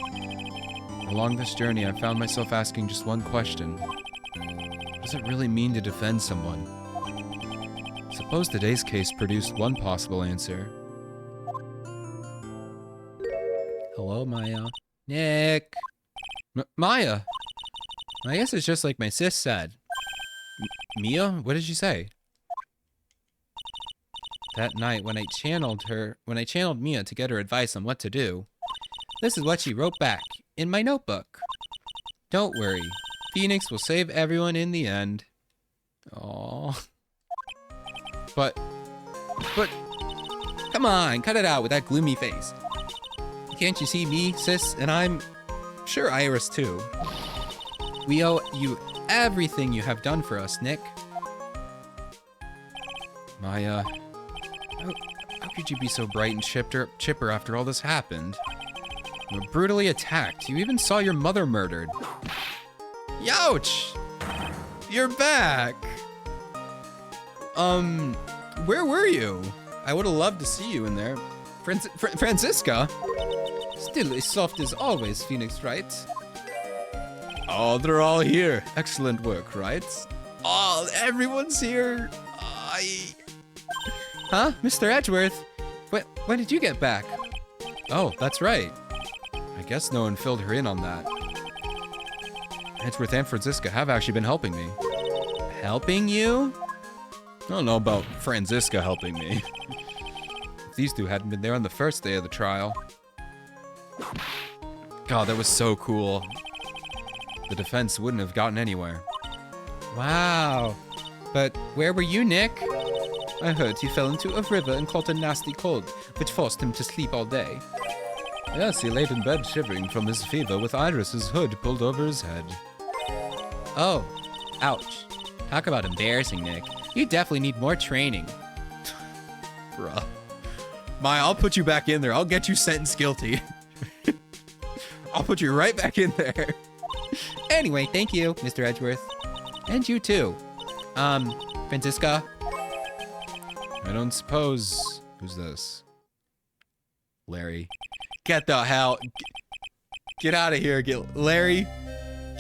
Along this journey, I found myself asking just one question. What does it really mean to defend someone? Suppose today's case produced one possible answer. Hello, Maya. Nick! Maya! I guess it's just like my sis said. Mia? What did she say? That night, when I channeled Mia to get her advice on what to do, this is what she wrote back in my notebook. Don't worry. Phoenix will save everyone in the end. Aww. But, come on, cut it out with that gloomy face. Can't you see me, sis? And I'm sure Iris too. We owe you everything you have done for us, Nick. Maya, how could you be so bright and chipper after all this happened? You were brutally attacked. You even saw your mother murdered. Youch! You're back! Where were you? I would have loved to see you in there. Franziska? Still as soft as always, Phoenix, right? Oh, they're all here. Excellent work, right? Oh, everyone's here. Huh? Mr. Edgeworth? When did you get back? Oh, that's right. I guess no one filled her in on that. Edgeworth and Franziska have actually been helping me. Helping you? I don't know about Franziska helping me. If these two hadn't been there on the first day of the trial. God, that was so cool. The defense wouldn't have gotten anywhere. Wow. But where were you, Nick? I heard he fell into a river and caught a nasty cold, which forced him to sleep all day. Yes, he laid in bed shivering from his fever with Iris's hood pulled over his head. Oh, ouch. Talk about embarrassing, Nick. You definitely need more training. Bruh. Maya, I'll put you back in there. I'll get you sentenced guilty. I'll put you right back in there. Anyway, thank you, Mr. Edgeworth. And you too. Franziska? I don't suppose... Who's this? Larry. Get the hell... Get out of here. Larry,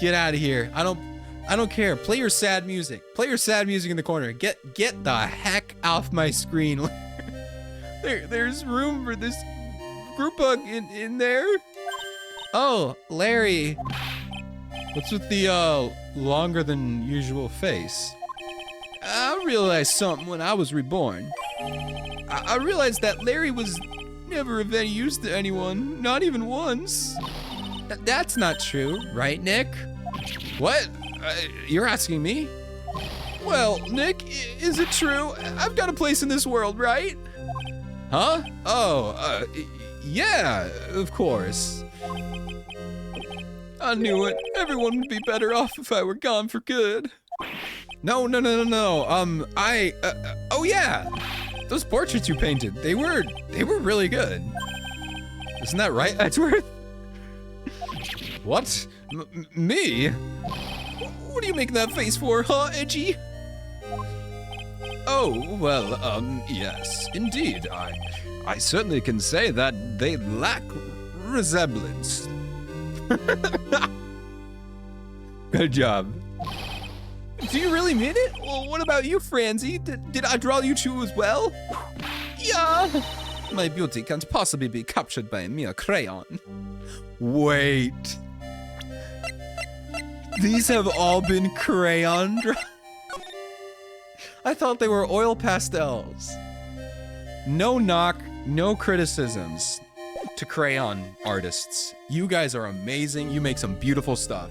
get out of here. I don't care. Play your sad music. Play your sad music in the corner. Get the heck off my screen. There's room for this group hug in there. Oh, Larry. What's with the longer than usual face? I realized something when I was reborn. I realized that Larry was never of any use to anyone, not even once. That's not true, right, Nick? What? You're asking me? Well, Nick, is it true? I've got a place in this world, right? Huh? Oh, yeah, of course. I knew it. Everyone would be better off if I were gone for good. No. Oh yeah. Those portraits you painted, they were really good. Isn't that right, Edgeworth? What? Me? What are you making that face for, huh, Edgy? Oh, well, yes, indeed. I certainly can say that they lack resemblance. Good job. Do you really mean it? Well, what about you, Franzi? Did I draw you two as well? Yeah. My beauty can't possibly be captured by a mere crayon. Wait. These have all been crayon drawings? I thought they were oil pastels. No knock, no criticisms to crayon artists. You guys are amazing. You make some beautiful stuff.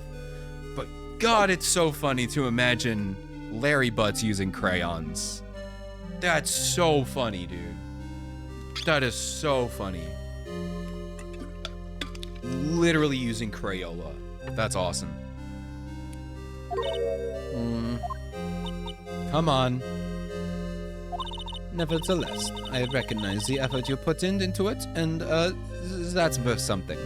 But God, it's so funny to imagine Larry Butts using crayons. That's so funny, dude. That is so funny. Literally using Crayola. That's awesome. Come on. Nevertheless, I recognize the effort you put into it, and that's worth something.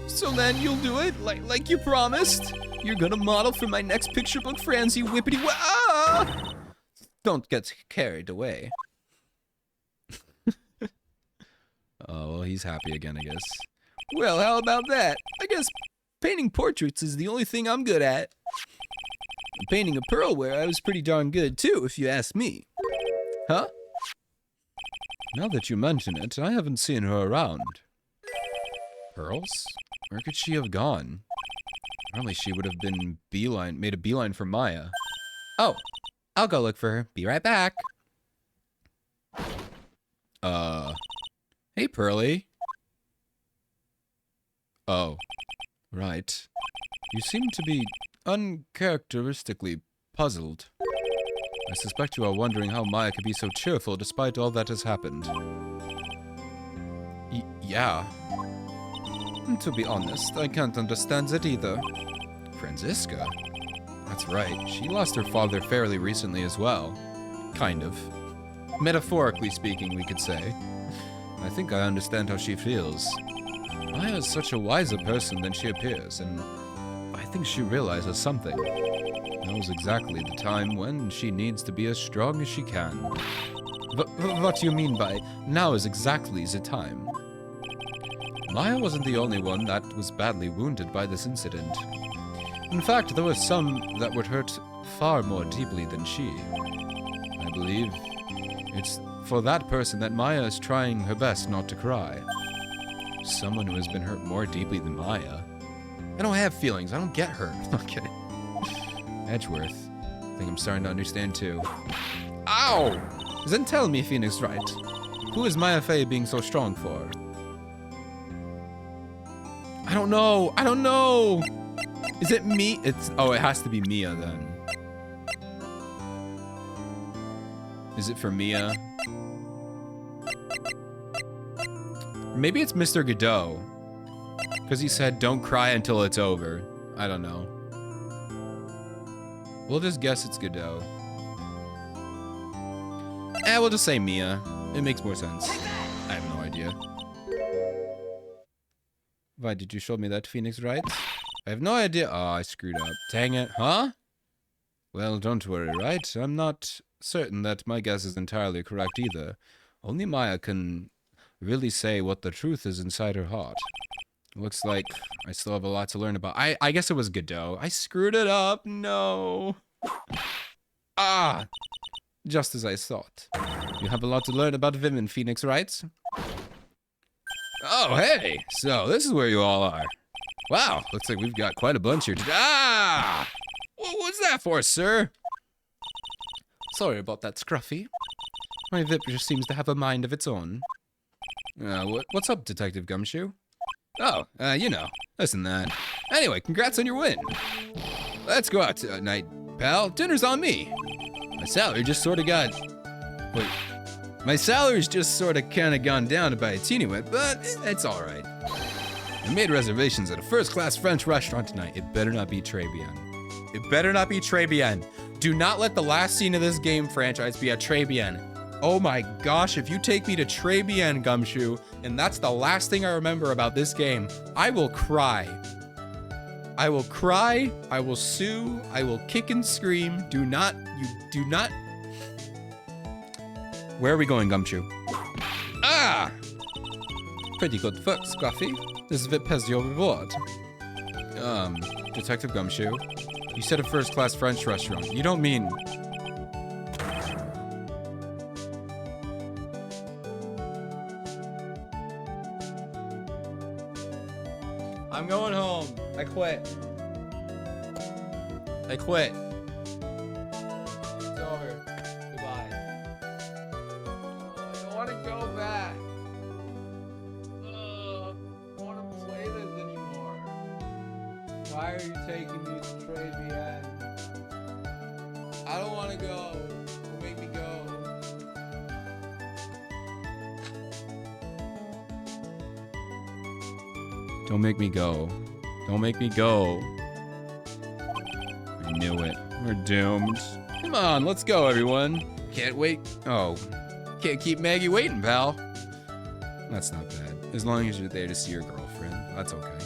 So then you'll do it, like you promised? You're gonna model for my next picture book, Franzi Whippity Ah! Don't get carried away. Oh, well, he's happy again, I guess. Well, how about that? I guess painting portraits is the only thing I'm good at. Painting a Pearlware, I was pretty darn good too, if you ask me. Huh? Now that you mention it, I haven't seen her around. Pearls? Where could she have gone? Probably she would have been made a beeline for Maya. Oh, I'll go look for her. Be right back. Hey, Pearly. Oh, right. You seem to be uncharacteristically puzzled. I suspect you are wondering how Maya could be so cheerful despite all that has happened. Yeah. To be honest, I can't understand it either. Franziska? That's right, she lost her father fairly recently as well. Kind of. Metaphorically speaking, we could say. I think I understand how she feels. Maya is such a wiser person than she appears, and I think she realizes something. Knows exactly the time when she needs to be as strong as she can. What do you mean by, now is exactly the time? Maya wasn't the only one that was badly wounded by this incident. In fact, there were some that would hurt far more deeply than she. I believe it's for that person that Maya is trying her best not to cry. Someone who has been hurt more deeply than Maya. I don't have feelings. I don't get hurt. I'm kidding. Edgeworth. I think I'm starting to understand too. Ow! Then tell me, Phoenix Wright. Who is Maya Fey being so strong for? I don't know. I don't know. Is it me? Oh, it has to be Mia then. Is it for Mia? Maybe it's Mr. Godot. Because he said, don't cry until it's over. I don't know. We'll just guess it's Godot. We'll just say Mia. It makes more sense. I have no idea. Why did you show me that, Phoenix Wright? I have no idea. Oh, I screwed up. Dang it. Huh? Well, don't worry, right? I'm not certain that my guess is entirely correct either. Only Maya can really say what the truth is inside her heart. Looks like I still have a lot to learn about. I guess it was Godot. I screwed it up. No. Ah. Just as I thought. You have a lot to learn about women, Phoenix Wright. Oh, hey. So, this is where you all are. Wow. Looks like we've got quite a bunch here today. Ah! What's that for, sir? Sorry about that, Scruffy. My Vip just seems to have a mind of its own. What's up, Detective Gumshoe? Oh, you know, this and that. Anyway, congrats on your win. Let's go out tonight, pal. Dinner's on me. My salary just sort of got... Wait. My salary's just sort of kind of gone down by a teeny bit, but it's all right. I made reservations at a first-class French restaurant tonight. It better not be Très Bien. It better not be Très Bien. Do not let the last scene of this game franchise be at Trebian. Oh my gosh, if you take me to Trebian, Gumshoe, and that's the last thing I remember about this game, I will cry. I will cry, I will sue, I will kick and scream. You do not. Where are we going, Gumshoe? Ah! Pretty good fuck, Scruffy. This VIP has your reward. Detective Gumshoe, you said a first-class French restaurant. You don't mean... I'm going home. I quit. I quit. It's over. Goodbye. I don't want to go back. I don't want to play this anymore. Why are you taking me to Trebian? I don't want to go. Don't make me go. Don't make me go. Don't make me go. I knew it. We're doomed. Come on, let's go, everyone. Can't wait. Oh, can't keep Maggie waiting, pal. That's not bad. As long as you're there to see your girlfriend, that's okay.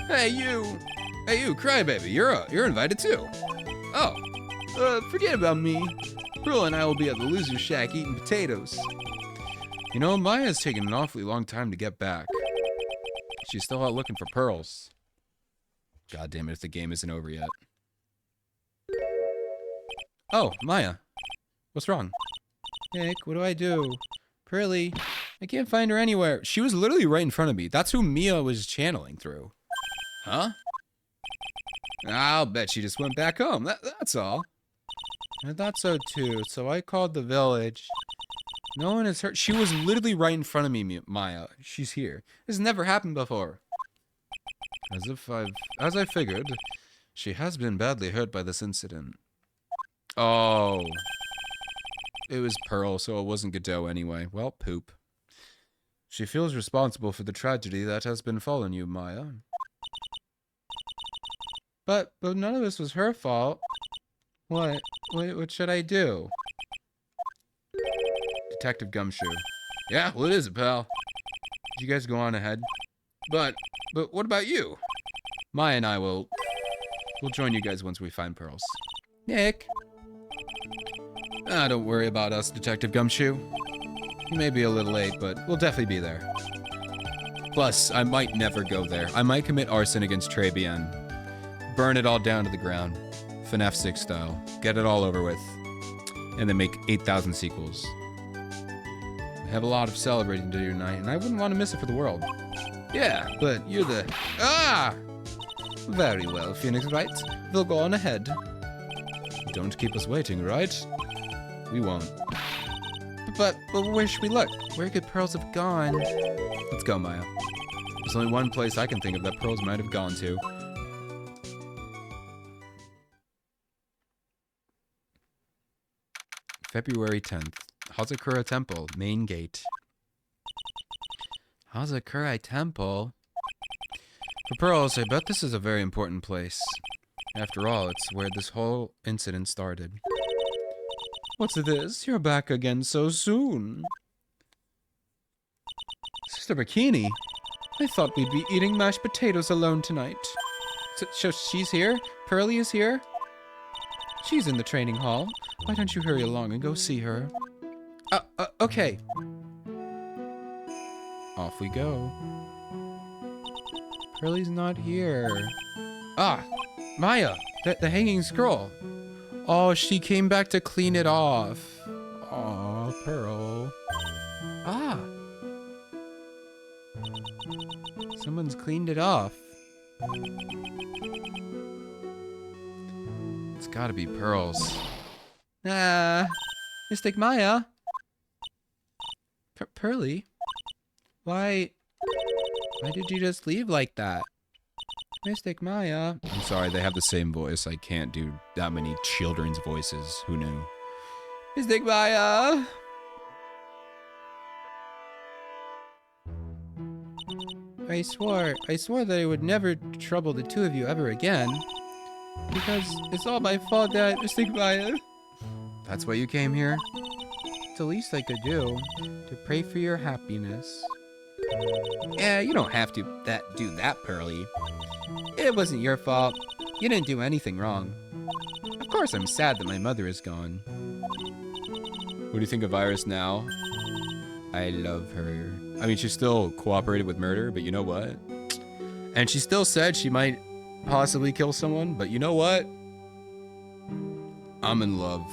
Hey, you. Hey, you, crybaby. You're invited too. Oh, forget about me. Pearl and I will be at the loser shack eating potatoes. You know, Maya's taken an awfully long time to get back. She's still out looking for pearls. God damn it if the game isn't over yet. Oh, Maya. What's wrong? Nick, what do I do? Pearly, I can't find her anywhere. She was literally right in front of me. That's who Mia was channeling through. Huh? I'll bet she just went back home. That's all. I thought so too, so I called the village. No one is hurt. She was literally right in front of me, Maya. She's here. This has never happened before. As I figured, she has been badly hurt by this incident. Oh. It was Pearl, so it wasn't Godot anyway. Well, poop. She feels responsible for the tragedy that has befallen you, Maya. But none of this was her fault. What should I do? Detective Gumshoe. Yeah, well, it is, pal. You guys go on ahead. But what about you? Maya and I we'll join you guys once we find pearls. Nick. Don't worry about us, Detective Gumshoe. You may be a little late, but we'll definitely be there. Plus, I might never go there. I might commit arson against Trebian. Burn it all down to the ground. FNAF 6 style. Get it all over with. And then make 8,000 sequels. I have a lot of celebrating to do tonight, and I wouldn't want to miss it for the world. Yeah, but you're the... Ah! Very well, Phoenix Wright. We'll go on ahead. Don't keep us waiting, right? We won't. But where should we look? Where could pearls have gone? Let's go, Maya. There's only one place I can think of that pearls might have gone to. February 10th. Hazakura Temple, main gate. Hazakura Temple? For pearls, I bet this is a very important place. After all, it's where this whole incident started. What's this? You're back again so soon. Sister Bikini, I thought we'd be eating mashed potatoes alone tonight. So she's here? Pearly is here? She's in the training hall. Why don't you hurry along and go see her? Okay. Off we go. Pearly's not here. Ah, Maya, the hanging scroll. Oh, she came back to clean it off. Aw, Pearl. Ah. Someone's cleaned it off. It's gotta be Pearls. Mystic Maya. Pearly? Why did you just leave like that? Mystic Maya. I'm sorry, they have the same voice. I can't do that many children's voices. Who knew? Mystic Maya. I swore that I would never trouble the two of you ever again. Because it's all my fault that Mystic Maya. That's why you came here? It's the least I could do, to pray for your happiness. Yeah, you don't have to do that, Pearly. It wasn't your fault. You didn't do anything wrong. Of course I'm sad that my mother is gone. What do you think of Iris now? I love her. I mean, she still cooperated with murder, but you know what? And she still said she might possibly kill someone, but you know what? I'm in love.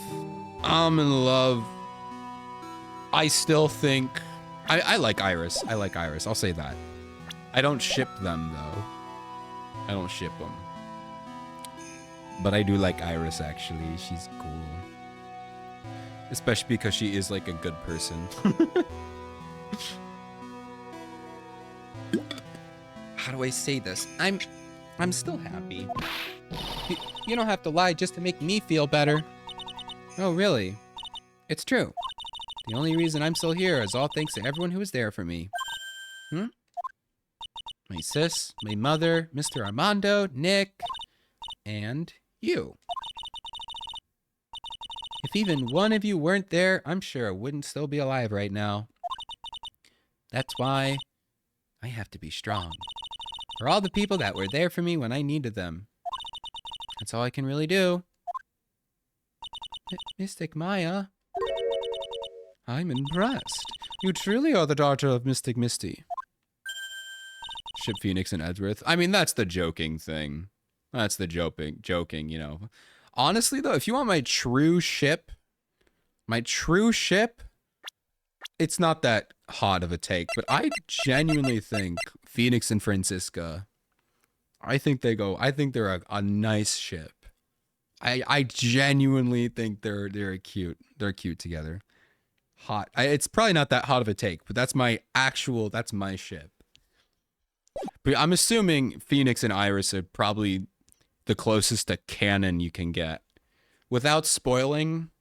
I'm in love. I still think... I like Iris. I like Iris. I'll say that. I don't ship them, though. I don't ship them. But I do like Iris, actually. She's cool. Especially because she is, like, a good person. How do I say this? I'm still happy. You don't have to lie just to make me feel better. Oh, really? It's true. The only reason I'm still here is all thanks to everyone who was there for me. My sis, my mother, Mr. Armando, Nick, and you. If even one of you weren't there, I'm sure I wouldn't still be alive right now. That's why I have to be strong. For all the people that were there for me when I needed them. That's all I can really do. Mystic Maya. I'm impressed. You truly are the daughter of Mystic Misty. Ship Phoenix and Edgeworth. I mean, that's the joking thing. That's the joking, you know. Honestly, though, if you want my true ship, it's not that hot of a take, but I genuinely think Phoenix and Francisca, I think they're a nice ship. I genuinely think they're cute. They're cute together. Hot. It's probably not that hot of a take, but that's my ship. But I'm assuming Phoenix and Iris are probably the closest to canon you can get. Without spoiling,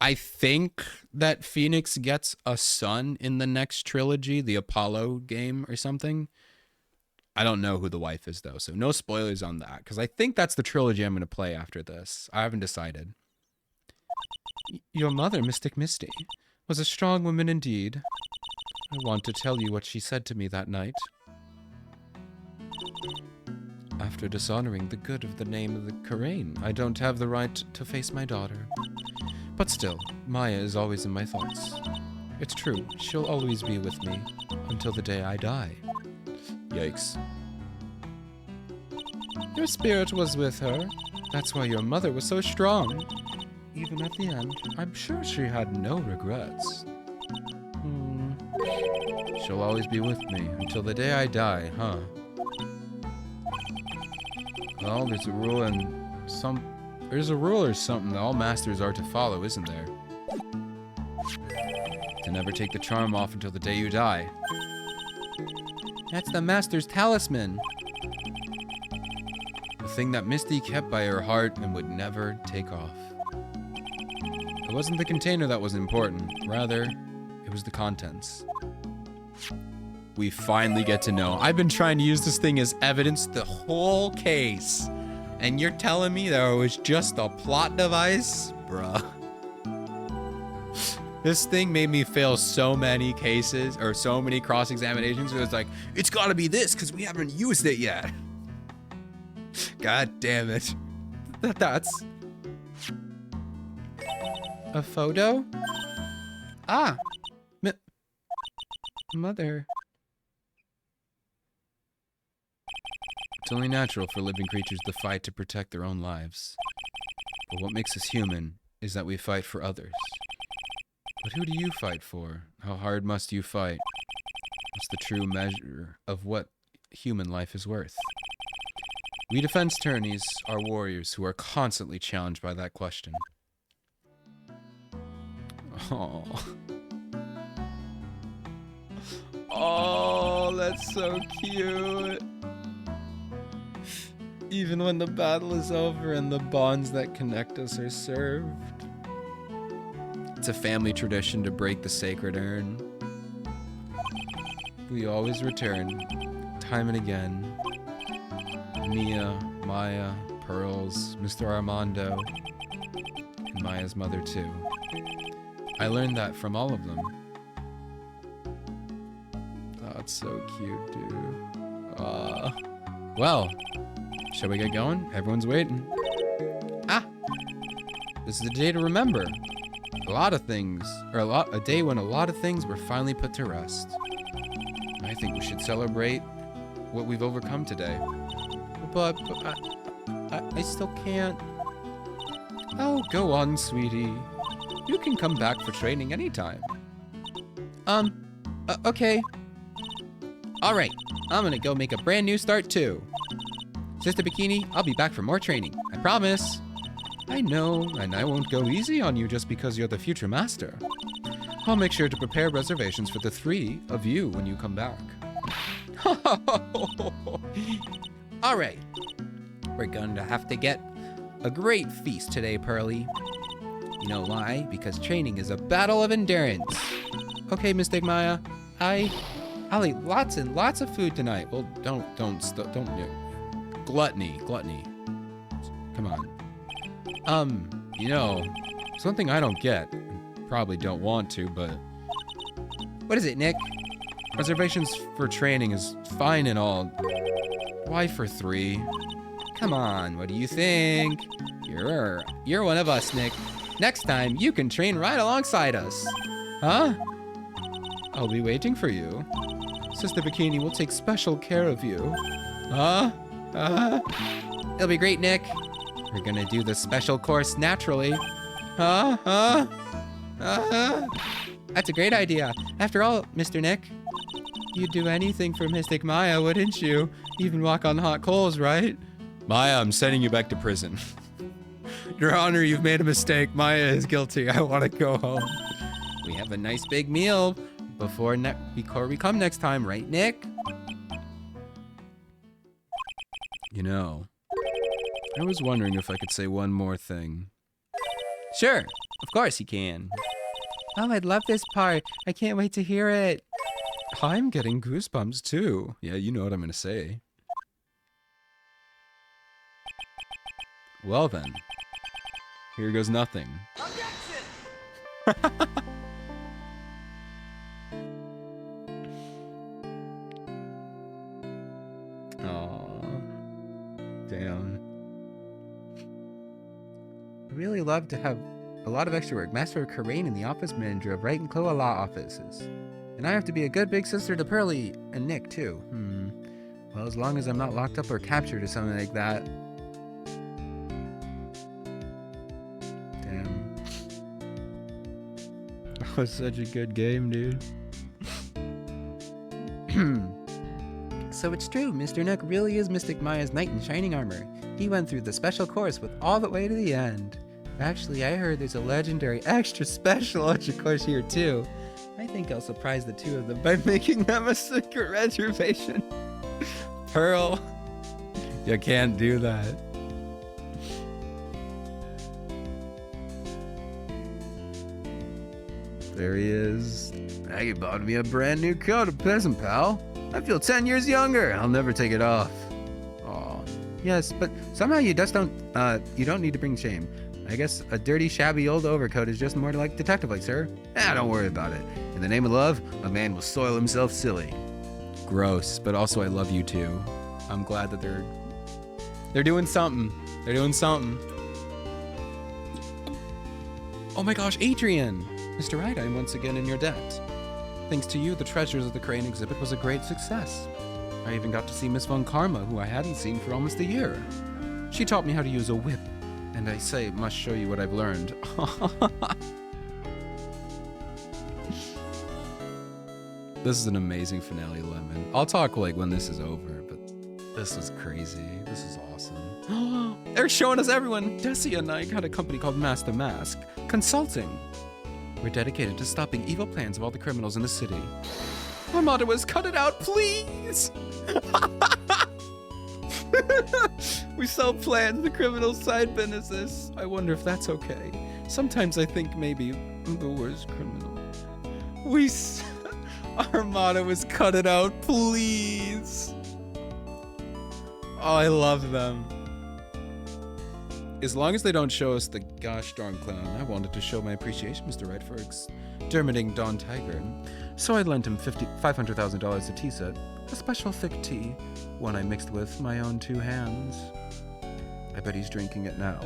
I think that Phoenix gets a son in the next trilogy, the Apollo game or something. I don't know who the wife is, though, so no spoilers on that, because I think that's the trilogy I'm going to play after this. I haven't decided. Your mother, Mystic Misty, was a strong woman indeed. I want to tell you what she said to me that night. After dishonoring the good of the name of the Karain, I don't have the right to face my daughter. But still, Maya is always in my thoughts. It's true, she'll always be with me until the day I die. Yikes. Your spirit was with her. That's why your mother was so strong. Even at the end, I'm sure she had no regrets. She'll always be with me until the day I die, huh? Well, there's a rule or something that all masters are to follow, isn't there? To never take the charm off until the day you die. That's the master's talisman. The thing that Misty kept by her heart and would never take off. It wasn't the container that was important. Rather, it was the contents. We finally get to know. I've been trying to use this thing as evidence the whole case. And you're telling me there was just a plot device? Bruh. This thing made me fail so many cases, or so many cross-examinations. It was like, it's gotta be this, because we haven't used it yet. God damn it. That's... a photo? Ah! Mother. It's only natural for living creatures to fight to protect their own lives. But what makes us human is that we fight for others. But who do you fight for? How hard must you fight? What's the true measure of what human life is worth? We defense tourneys are warriors who are constantly challenged by that question. Oh. Oh, that's so cute. Even when the battle is over and the bonds that connect us are served. It's a family tradition to break the sacred urn. We always return, time and again. Mia, Maya, Pearls, Mr. Armando, and Maya's mother too. I learned that from all of them. Oh, it's so cute, dude. Well, shall we get going? Everyone's waiting. Ah! This is a day to remember. A lot of things, or a day when a lot of things were finally put to rest. I think we should celebrate what we've overcome today. But I still can't. Oh, go on, sweetie. You can come back for training anytime. Okay. Alright, I'm gonna go make a brand new start too. Sister Bikini, I'll be back for more training. I promise. I know, and I won't go easy on you just because you're the future master. I'll make sure to prepare reservations for the 3 of you when you come back. Alright. We're going to have to get a great feast today, Pearly. You know why? Because training is a battle of endurance. Okay, Miss Maya. I'll eat lots and lots of food tonight. Well, don't. Gluttony. Come on. You know, something I don't get. Probably don't want to, but... What is it, Nick? Reservations for training is fine and all. Why for 3? Come on, what do you think? You're one of us, Nick. Next time, you can train right alongside us. Huh? I'll be waiting for you. Sister Bikini will take special care of you. Huh? It'll be great, Nick. We're gonna do the special course naturally. That's a great idea. After all, Mr. Nick, you'd do anything for Mystic Maya, wouldn't you? Even walk on hot coals, right? Maya, I'm sending you back to prison. Your Honor, you've made a mistake. Maya is guilty. I want to go home. We have a nice big meal before we come next time, right, Nick? You know, I was wondering if I could say one more thing. Sure, of course you can. Oh, I'd love this part. I can't wait to hear it. I'm getting goosebumps too. Yeah, you know what I'm gonna say. Well then, here goes nothing. Aww. Damn. I'd really love to have a lot of extra work. Master of Karain and the office manager of Wright and Kloa law offices. And I have to be a good big sister to Pearly and Nick too. Well, as long as I'm not locked up or captured or something like that. Damn. That was such a good game, dude. So it's true, Mr. Nick really is Mystic Maya's knight in shining armor. He went through the special course with all the way to the end. Actually, I heard there's a legendary extra special ultra course here too. I think I'll surprise the 2 of them by making them a secret reservation. Pearl, you can't do that. There he is. Now you bought me a brand new coat, a peasant pal. I feel 10 years younger. I'll never take it off. Aw. Yes, but somehow you just don't need to bring shame. I guess a dirty, shabby old overcoat is just more like detective-like, sir. Don't worry about it. In the name of love, a man will soil himself silly. Gross, but also I love you too. I'm glad that they're doing something. They're doing something. Oh my gosh, Adrian! Mr. Wright, I'm once again in your debt. Thanks to you, the Treasures of the Crane exhibit was a great success. I even got to see Miss Von Karma, who I hadn't seen for almost a year. She taught me how to use a whip, and I must show you what I've learned. This is an amazing finale, Lemon. I'll talk when this is over, but this is crazy. This is awesome. They're showing us everyone. Desi and I got a company called Master Mask Consulting. We're dedicated to stopping evil plans of all the criminals in the city. Our motto is cut it out, please! We sell plans to criminals' side businesses. I wonder if that's okay. Sometimes I think maybe I'm the worst criminal. Our motto is cut it out, please! Oh, I love them. As long as they don't show us the gosh darn clown, I wanted to show my appreciation, Mr. Wright, for exterminating Don Tiger. So I lent him $500,000 of tea set, a special thick tea, one I mixed with my own 2 hands. I bet he's drinking it now.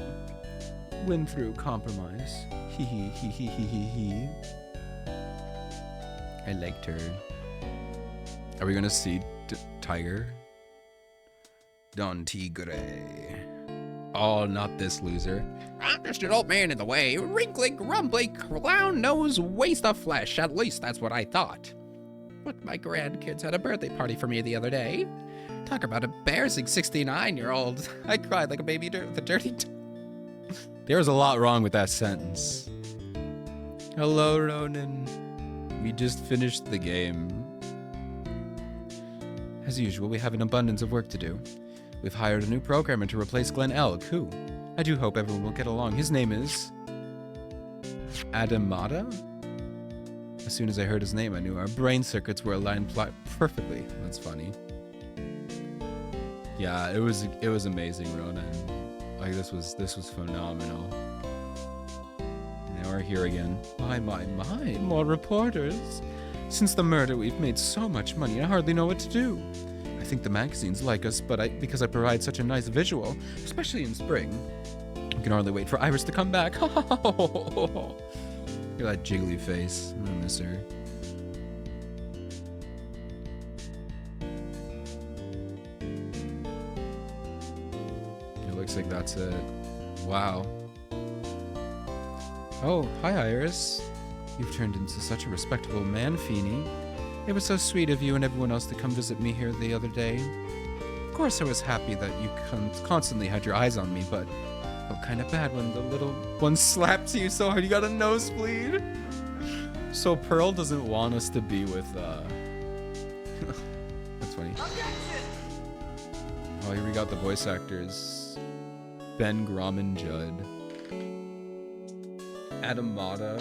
Win through compromise. Hee hee hee hee hee hee hee. I liked her. Are we gonna see Tiger? Don Tigre. Oh, not this loser. I'm just an old man in the way, wrinkly, grumbly, clown nose waste of flesh. At least that's what I thought. But my grandkids had a birthday party for me the other day. Talk about embarrassing 69-year-old. I cried like a baby with a dirty There was a lot wrong with that sentence. Hello, Ronan. We just finished the game. As usual, we have an abundance of work to do. We've hired a new programmer to replace Glenn Elk, who I do hope everyone will get along. His name is Adamada? As soon as I heard his name, I knew our brain circuits were aligned perfectly. That's funny. Yeah, it was amazing, Ronan. Like this was phenomenal. Now we're here again. My, more reporters. Since the murder, we've made so much money, I hardly know what to do. I think the magazines like us, because I provide such a nice visual, especially in spring. I can hardly wait for Iris to come back. Look at that jiggly face. I'm gonna miss her. It looks like that's it. Wow. Oh, hi Iris. You've turned into such a respectable man, Feeny. It was so sweet of you and everyone else to come visit me here the other day. Of course I was happy that you constantly had your eyes on me, but I felt kind of bad when the little one slapped you so hard you got a nosebleed. So Pearl doesn't want us to be with, That's funny. Oh, here we got the voice actors. Ben Graham Judd. Adamada.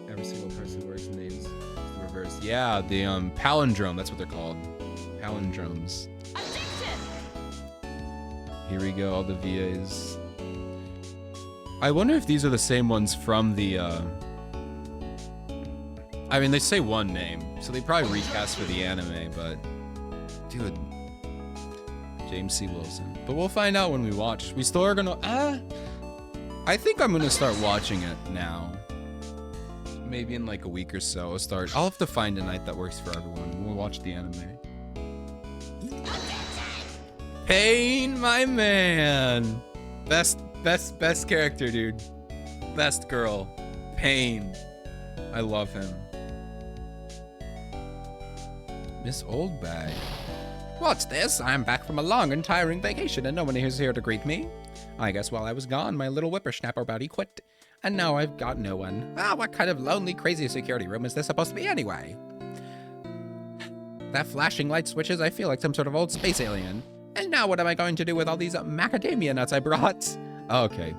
Every single person who works names is the reverse. Yeah, the palindrome, that's what they're called. Palindromes. Here we go, all the VAs. I wonder if these are the same ones from the I mean, they say one name, so they probably recast for the anime, but dude, James C. Wilson. But we'll find out when we watch. We still are gonna I think I'm gonna start watching it now. Maybe in like a week or so. I'll have to find a night that works for everyone. We'll watch the anime. Pain, my man. Best character, dude. Best girl. Pain. I love him. Miss Oldbag. What's this? I'm back from a long and tiring vacation and no one is here to greet me. I guess while I was gone, my little whippersnapper buddy quit. And now I've got no one. What kind of lonely, crazy security room is this supposed to be anyway? That flashing light switches, I feel like some sort of old space alien. And now what am I going to do with all these macadamia nuts I brought? Okay.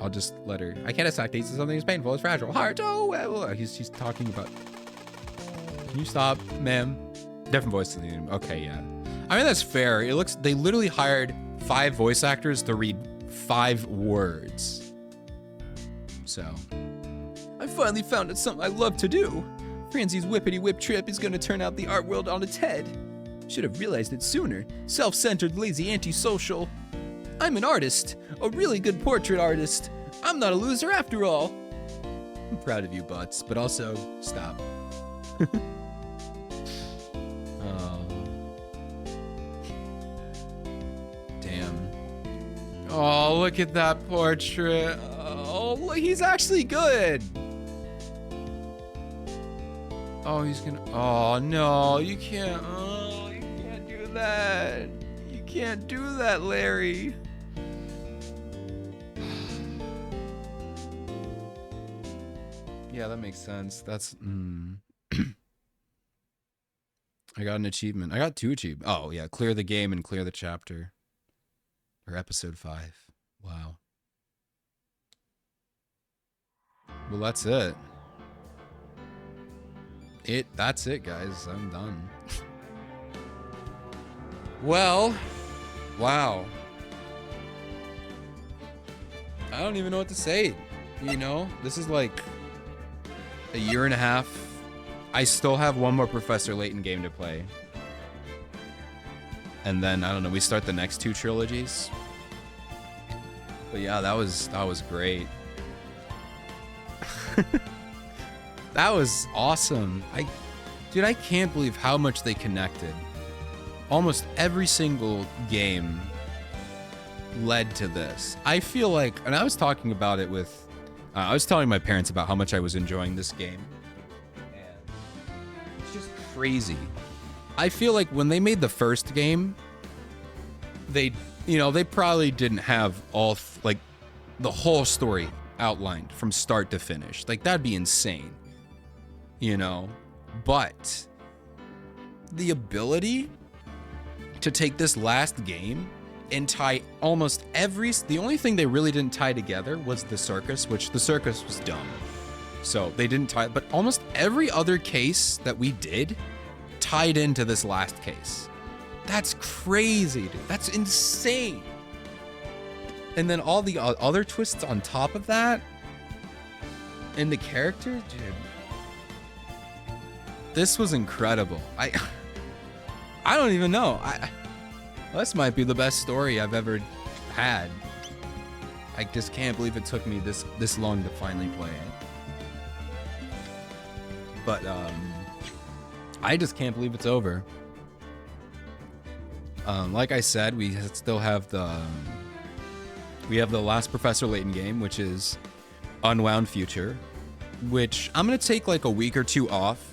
I'll just let her. I can't decide these something as painful as fragile heart. Oh, well. He's talking about... Can you stop, ma'am? Different voice to the name. Okay, yeah. I mean, that's fair. They literally hired 5 voice actors to read 5 words. So, I finally found out something I love to do. Franzie's whippity whip trip is gonna turn out the art world on its head. Should have realized it sooner. Self-centered, lazy, antisocial. I'm an artist, a really good portrait artist. I'm not a loser after all. I'm proud of you, Butts, but also stop. Oh. Damn. Oh, look at that portrait. Oh, look, he's actually good. Oh, he's gonna. Oh no, you can't. Oh, you can't do that. You can't do that, Larry. Yeah, that makes sense. That's. I got an achievement. I got 2 achievements. Oh yeah, clear the game and clear the chapter. Or episode 5. Wow. Well, that's it. That's it, guys. I'm done. Well, wow. I don't even know what to say. You know, this is like a year and a half. I still have one more Professor Layton game to play. And then, I don't know, we start the next 2 trilogies. But yeah, that was great. That was awesome. Dude, I can't believe how much they connected. Almost every single game led to this. I feel like, and I was talking about it with, I was telling my parents about how much I was enjoying this game. And it's just crazy. I feel like when they made the first game, they probably didn't have like the whole story outlined from start to finish. Like, that'd be insane, you know? But the ability to take this last game and tie almost the only thing they really didn't tie together was the circus, which the circus was dumb. So they didn't tie, but almost every other case that we did tied into this last case. That's crazy, dude. That's insane. And then all the other twists on top of that, and the characters, dude. This was incredible. I don't even know. This might be the best story I've ever had. I just can't believe it took me this long to finally play it. But I just can't believe it's over. Like I said, we still have the last Professor Layton game, which is Unwound Future, which I'm gonna take like a week or 2 off.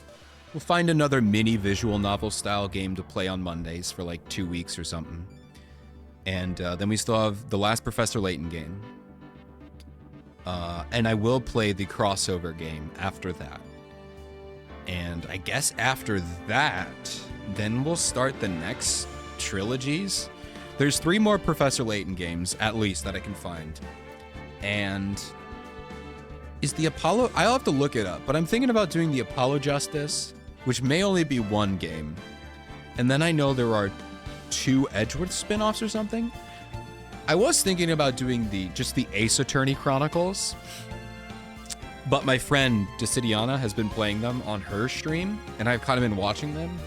We'll find another mini visual novel style game to play on Mondays for like 2 weeks or something. And then we still have the last Professor Layton game. And I will play the crossover game after that. And I guess after that, then we'll start the next trilogies. There's 3 more Professor Layton games, at least, that I can find. And is the Apollo... I'll have to look it up, but I'm thinking about doing the Apollo Justice, which may only be 1 game. And then I know there are 2 Edgeworth spin-offs or something. I was thinking about doing just the Ace Attorney Chronicles, but my friend Decidiana has been playing them on her stream, and I've kind of been watching them.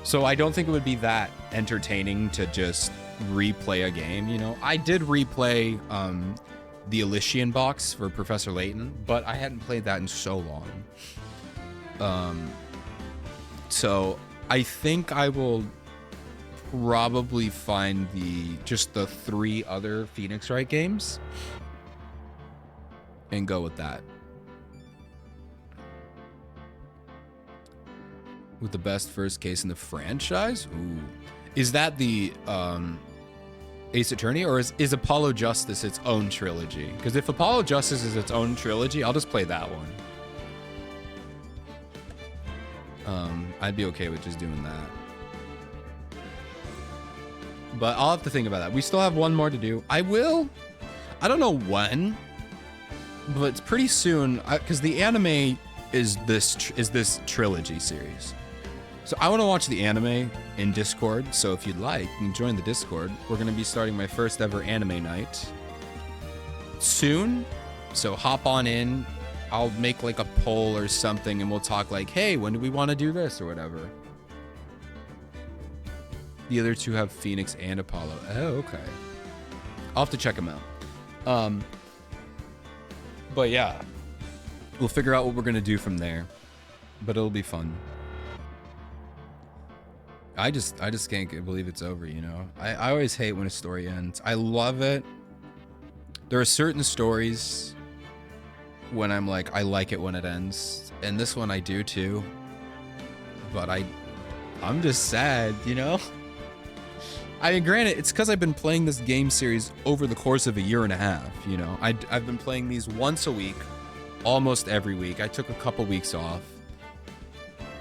So I don't think it would be that entertaining to just replay a game, you know? I did replay the Elysian box for Professor Layton, but I hadn't played that in so long. So I think I will probably find just the 3 other Phoenix Wright games and go with that. With the best first case in the franchise? Ooh. Is that the Ace Attorney, or is Apollo Justice its own trilogy? Because if Apollo Justice is its own trilogy, I'll just play that one. I'd be okay with just doing that. But I'll have to think about that. We still have 1 more to do. I don't know when, but it's pretty soon, because the anime is this trilogy series. So I want to watch the anime in Discord. So if you'd like, you can join the Discord. We're going to be starting my first ever anime night soon. So hop on in. I'll make like a poll or something and we'll talk like, hey, when do we want to do this or whatever. The other 2 have Phoenix and Apollo. Oh, okay. I'll have to check them out. But yeah, we'll figure out what we're going to do from there. But it'll be fun. I just can't believe it's over, you know? I always hate when a story ends. I love it. There are certain stories when I'm like, I like it when it ends. And this one I do too. But I'm just sad, you know? I mean, granted, it's because I've been playing this game series over the course of a year and a half, you know? I've been playing these once a week, almost every week. I took a couple weeks off,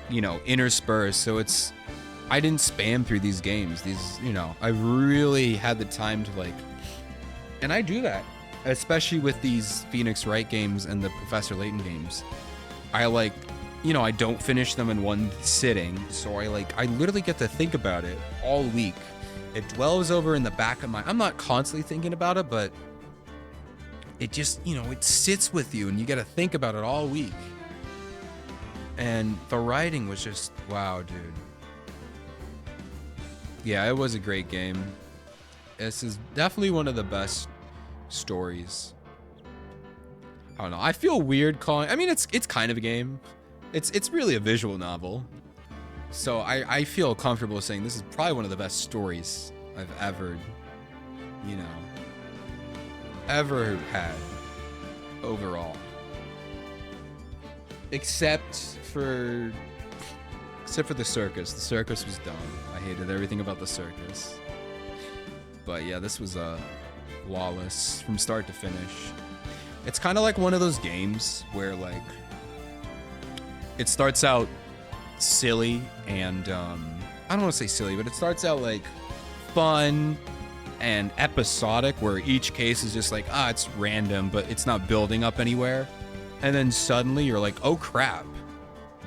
you know, interspersed. So I didn't spam through these games. You know, I really had the time to like, and I do that, especially with these Phoenix Wright games and the Professor Layton games. I like, you know, I don't finish them in one sitting. So I literally get to think about it all week. It dwells over in the back of I'm not constantly thinking about it, but it just, you know, it sits with you and you got to think about it all week. And the writing was just, wow, dude. Yeah, it was a great game. This is definitely one of the best stories. I don't know. I feel weird calling. I mean, it's kind of a game. It's really a visual novel. So I feel comfortable saying this is probably one of the best stories I've ever, you know, ever had overall. Except for the circus. The circus was dumb. I hated everything about the circus. But yeah, this was flawless from start to finish. It's kind of like one of those games where like it starts out silly and I don't want to say silly, but it starts out like fun and episodic where each case is just like, it's random, but it's not building up anywhere. And then suddenly you're like, oh crap,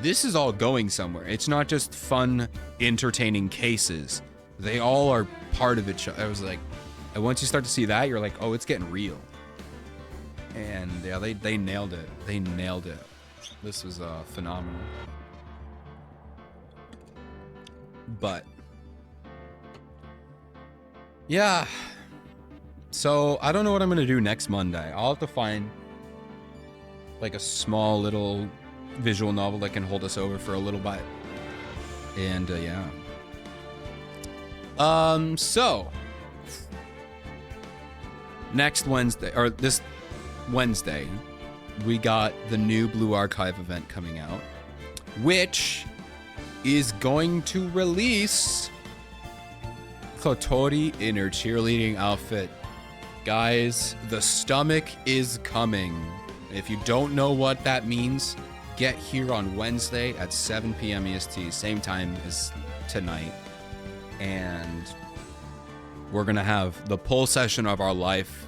this is all going somewhere. It's not just fun, entertaining cases. They all are part of each other. I was like, and once you start to see that, you're like, oh, it's getting real. And yeah, they nailed it. They nailed it. This was phenomenal. But yeah, so I don't know what I'm gonna do next Monday. I'll have to find like a small little visual novel that can hold us over for a little bit. And yeah. So next Wednesday, or this Wednesday, we got the new Blue Archive event coming out, which is going to release Kotori in her cheerleading outfit. Guys, the stomach is coming. If you don't know what that means, get here on Wednesday at 7 p.m. EST, same time as tonight. And we're gonna have the pull session of our life.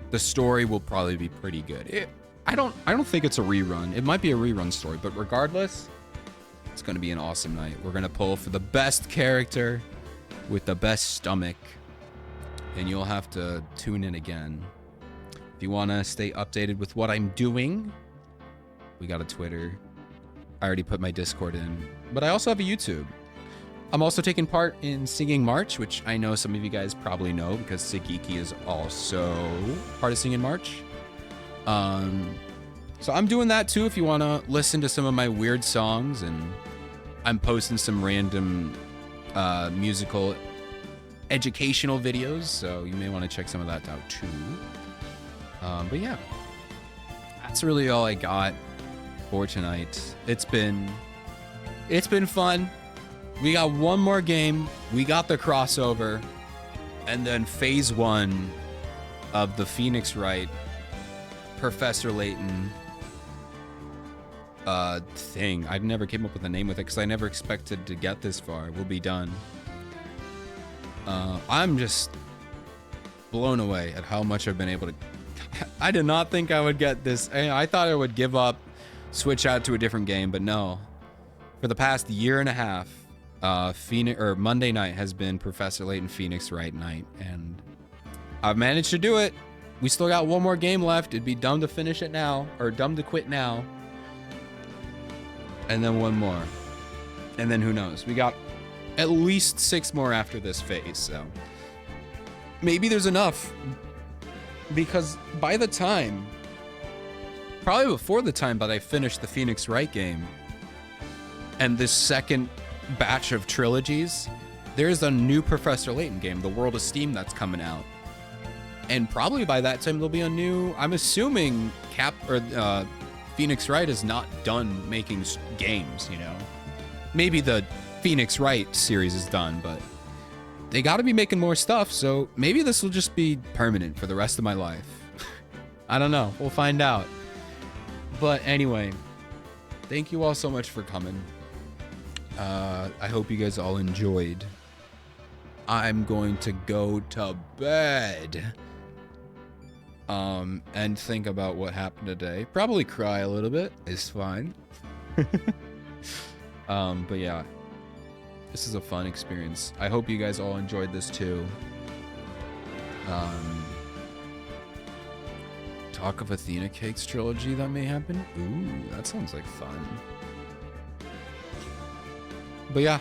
The story will probably be pretty good. I don't think it's a rerun. It might be a rerun story, but regardless, it's gonna be an awesome night. We're gonna pull for the best character with the best stomach, and you'll have to tune in again. If you wanna stay updated with what I'm doing, we got a Twitter. I already put my Discord in, but I also have a YouTube. I'm also taking part in Singing March, which I know some of you guys probably know because Sigiki is also part of Singing March. So I'm doing that too if you want to listen to some of my weird songs, and I'm posting some random musical educational videos, so you may want to check some of that out too. But yeah, that's really all I got for tonight. It's been fun. We got one more game. We got the crossover, and then phase 1 of the Phoenix Wright Professor Layton thing. I never came up with a name with it because I never expected to get this far. We'll be done. I'm just blown away at how much I've been able to. I did not think I would get this. I thought I would give up, switch out to a different game, but no. For the past year and a half, Monday night has been Professor Layton Phoenix Wright night, and I've managed to do it. We still got one more game left. It'd be dumb to finish it now, or dumb to quit now. And then one more. And then who knows? We got at least 6 more after this phase, so maybe there's enough. Because by the time, probably before the time that I finish the Phoenix Wright game and this second batch of trilogies, there's a new Professor Layton game, The World of Steam, that's coming out. And probably by that time there'll be a new, I'm assuming Phoenix Wright is not done making games, you know. Maybe the Phoenix Wright series is done, but they got to be making more stuff, so maybe this will just be permanent for the rest of my life. I don't know. We'll find out. But anyway, thank you all so much for coming. I hope you guys all enjoyed. I'm going to go to bed. And think about what happened today. Probably cry a little bit. It's fine. But yeah, this is a fun experience. I hope you guys all enjoyed this too. talk of Athena Cakes trilogy that may happen. Ooh, that sounds like fun. But yeah,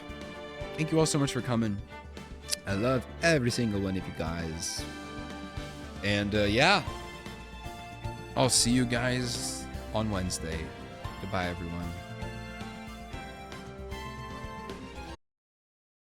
thank you all so much for coming. I love every single one of you guys. And yeah, I'll see you guys on Wednesday. Goodbye, everyone.